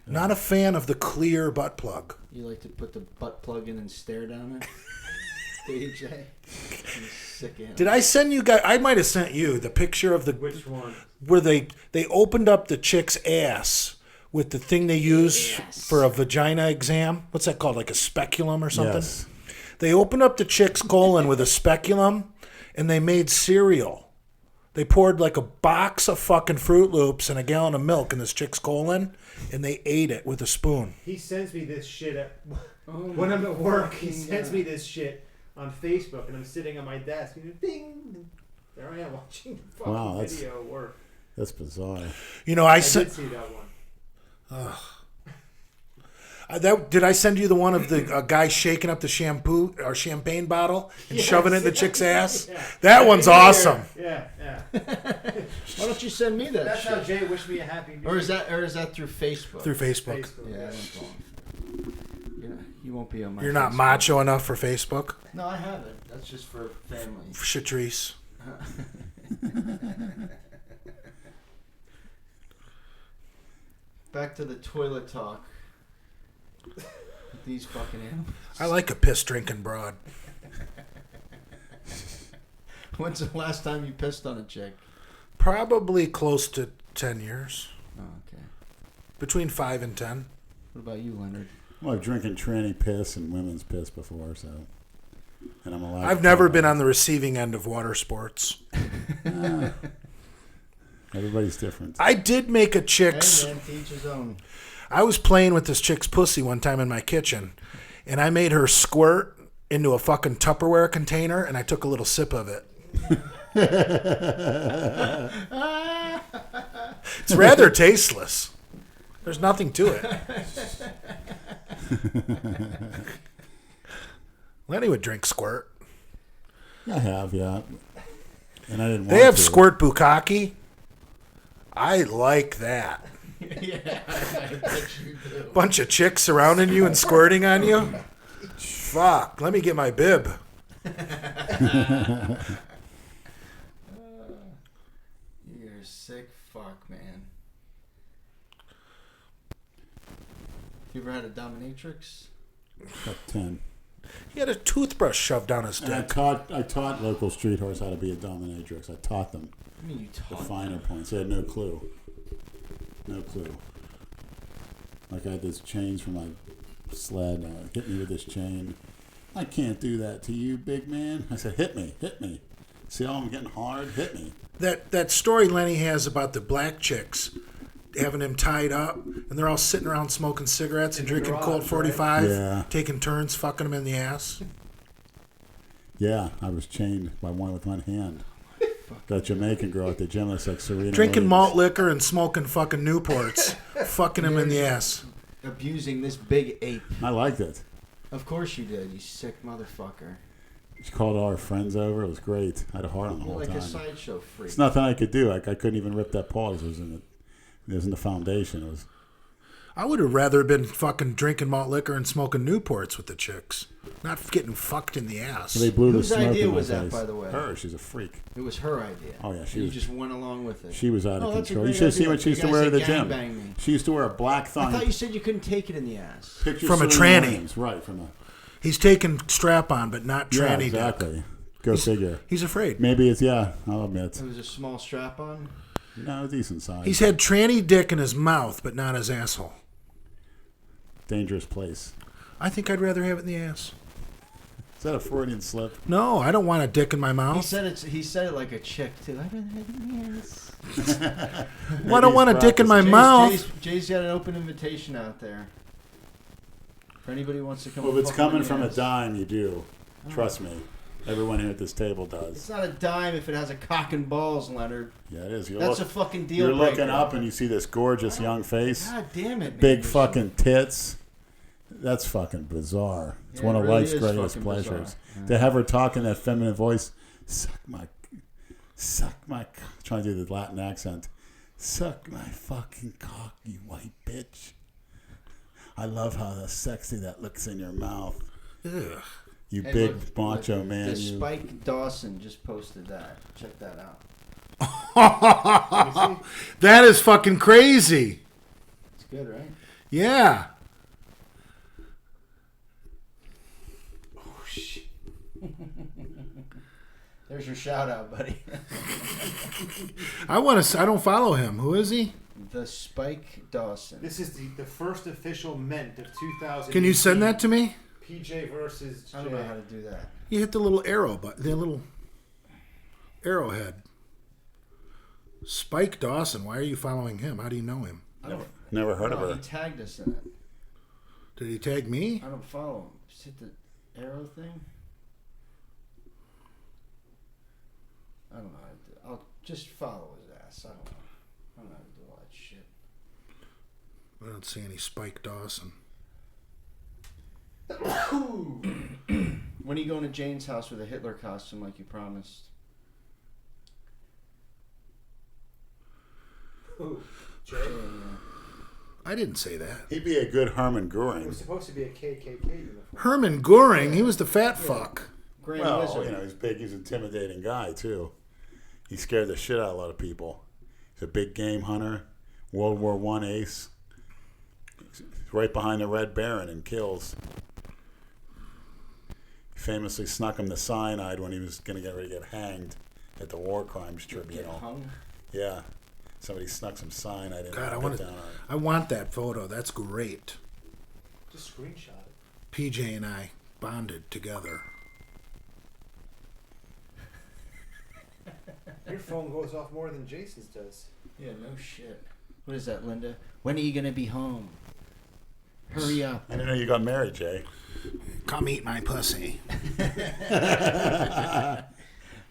Not a fan of the clear butt plug. You like to put the butt plug in and stare down it? DJ? You sick animal. Did I send you guys? I might have sent you the picture of the Which one? where they opened up the chick's ass with the thing they use for a vagina exam. What's that called? Like a speculum or something? Yes. They opened up the chick's colon with a speculum, and they made cereal. They poured like a box of fucking Fruit Loops and a gallon of milk in this chick's colon, and they ate it with a spoon. He sends me this shit Oh when I'm at work. He fucking sends God. me this shit on Facebook, and I'm sitting on my desk, and ding, there I am watching the fucking Wow, that's- video at work. That's bizarre. You know, I I sent. did see that one. Did I send you the one of the guy shaking up the shampoo or champagne bottle and shoving it in the chick's ass? Yeah. That one's awesome. Yeah. Why don't you send me that That's shit? how Jay wished me a happy New Year. Or is that through Facebook? Through Facebook. Facebook. Yeah, I went wrong. You won't be on my. You're not Facebook. macho enough for Facebook? No, I haven't. That's just for family. Chartreuse. Back to the toilet talk. These fucking animals. I like a piss drinking broad. When's the last time you pissed on a chick? Probably close to 10 years. Oh, okay. Between 5 and 10. What about you, Leonard? Well, I've drinking tranny piss and women's piss before, so. And I'm allowed. I've never been on the receiving end of water sports. Everybody's different. I did make a chick's. Hey, man, to each his own. I was playing with this chick's pussy one time in my kitchen, and I made her squirt into a fucking Tupperware container, and I took a little sip of it. It's rather tasteless. There's nothing to it. Lenny would drink squirt. I have, yeah. And I didn't want They have to. squirt bukkake. I like that. Yeah, I bet you do. Bunch of chicks surrounding you and squirting on you. Fuck. Let me get my bib. You're a sick fuck, man. You ever had a dominatrix? Got 10. He had a toothbrush shoved down his And I dick. taught local street horse how to be a dominatrix. I taught them I mean, you the talk. finer points. They had no clue. No clue. Like I had this chains from my sled. Hit me with this chain. I can't do that to you, big man. I said, hit me. See how I'm getting hard? Hit me. That story Lenny has about the black chicks having him tied up, and they're all sitting around smoking cigarettes and In the drinking garage, Colt 45, Yeah. taking turns fucking him in the ass. Yeah, I was chained by one with one hand. That Jamaican girl at the gym looks like Serena Drinking Williams. malt liquor and smoking fucking Newports, fucking him in the ass. Abusing this big ape. I liked it. Of course you did, you sick motherfucker. She called all her friends over. It was great. I had a heart on the You're whole like time. a sideshow freak. It's nothing I could do. Like I couldn't even rip that paw. It was in the foundation. It was. I would have rather been fucking drinking malt liquor and smoking Newports with the chicks, not getting fucked in the ass. They blew Whose the smoke idea in my was that, face. by the way? Her. She's a freak. It was her idea. Oh yeah, she You was. just went along with it. She was out of that's a control. You great should have seen idea. what she used to You wear guys to the said gym. gangbang me. She used to wear a black I thong. thought you said you couldn't take it in the ass. Picture From a Serena tranny. Williams. Right, from a. He's taking strap on, but not Yeah, tranny dick. exactly. Go figure. He's afraid. Maybe it's, yeah, I'll admit. It was a small strap on. No, decent size. He's had tranny dick in his mouth, but not his asshole. Dangerous place. I think I'd rather have it in the ass. Is that a Freudian slip? No, I don't want a dick in my He mouth. said it like a chick too. I don't have an ass. Well, I don't want a dick in my mouth. Jay's got an open invitation out there. For anybody who wants to come. Well, if it's fuck him in coming the from a ass. dime, you do. Trust me. Everyone here at this table does. It's not a dime if it has a cock and balls, Leonard. Yeah, it is. That's a fucking deal You're breaker. looking up and you see this gorgeous young face, God damn it, man. big fucking tits. That's fucking bizarre. It's Yeah, one it of really life's is greatest fucking pleasures. bizarre. Yeah. To have her talk in that feminine voice, suck my, trying to do the Latin accent, suck my fucking cock, you white bitch. I love how sexy that looks in your mouth. Ugh. You Hey, big look, macho look, man. the You. Spike Dawson just posted that. Check that out. That is fucking crazy. It's good, right? Yeah. Oh shit. There's your shout out, buddy. I want to. I don't follow him. Who is he? The Spike Dawson. This is the first official Ment of 2000. Can you send that to me? PJ versus I don't know how to do that. You hit the little arrow, but the little arrowhead. Spike Dawson. Why are you following him? How do you know him? I don't. Never heard of No, her. he tagged us in it. Did he tag me? I don't follow him. Just hit the arrow thing. I don't know how to do it. I'll just follow his ass. I don't know. I don't know how to do all that shit. I don't see any Spike Dawson. When are you going to Jane's house with a Hitler costume like you promised? Who? Jay? I didn't say that. He'd be a good Herman It Goering. was supposed to be a KKK uniform. Herman Goering. He was the fat fuck. Grand Well, Wizard. you know, he's big. He's an intimidating guy too. He scared the shit out of a lot of people. He's a big game hunter, World War I ace. He's right behind the Red Baron in kills. He famously snuck him the cyanide when he was going to get ready to get hanged at the War Crimes Get Tribunal. hung. Yeah, somebody snuck some cyanide in. God, and I put want down on it. I want that photo. That's great. Just screenshot it. PJ and I bonded together. Your phone goes off more than Jason's does. Yeah, no shit. What is that, Linda? When are you gonna be home? Hurry up. I didn't know you got married, Jay. Come eat my pussy.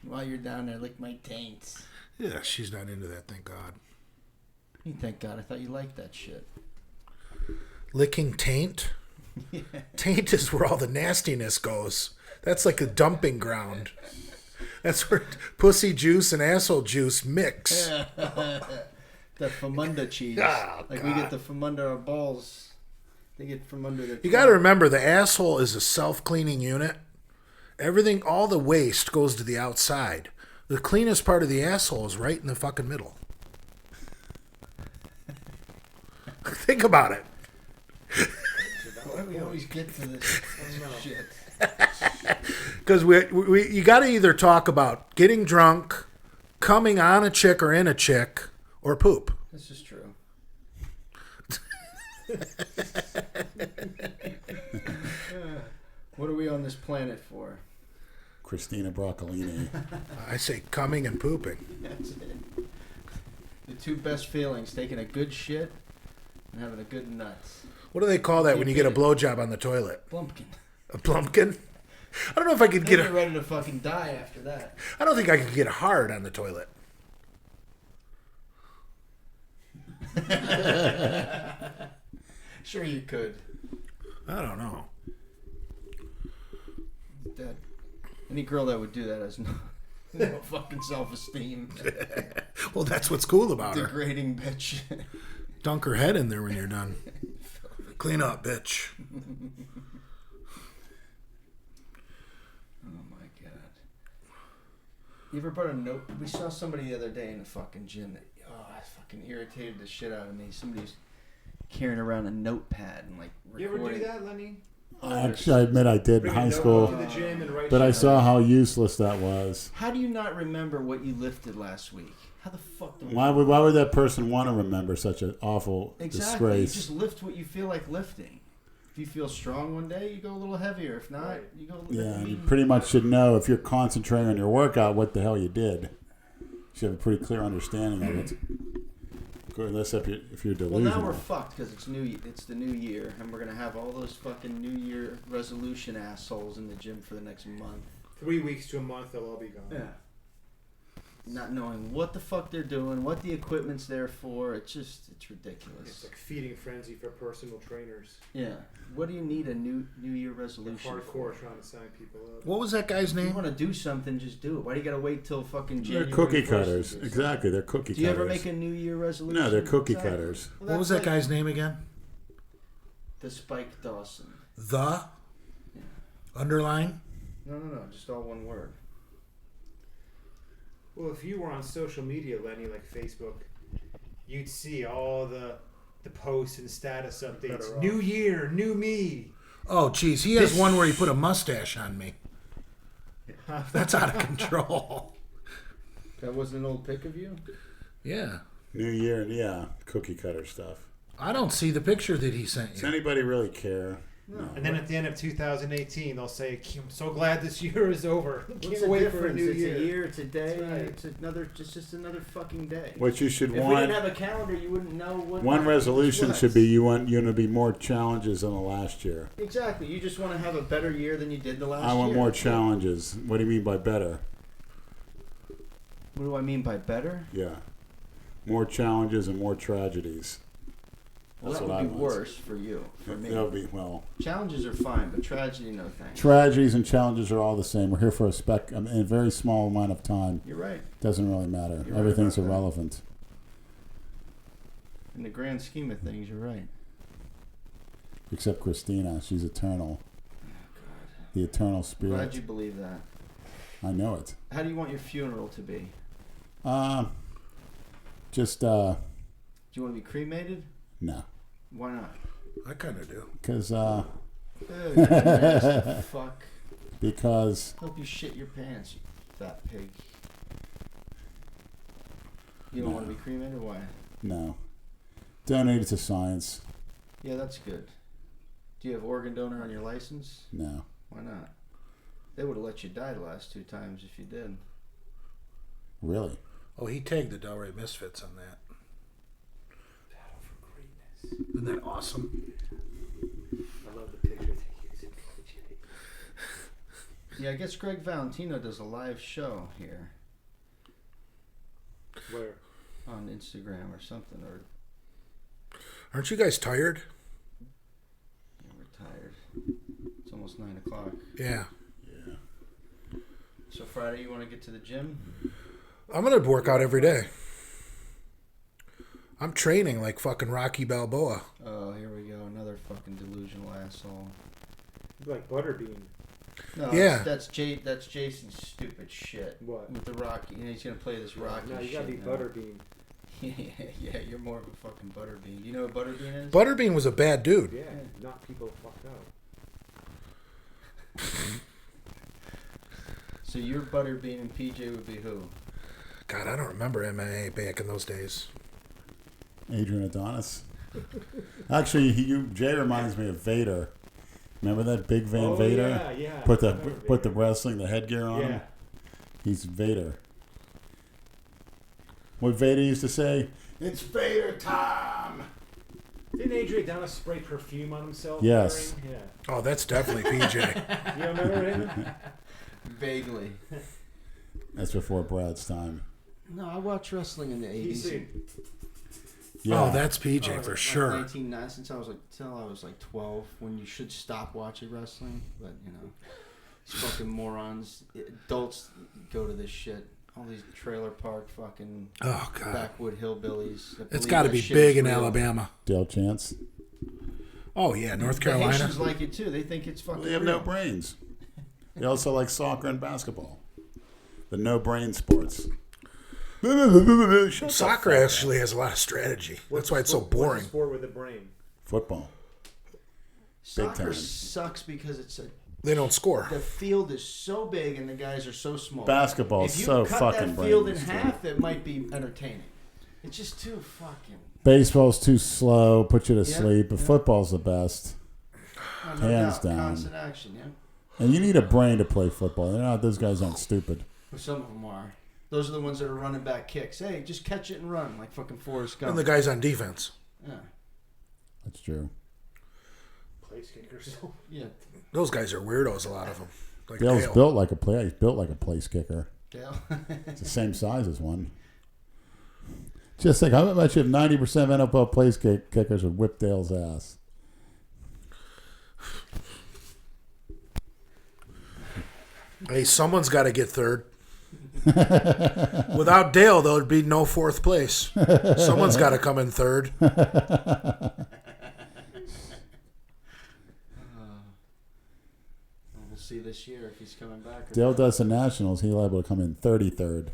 While you're down there, lick my taints. Yeah, she's not into that, thank God. Thank God. I thought you liked that shit. Licking taint? Taint is where all the nastiness goes. That's like a dumping ground. That's where pussy juice and asshole juice mix. The from under cheese. Oh, like God. we get the from under our balls. They get from under their. You got to remember, the asshole is a self-cleaning unit. Everything, all the waste goes to the outside. The cleanest part of the asshole is right in the fucking middle. Think about it. Why do we always get to this shit? Because you got to either talk about getting drunk, coming on a chick or in a chick, or poop. This is true. What are we on this planet for? Christina Broccolini. I say coming and pooping. That's it. The two best feelings: taking a good shit and having a good nuts. What do they call that when you get a blowjob on the toilet? Plumpkin. A plumpkin? I don't know if I could Get get ready to fucking die after that. I don't think I could get hard on the toilet. Sure you could. I don't know. That any girl that would do that has no fucking self-esteem. Well, that's what's cool about her. Degrading bitch. Dunk her head in there when you're done. Clean up, bitch. Oh my god. You ever brought a note? We saw somebody the other day in the fucking gym that fucking irritated the shit out of me. Somebody's carrying around a notepad and like You recording. ever do that, Lenny? Actually, I admit I did in Bring a high notebook school, to the gym and write but I shit saw down. how useless that was. How do you not remember what you lifted last week? How the fuck do we? Why would that person want to remember such an awful Exactly. You disgrace? just lift what you feel like lifting. If you feel strong one day, you go a little heavier. If not, you go. Yeah, you pretty much should know if you're concentrating on your workout what the hell you did. You should have a pretty clear understanding of it. Unless if you're Well, delusional. now we're fucked because it's the new year, and we're gonna have all those fucking New Year resolution assholes in the gym for the next month. 3 weeks to a month, they'll all be gone. Yeah. Not knowing what the fuck they're doing, what the equipment's there for. It's ridiculous. It's like feeding frenzy for personal trainers. Yeah. What do you need a New Year They're resolution hardcore for? trying to sign people up. What was that guy's If you name? want to do something, just do it. Why do you gotta wait till fucking They're January? cookie 1st to cutters. do something? Exactly, they're cookie Do you cutters. ever make a New Year resolution? No, they're cookie Exactly. cutters. Well, What was that's that like guy's name again? The Spike Dawson. The? Yeah. Underline? No, just all one word. Well, if you were on social media, Lenny, like Facebook, you'd see all the posts and status updates. Better off. New year, new me. Oh, geez. He has one where he put a mustache on me. That's out of control. That wasn't an old pic of you? Yeah. New Year, yeah, cookie cutter stuff. I don't see the picture that he sent Does you. anybody really care? No. And then at the end of 2018, they'll say, "I'm so glad this year is over. What's Can't the wait difference? for a new It's year." a year, it's a day, That's right. it's another, just another fucking day. What you should If we want, didn't have a calendar, you wouldn't know what. one night resolution was. should be you want to be more challenges than the last year. Exactly. You just want to have a better year than you did the last year. I want more That's it. challenges. What do you mean by better? What do I mean by better? Yeah. More challenges and more tragedies. Well, That's that what would I be want. worse for you. For me, That'll be, well, challenges are fine, but tragedy, no thanks. tragedies and challenges are all the same. We're here for a very small amount of time. You're right. Doesn't really matter. You're right Everything's about that. irrelevant. In the grand scheme of things, you're right. Except Christina. She's eternal. The eternal Glad spirit. you believe that. I know it. How do you want your funeral to be? Just, Do you want to be cremated? no. Why not? I kind of do. Because, Ugh, you nasty fuck. because, Hope you shit your pants, you fat pig. You don't No. want to be cremated? Why? no. Donate it to science. Yeah, that's good. Do you have organ donor on your license? No. Why not? They would have let you die the last 2 times if you did. Really? Oh, he tagged the Delray Misfits on that. Battle for greatness. Isn't that awesome? I love the picture. Yeah, I guess Greg Valentino does a live show here Where? on Instagram or something, or Aren't you guys tired? Yeah, we're tired. It's almost 9 o'clock. Yeah. So Friday, you want to get to the gym? I'm going to work out every day. I'm training like fucking Rocky Balboa. Oh, here we go. Another fucking delusional asshole. Like Butterbean. No, Yeah. that's Jason's stupid shit. What? With the Rocky. You know, he's going to play this Rocky No, you shit gotta be now. Butterbean. Yeah, you're more of a fucking Butterbean. You know what Butterbean is? Butterbean was a bad dude. Yeah, knock people fucked out. So your Butterbean and PJ would be who? God, I don't remember MMA back in those days. Adrian Adonis. Actually, Jay reminds me of Vader. Remember that Big Van Vader? Yeah, yeah. Put I remember the Vader. wrestling, the headgear on Yeah. him. He's Vader. What Vader used to say? It's Vader time. Didn't Adrian Adonis spray perfume on himself? Yes. during- Yeah. Oh, that's definitely PJ. You remember him? Vaguely. That's before Brad's time. No, I watched wrestling in the 80s. Yeah. Oh, that's PJ for like sure. 1990, since I was till I was like 12, when you should stop watching wrestling, but you know, these fucking morons, adults go to this shit. All these trailer park fucking Oh, God. backwood hillbillies. that It's believe got to that be shit big is in real. Alabama. Dale Chance. Oh, yeah, North The Carolina. Haitians like it too. They think it's fucking They have real. no brains. They also like soccer and basketball. The no-brain sports. Shut Soccer the fuck actually has a lot of strategy. That's why it's so What's a boring. sport with a brain? up. Football. Soccer time. sucks because They don't score. the field is so big and the guys are so small. Basketball is If you so cut fucking that field in brainless, half, it might be entertaining. It's just too fucking. Baseball's too slow, put you to Yeah, sleep, but yeah. football's the best. No Hands doubt, down. Constant action, yeah. And you need a brain to play football. They're not, those guys aren't stupid. Well, some of them are. Those are the ones that are running back kicks. Hey, just catch it and run like fucking Forrest Gump. And the guys on defense. Yeah, That's true. Place kickers. yeah. Those guys are weirdos, a lot of them. Like Dale's Dale. built like a play. He's built like a place kicker. Dale. It's the same size as one. Just think, I bet you if 90% of NFL place kickers would whip Dale's ass. Hey, someone's got to get third. Without Dale, there would be no fourth place. Someone's got to come in third. We'll see this year if he's coming back. Or Dale not. does the Nationals. He'll able to come in 33rd,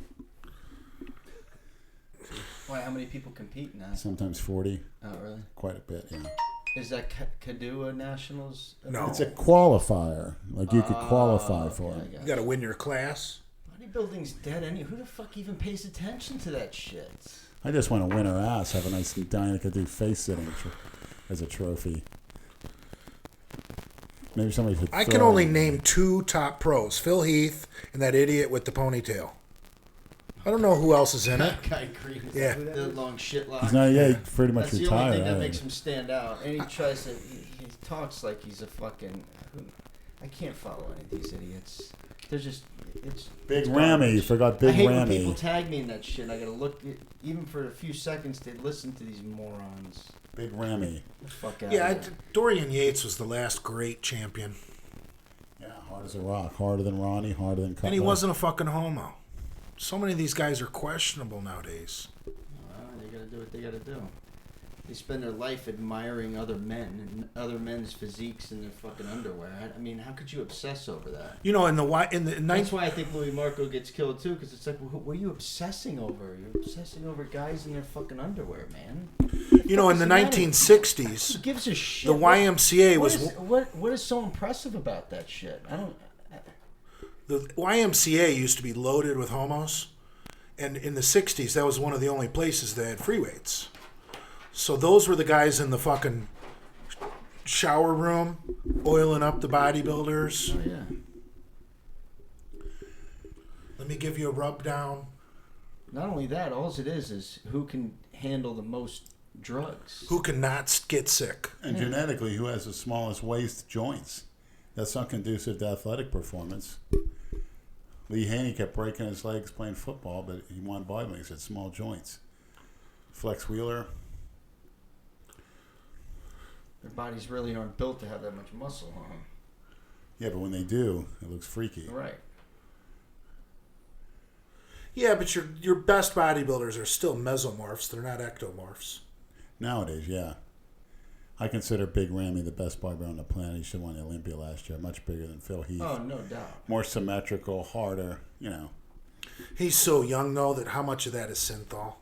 Why? How many people compete in that? sometimes 40. Oh, really? Quite a bit, yeah. Is that Kadua Nationals? No. It's a qualifier. Like you could qualify for okay, it. I got You got to win your class. Bodybuilding's dead. Who the fuck even pays attention to that shit? I just want to win her ass, have a nice Diana could do face sitting as a trophy. Maybe somebody should. I throw can only it. name two top pros: Phil Heath and that idiot with the ponytail. I don't know who else is in it. That guy Green. Yeah. The long shit lock. He's not yet pretty much That's the retired. only thing that I makes heard. him stand out. And he tries to. He talks like he's a fucking. I can't follow any of these idiots. They're just. It's Big it's Rammy. garbage. You forgot I Big hate when people Rammy. tag me in that shit. I gotta look. Even for a few seconds, they listen to these morons. Big Rammy. Get the fuck out Yeah, of here. Dorian Yates was the last great champion. Yeah, hard as a rock. Harder than Ronnie. Harder than Cutler. And he wasn't a fucking homo. So many of these guys are questionable nowadays. Well, they gotta do what they gotta do. They spend their life admiring other men and other men's physiques in their fucking underwear. I mean, how could you obsess over that? You know, in the That's ninth, why I think Louis Marco gets killed too, because it's like, what are you obsessing over? You're obsessing over guys in their fucking underwear, man. you know, in the What's the matter? 1960s, Who gives a shit? the YMCA What was is, what is so impressive about that shit? I don't. the YMCA used to be loaded with homos, and in the 60s, that was one of the only places that had free weights. So those were the guys in the fucking shower room, oiling up the bodybuilders. Oh yeah. Let me give you a rub down. Not only that, all it is who can handle the most drugs. Who can not get sick? And genetically, who has the smallest waist joints? That's not conducive to athletic performance. Lee Haney kept breaking his legs playing football, but he won bodybuilding. He had small joints. Flex Wheeler. Their bodies really aren't built to have that much muscle on them. Yeah, but when they do, it looks freaky. Right. Yeah, but your best bodybuilders are still mesomorphs. They're not ectomorphs. Nowadays, yeah. I consider Big Ramy the best bodybuilder on the planet. He should have won the Olympia last year. Much bigger than Phil Heath. Oh, no doubt. More symmetrical, harder, He's so young, though, that how much of that is synthol?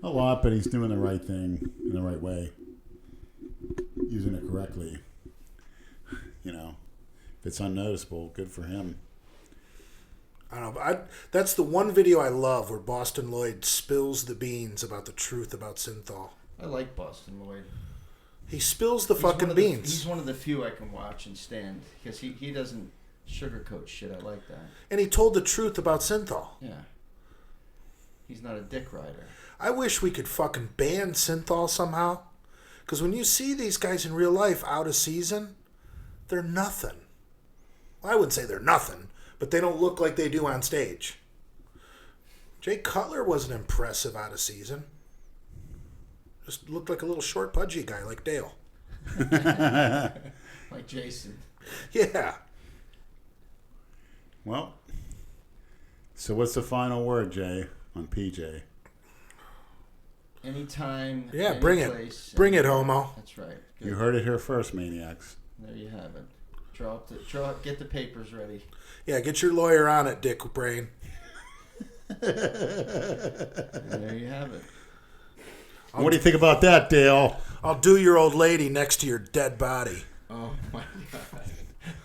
A lot, but he's doing the right thing in the right way. Using it correctly. If it's unnoticeable, good for him. I don't know. But that's the one video I love where Boston Lloyd spills the beans about the truth about synthol. I like Boston Lloyd. He spills the He's one fucking of the- beans. He's one of the few I can watch and stand because he doesn't sugarcoat shit. I like that. And he told the truth about synthol. Yeah. He's not a dick rider. I wish we could fucking ban synthol somehow. Because when you see these guys in real life out of season, they're nothing. Well, I wouldn't say they're nothing, but they don't look like they do on stage. Jay Cutler wasn't impressive out of season. Just looked like a little short, pudgy guy like Dale. Like Jason. Yeah. Well, so what's the final word, Jay, on PJ? Anytime. Yeah, any bring it. place, Bring it, anywhere. homo. That's right. Good. You heard it here first, maniacs. There you have it. Get the papers ready. Yeah, get your lawyer on it, Dick Brain. There you have it. What do you think about that, Dale? I'll do your old lady next to your dead body. Oh my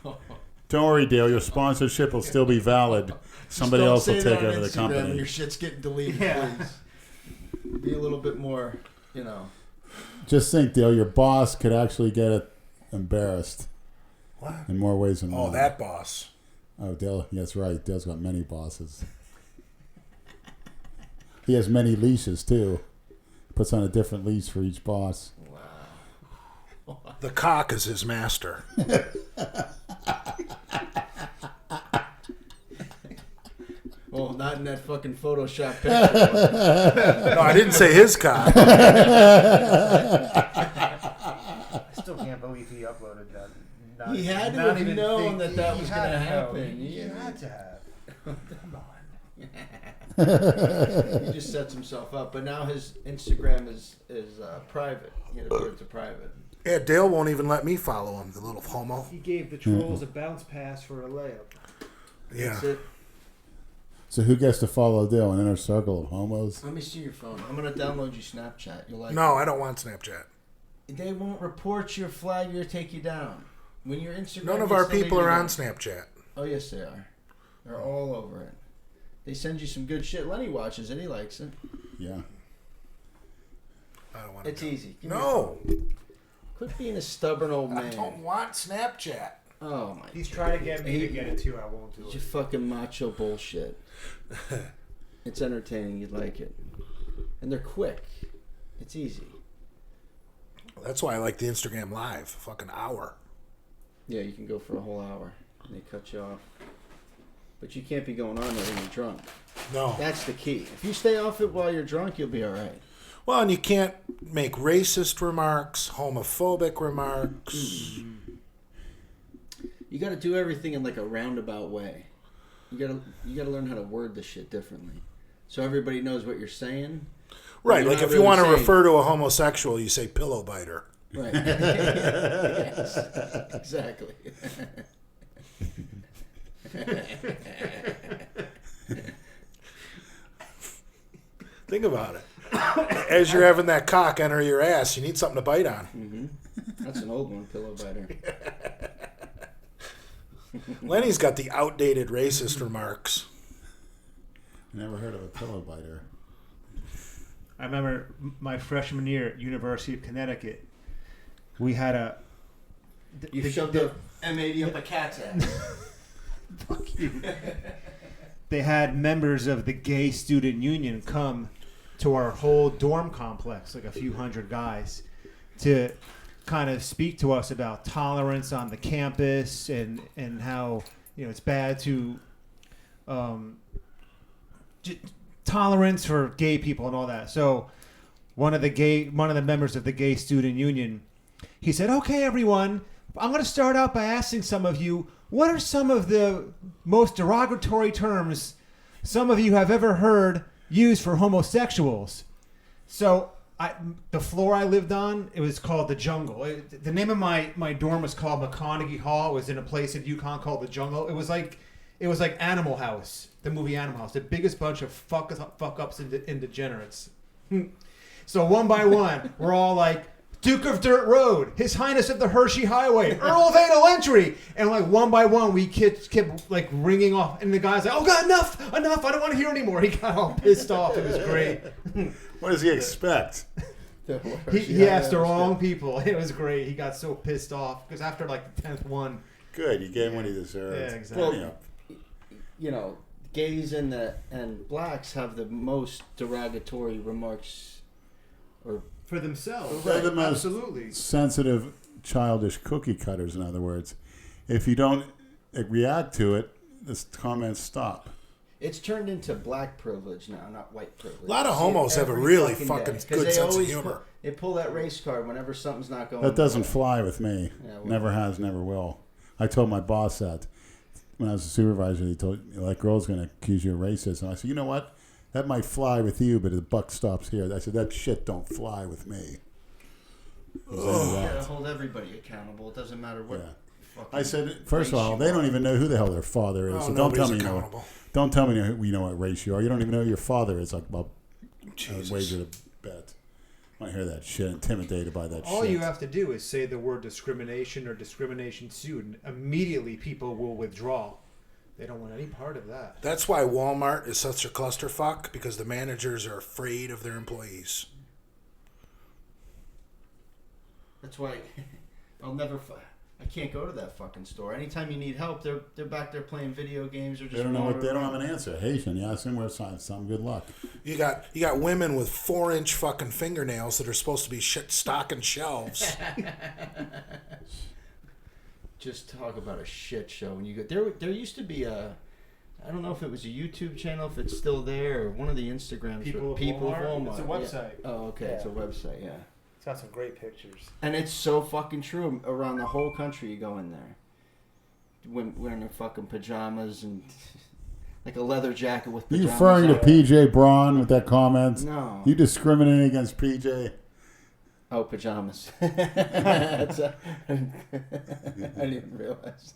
god. Don't worry, Dale. Your sponsorship will still be valid. Somebody Just don't else will say take that on over the Instagram. company. Your shit's getting deleted, Yeah. please. Be a little bit more, Just think, Dale, your boss could actually get embarrassed What? in more ways than Oh, one. that boss. Oh, Dale, that's right. Dale's got many bosses. He has many leashes, too. Puts on a different leash for each boss. Wow. The cock is his master. Well, not in that fucking Photoshop picture. No, I didn't say his cock. I still can't believe he uploaded that. He had to not have even known think- that he was had going to to know. happen. He Yeah. had to have. Come on. He just sets himself up. But now his Instagram is private. He had to put it to private. Yeah, Dale won't even let me follow him, the little homo. He gave the trolls a bounce pass for a layup. Yeah. That's it. So who gets to follow Dale? An inner circle of homos? Let me see your phone. I'm going to download you Snapchat. You'll like No, I don't want Snapchat. it. They won't report your flag or take you down. When your Instagram None of gets our deleted, people are you on won't. Snapchat. Oh, yes, they are. They're all over it. They send you some good shit. Lenny watches it. He likes it. Yeah. I don't want It's easy. Give me your No, phone. Quit being a stubborn old I man. don't want Snapchat. Oh, my He's God. trying to get me to get it too. I won't do It's it. your fucking macho bullshit. It's entertaining. You'd like it. And they're quick. It's easy. That's why I like the Instagram Live. Fucking hour. Yeah, you can go for a whole hour. And they cut you off. But you can't be going on there when you're drunk. No. That's the key. If you stay off it while you're drunk, you'll be all right. Well, and you can't make racist remarks, homophobic remarks. You got to do everything in like a roundabout way. You got to learn how to word the shit differently, so everybody knows what you're saying. Right, You're like not if you really want to saying- refer to a homosexual, you say pillow biter. Right. Yes, exactly. Think about it. As you're having that cock enter your ass, you need something to bite on. Mm-hmm. That's an old one, pillow biter. Lenny's got the outdated racist remarks. Never heard of a pillow biter. I remember my freshman year at University of Connecticut. We had a. You shoved the M80 up a cat's ass. Fuck you. They had members of the gay student union come to our whole dorm complex, like a few hundred guys, to kind of speak to us about tolerance on the campus and how it's bad to tolerance for gay people and all that. So one of the members of the gay student union he said, "Okay, everyone, I'm going to start out by asking some of you, what are some of the most derogatory terms some of you have ever heard used for homosexuals?" So the floor I lived on, it was called the Jungle. The name of my dorm was called McConaughey Hall. It was in a place in Yukon called the Jungle. It was like Animal House, the movie Animal House, the biggest bunch of fuck ups and degenerates. So one by one, we're all like, Duke of Dirt Road, His Highness of the Hershey Highway, Earl of Anal Entry, and like one by one we kept like ringing off, and the guy's like, "Oh God, enough! I don't want to hear anymore." He got all pissed off. It was great. What does he expect? He asked the wrong people. It was great. He got so pissed off because after like the 10th one. Good, you gave him what he deserved. Yeah, exactly. Well, gays and blacks have the most derogatory remarks, or For themselves. They're the most Absolutely. sensitive, childish cookie cutters, in other words. If you don't react to it, the comments stop. it's turned into black privilege now, not white privilege. A lot of You see it homos have a every really day, fucking 'cause good they sense of always humor. They pull that race card whenever something's not going. That doesn't well. fly with me. Yeah, well- Never has, never will. I told my boss that when I was a supervisor. He told me, that girl's going to accuse you of racism. I said, you know what? That might fly with you, but the buck stops here. I said, that shit don't fly with me. You gotta hold everybody accountable. It doesn't matter what. Yeah. fucking I said, first of race all, you they are. don't even know who the hell their father is. Oh, So don't tell nobody's me accountable. Don't tell me you know what race you are. You don't even know who your father is. Like, well, Jesus. wager to bet. I want to hear that shit. Intimidated by that All shit. you have to do is say the word discrimination or discrimination sued, and immediately people will withdraw. They don't want any part of that. That's why Walmart is such a clusterfuck, because the managers are afraid of their employees. That's why I'll never. I can't go to that fucking store. Anytime you need help, they're back there playing video games or just. They don't know what. They don't wandering have an answer. Haitian, yeah, I assume we're some good luck. You got women with 4-inch fucking fingernails that are supposed to be stocking shelves. Just talk about a shit show when you go there used to be a, I don't know if it was a YouTube channel, if it's still there, or one of the Instagrams. People of Walmart? It's a website. Yeah. Oh, okay, it's a website, yeah. It's got some great pictures. And it's so fucking true. Around the whole country, you go in there, wearing their fucking pajamas and like a leather jacket with You pajamas. referring to on. PJ Braun with that comment? No. You discriminating against PJ? Oh, pajamas. That's I didn't even realize.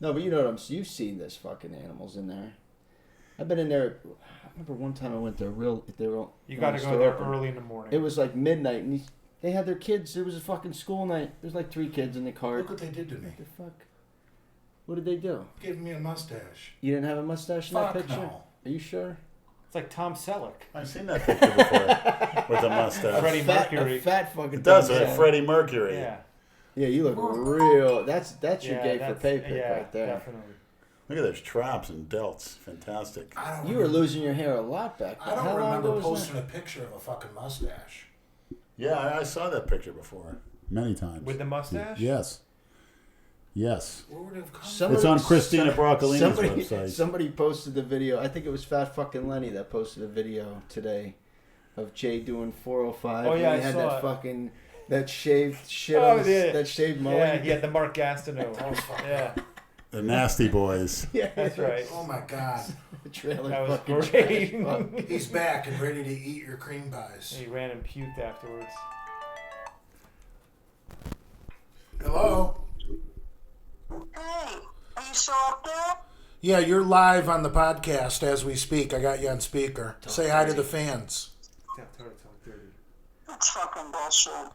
No, but you know what you've seen this fucking animals in there. I've been in there. I remember one time I went there. You got to go there early in the morning. It was like midnight, and they had their kids. It was a fucking school night. There's like 3 kids in the car. Look what they did to me. What the fuck? What did they do? Gave me a mustache. You didn't have a mustache in Fuck that picture? no. Are you sure? It's like Tom Selleck. I've seen that picture before with a mustache. Freddie Mercury. A fat fucking. It does, yeah. like Freddie Mercury. Yeah. Yeah, you look real. That's your Yeah, gay for that's- pay pick yeah, right there. Definitely. Look at those traps and delts. Fantastic. I don't You were remember- losing your hair a lot back then. I don't How long remember ago was posting that? a picture of a fucking mustache. Yeah, I saw that picture before. Many times. With the mustache? Yes. Yes. Where would it have come Somebody- It's on Christina Broccolini's website. Somebody posted the video. I think it was Fat Fucking Lenny that posted a video today of Jay doing 405. Oh, yeah, and I he had saw that it. fucking that shaved shit Oh, on his, yeah. that shaved mowing. Yeah, he had the Mark Gastineau. Yeah, The Nasty Boys. Yeah, that's right. Oh my god. The trailer That was fucking great. trash, fuck. He's back and ready to eat your cream pies. He ran and puked afterwards. Hello? Hey, are you still up there? Yeah, you're live on the podcast as we speak. I got you on speaker. Say hi to the fans. It's fucking bullshit.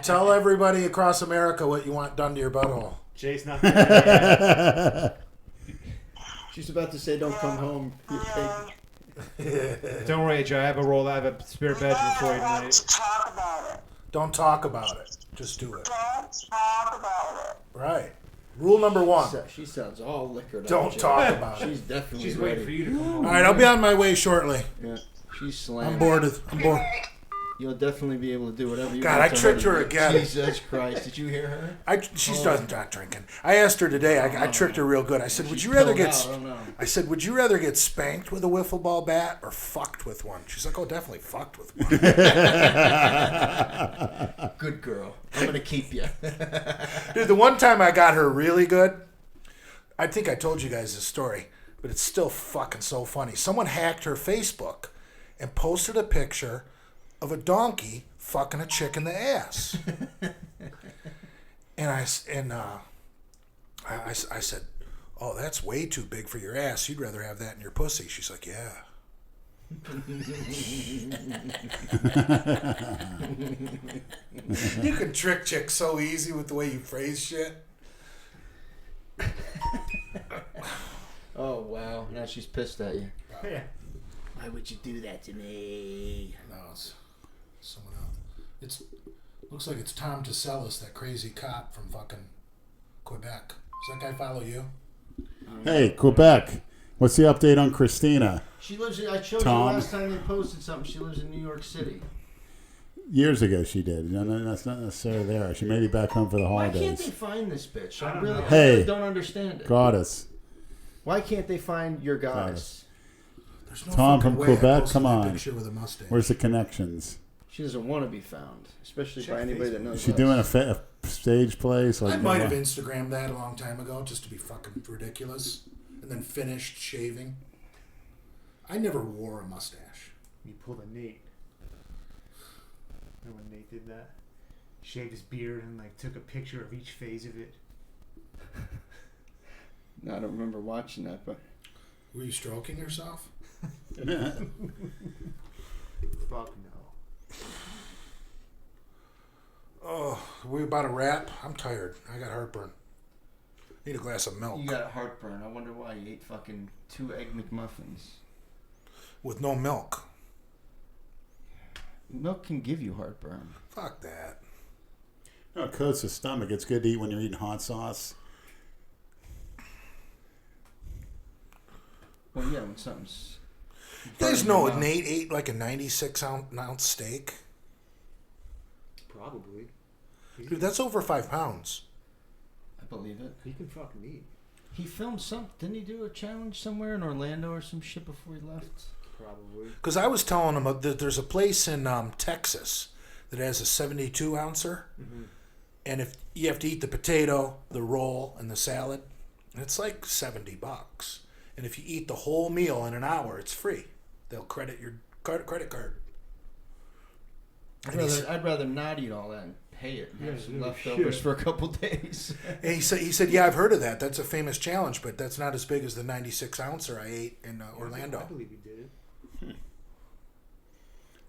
Tell everybody across America what you want done to your butthole. Jay's not there yet. She's about to say, "Don't come home, you pig." Don't worry, Jay. I have a spare bedroom for you want tonight. to talk about it. Don't talk about it. Just do it. Don't talk about it. Right. Rule number 1. She sounds all liquored up. Don't Jay. talk about it. She's definitely She's ready. waiting for you to come home. All right, I'll be on my way shortly. Yeah, she's slammed. I'm bored. I'm bored. You'll definitely be able to do whatever you God, want. I to tricked to her do. again. Jesus Christ! Did you hear her? She's not drinking. I asked her today. I tricked her real good. I said, "Would you rather get?" I said, "Would you rather get spanked with a wiffle ball bat or fucked with one?" She's like, "Oh, definitely fucked with one." Good girl. I'm gonna keep you. Dude, the one time I got her really good, I think I told you guys this story, but it's still fucking so funny. Someone hacked her Facebook and posted a picture of a donkey fucking a chick in the ass. And I said, "Oh, that's way too big for your ass. You'd rather have that in your pussy." She's like, "Yeah." You can trick chicks so easy with the way you phrase shit. Oh wow! Now she's pissed at you. Yeah. Why would you do that to me? No, it's someone else. Looks like it's Tom Tassellis, that crazy cop from fucking Quebec. Does that guy follow you? Hey, Quebec. What's the update on Christina? She lives in. I showed Tom. you last time they posted something. She lives in New York City. Years ago she did. No, that's not necessarily there. She may be back home for the Why can't they holidays. find this bitch? I I don't really, know. I Hey. really don't understand it. Goddess. Why can't they find your goddess? There's no Tom fucking from way Quebec, I posted come that on. Picture with a mustache. Where's the connections? She doesn't want to be found, especially Check by anybody that Facebook. knows. Is she us. doing a stage play? So I might have Instagrammed that a long time ago just to be fucking ridiculous, and then finished shaving. I never wore a mustache. You pulled a Nate. Remember when Nate did that? Shaved his beard and like took a picture of each phase of it. No, I don't remember watching that, but Were you stroking yourself? Fuck no. Oh, we about to wrap? I'm tired. I got heartburn. Need a glass of milk. you got heartburn. I wonder why you ate fucking 2 Egg McMuffins. With no milk. Milk can give you heartburn. Fuck that. No, it coats the stomach. It's good to eat when you're eating hot sauce. Well, yeah, when something's. You guys burning know your mouth. Nate ate like a 96-ounce steak? Probably. Dude, that's over 5 pounds. I believe it. He can fucking eat. He filmed some. Didn't he do a challenge somewhere in Orlando or some shit before he left? Probably. Because I was telling him that there's a place in Texas that has a 72-ouncer. Mm-hmm. And if you have to eat the potato, the roll, and the salad, it's like $70. And if you eat the whole meal in an hour, it's free. They'll credit your credit card. I'd rather not eat all that and pay it and have Yeah, some no leftovers shit. for a couple days. And he said, yeah, I've heard of that. That's a famous challenge, but that's not as big as the 96-ouncer I ate in Orlando. I believe he did it.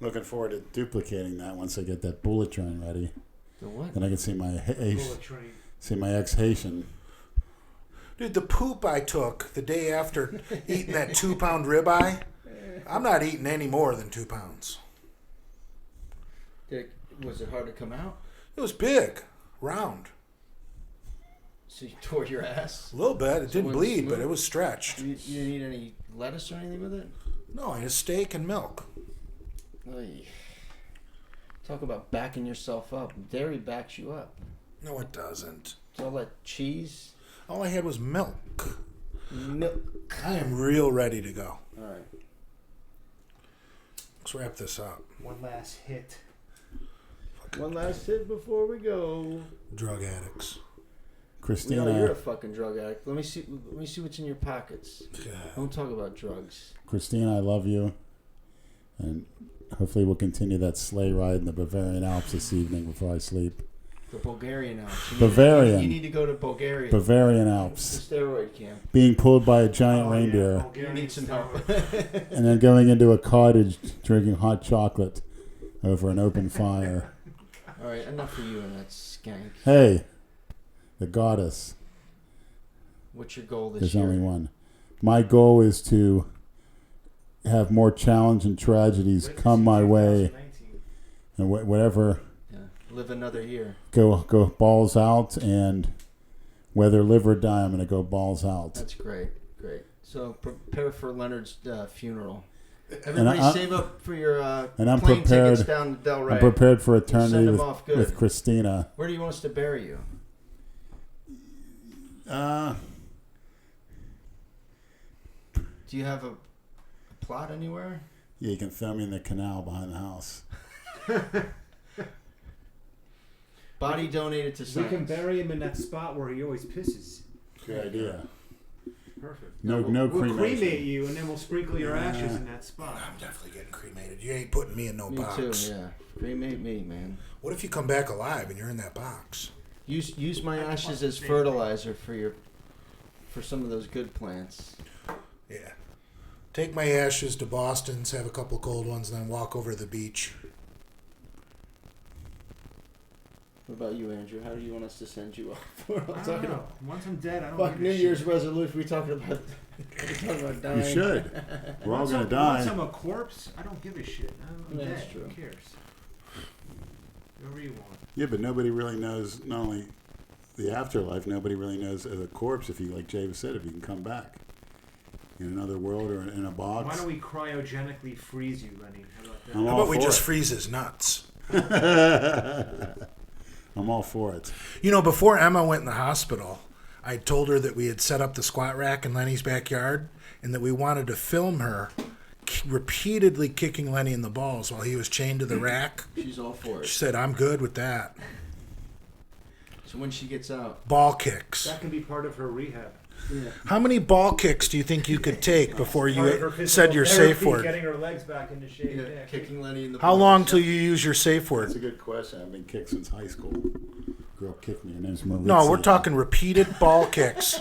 Looking forward to duplicating that once I get that bullet train ready. The what? Then I can see my Bullet train. ex-Haitian. Dude, the poop I took the day after eating that 2-pound ribeye, I'm not eating any more than 2 pounds. Was it hard to come out? It was big, round. So you tore your ass? A little bit. It So didn't was it bleed, but smooth? it was stretched. You didn't eat any lettuce or anything with it? No, I had steak and milk. Oy. Talk about backing yourself up. Dairy backs you up. No, it doesn't. It's all that cheese. All I had was milk. Milk. I am real ready to go. All right. Let's wrap this up. One last hit. One last hit before we go. Drug addicts. Christina, No, you're a fucking drug addict. Let me see what's in your pockets. Yeah. Don't talk about drugs. Christina, I love you. And hopefully we'll continue that sleigh ride in the Bavarian Alps this evening before I sleep. The Bulgarian Alps. Bavarian. You need to go to Bulgaria. Bavarian The Alps. steroid camp. Being pulled by a giant Oh, yeah, reindeer. You need some help. And then going into a cottage drinking hot chocolate over an open fire. All right, enough of you and that skank. Hey, the goddess. What's your goal this There's year? only one. My goal is to have more challenge and tragedies come my way, 2019. and whatever Yeah. Live another year. go balls out, and whether live or die, I'm gonna go balls out. That's great. Great. So prepare for Leonard's funeral. Everybody I'm- save up for your and I'm plane prepared- tickets down to Delray. I'm prepared for Send eternity them off good. with Christina. Where do you want us to bury you? Do you have a plot anywhere? Yeah, you can throw me in the canal behind the house. Body donated to We science. can bury him in that spot where he always pisses. Good idea. Perfect. No We'll cremation. cremate you, and then we'll sprinkle your ashes in that spot. I'm definitely getting cremated. You ain't putting me in no Me box. too, yeah. Cremate me, man. What if you come back alive and you're in that box? Use my ashes as fertilizer for some of those good plants. Yeah. Take my ashes to Boston's, have a couple cold ones, and then walk over to the beach. What about you, Andrew? How do you want us to send you off? I don't know. Once I'm dead, I don't Fuck give a New shit. Year's resolution. We talking about dying. You should. We're all Once gonna Once die. I'm a corpse, I don't give a shit. I'm Yeah, dead. that's true. Who cares? Whatever you want. Yeah, but nobody really knows. Not only the afterlife, nobody really knows as a corpse if you, like Jay said, if you can come back in another world or in a box. Why don't we cryogenically freeze you, Lenny? How about that? I'm How all about we for just it. freeze his nuts? I'm all for it. You know, before Emma went in the hospital, I told her that we had set up the squat rack in Lenny's backyard and that we wanted to film her repeatedly kicking Lenny in the balls while he was chained to the rack. She's all for She it. said, I'm good with that. So when she gets out, Ball kicks. That can be part of her rehab. How many ball kicks do you think you could take before Part of her you physical said your safe therapy, word? Getting her legs back into shape. Yeah, kicking Lenny in the How balls. long till you use your safe That's word? a good question. I've been kicked since high school. Girl kicked me. Her name's Maritza. No, we're talking repeated ball kicks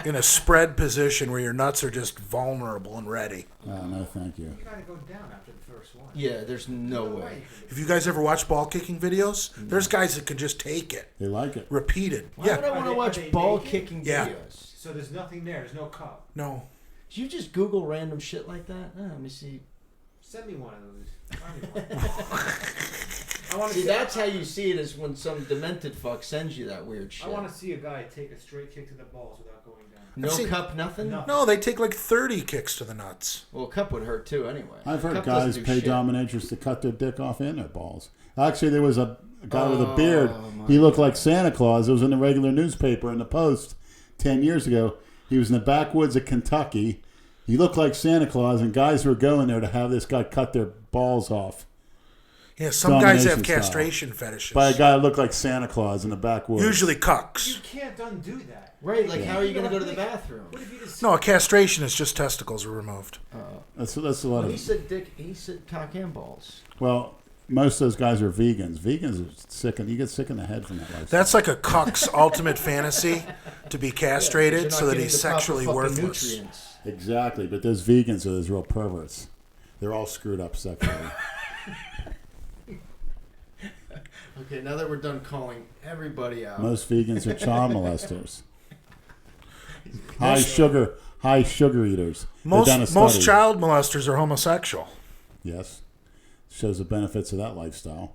in a spread position where your nuts are just vulnerable and ready. Oh, no, thank you. You gotta go down after the first one. Yeah, there's no way. Have you guys ever watched ball kicking videos? There's guys that can just take it. They like it. Repeated. Why Yeah. would I want to Are watch they ball naked? kicking Yeah. videos? So there's nothing there. There's no cup. No. Did you just Google random shit like that? Let me see. Send me one of those. Find me one. I want to See, that's how you see it, is when some demented fuck sends you that weird shit. I want to see a guy take a straight kick to the balls without going down. No I've seen- cup, nothing? No. No, they take like 30 kicks to the nuts. Well, a cup would hurt too anyway. I've heard Cup doesn't guys do pay shit. dominatrix to cut their dick off in their balls. Actually, there was a guy with a Oh, beard. my He looked like Santa Claus. It was in the regular newspaper in the Post 10 years ago. He was in the backwoods of Kentucky. He looked like Santa Claus, and guys were going there to have this guy cut their balls off Yeah, some guys have Domination style. castration fetishes. by a guy that looked like Santa Claus in the backwoods. Usually You cucks. can't undo that. Right, like Yeah. how are you going to go to the bathroom? What if you just No, a castration is just testicles are removed. That's a lot Well, of. he said dick. He said cock and balls. Well, most of those guys are vegans. Vegans are sick, and you get sick in the head from that lifestyle. That's like a cuck's ultimate fantasy, to be castrated You're not so that getting he's the proper sexually fucking worthless. nutrients. Exactly, but those vegans are those real perverts. They're all screwed up sexually. Okay, now that we're done calling everybody out. Most vegans are child molesters. High sugar eaters. They've done a Most study. child molesters are homosexual. Yes, shows the benefits of that lifestyle.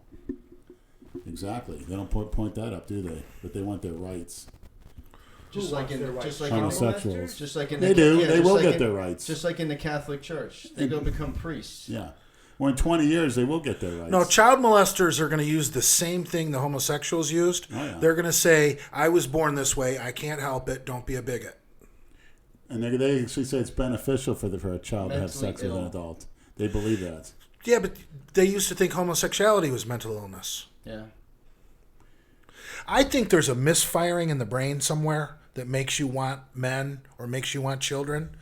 Exactly. They don't point that up, do they? But they want their rights. just Who like wants in their rights? just like in the, Homosexuals. just like in They the, do. yeah, They just will like get in- their rights. Just like in the Catholic Church, they go become priests. Yeah. Well, in 20 years, they will get their rights. No, child molesters are going to use the same thing the homosexuals used. Oh, yeah. They're going to say, I was born this way. I can't help it. Don't be a bigot. And they actually say it's beneficial for a child to have Mentally sex with an ill. adult. They believe that. Yeah, but they used to think homosexuality was mental illness. Yeah. I think there's a misfiring in the brain somewhere that makes you want men or makes you want children.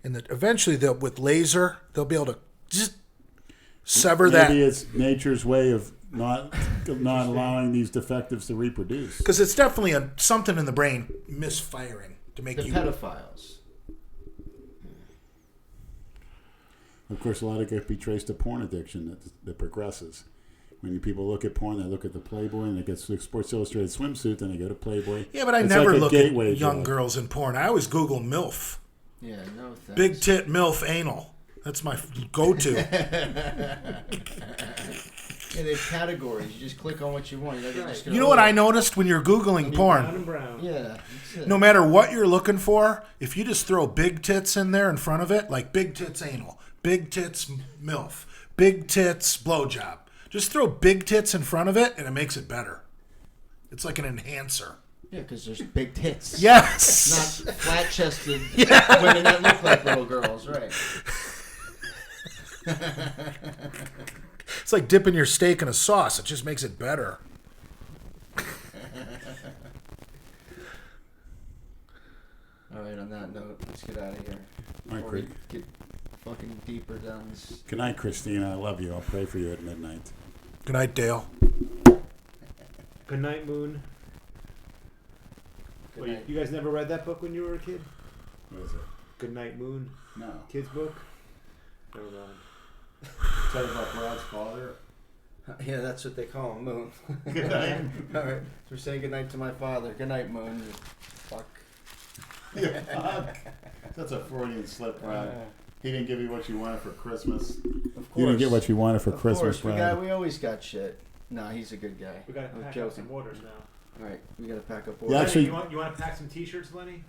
And that eventually, with laser, they'll be able to just sever that. Maybe it's nature's way of not allowing these defectives to reproduce. Because it's definitely something in the brain misfiring to make The you. pedophiles. Of course, a lot of it could be traced to porn addiction that progresses. When people look at porn, they look at the Playboy and they get the Sports Illustrated swimsuit, then they go to Playboy. Yeah, but I It's never like a look at gateway young drug. girls in porn. I always Google MILF. Yeah, no thanks. Big tit MILF anal. That's my go-to. Yeah, they have categories. You just click on what you want. You're not just gonna You know what I noticed when you're Googling brown porn? and brown? Yeah. That's it. No matter what you're looking for, if you just throw big tits in there in front of it, like big tits anal, big tits MILF, big tits blowjob. Just throw big tits in front of it, and it makes it better. It's like an enhancer. Yeah, because there's big tits. Yes. Not flat-chested women that look like little girls, right? It's like dipping your steak in a sauce. It just makes it better. All right, on that note, let's get out of here. All right, Before we great. get fucking deeper down this. Good night, Christina. I love you. I'll pray for you at midnight. Good night, Dale. Good night, Moon. Good Well, night. you guys never read that book when you were a kid? What is it? Good Night, Moon. No. Kids book? Never mind. Tell you about Brad's father. Yeah, that's what they call him, Moon. Good night. All right, so we're saying good night to my father. Good night, Moon. You fuck. That's a Freudian slip, Brad. He didn't give you what you wanted for Christmas. Of course. You didn't get what you wanted for Of Christmas, course, Brad. we always got shit. Nah, he's a good guy. We gotta I was pack up joking. some orders now. All right, we gotta pack up. Yeah, orders. actually- you want to pack some T-shirts, Lenny?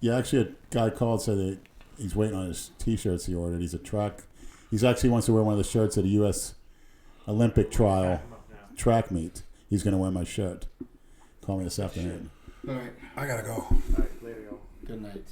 Yeah, actually, a guy called said that he's waiting on his T-shirts he ordered. He's a truck. He's actually wants to wear one of the shirts at a U.S. Olympic trial Pack 'em up now. track meet. He's going to wear my shirt. Call me this afternoon. All right. I gotta go. All right, later, y'all. Good night.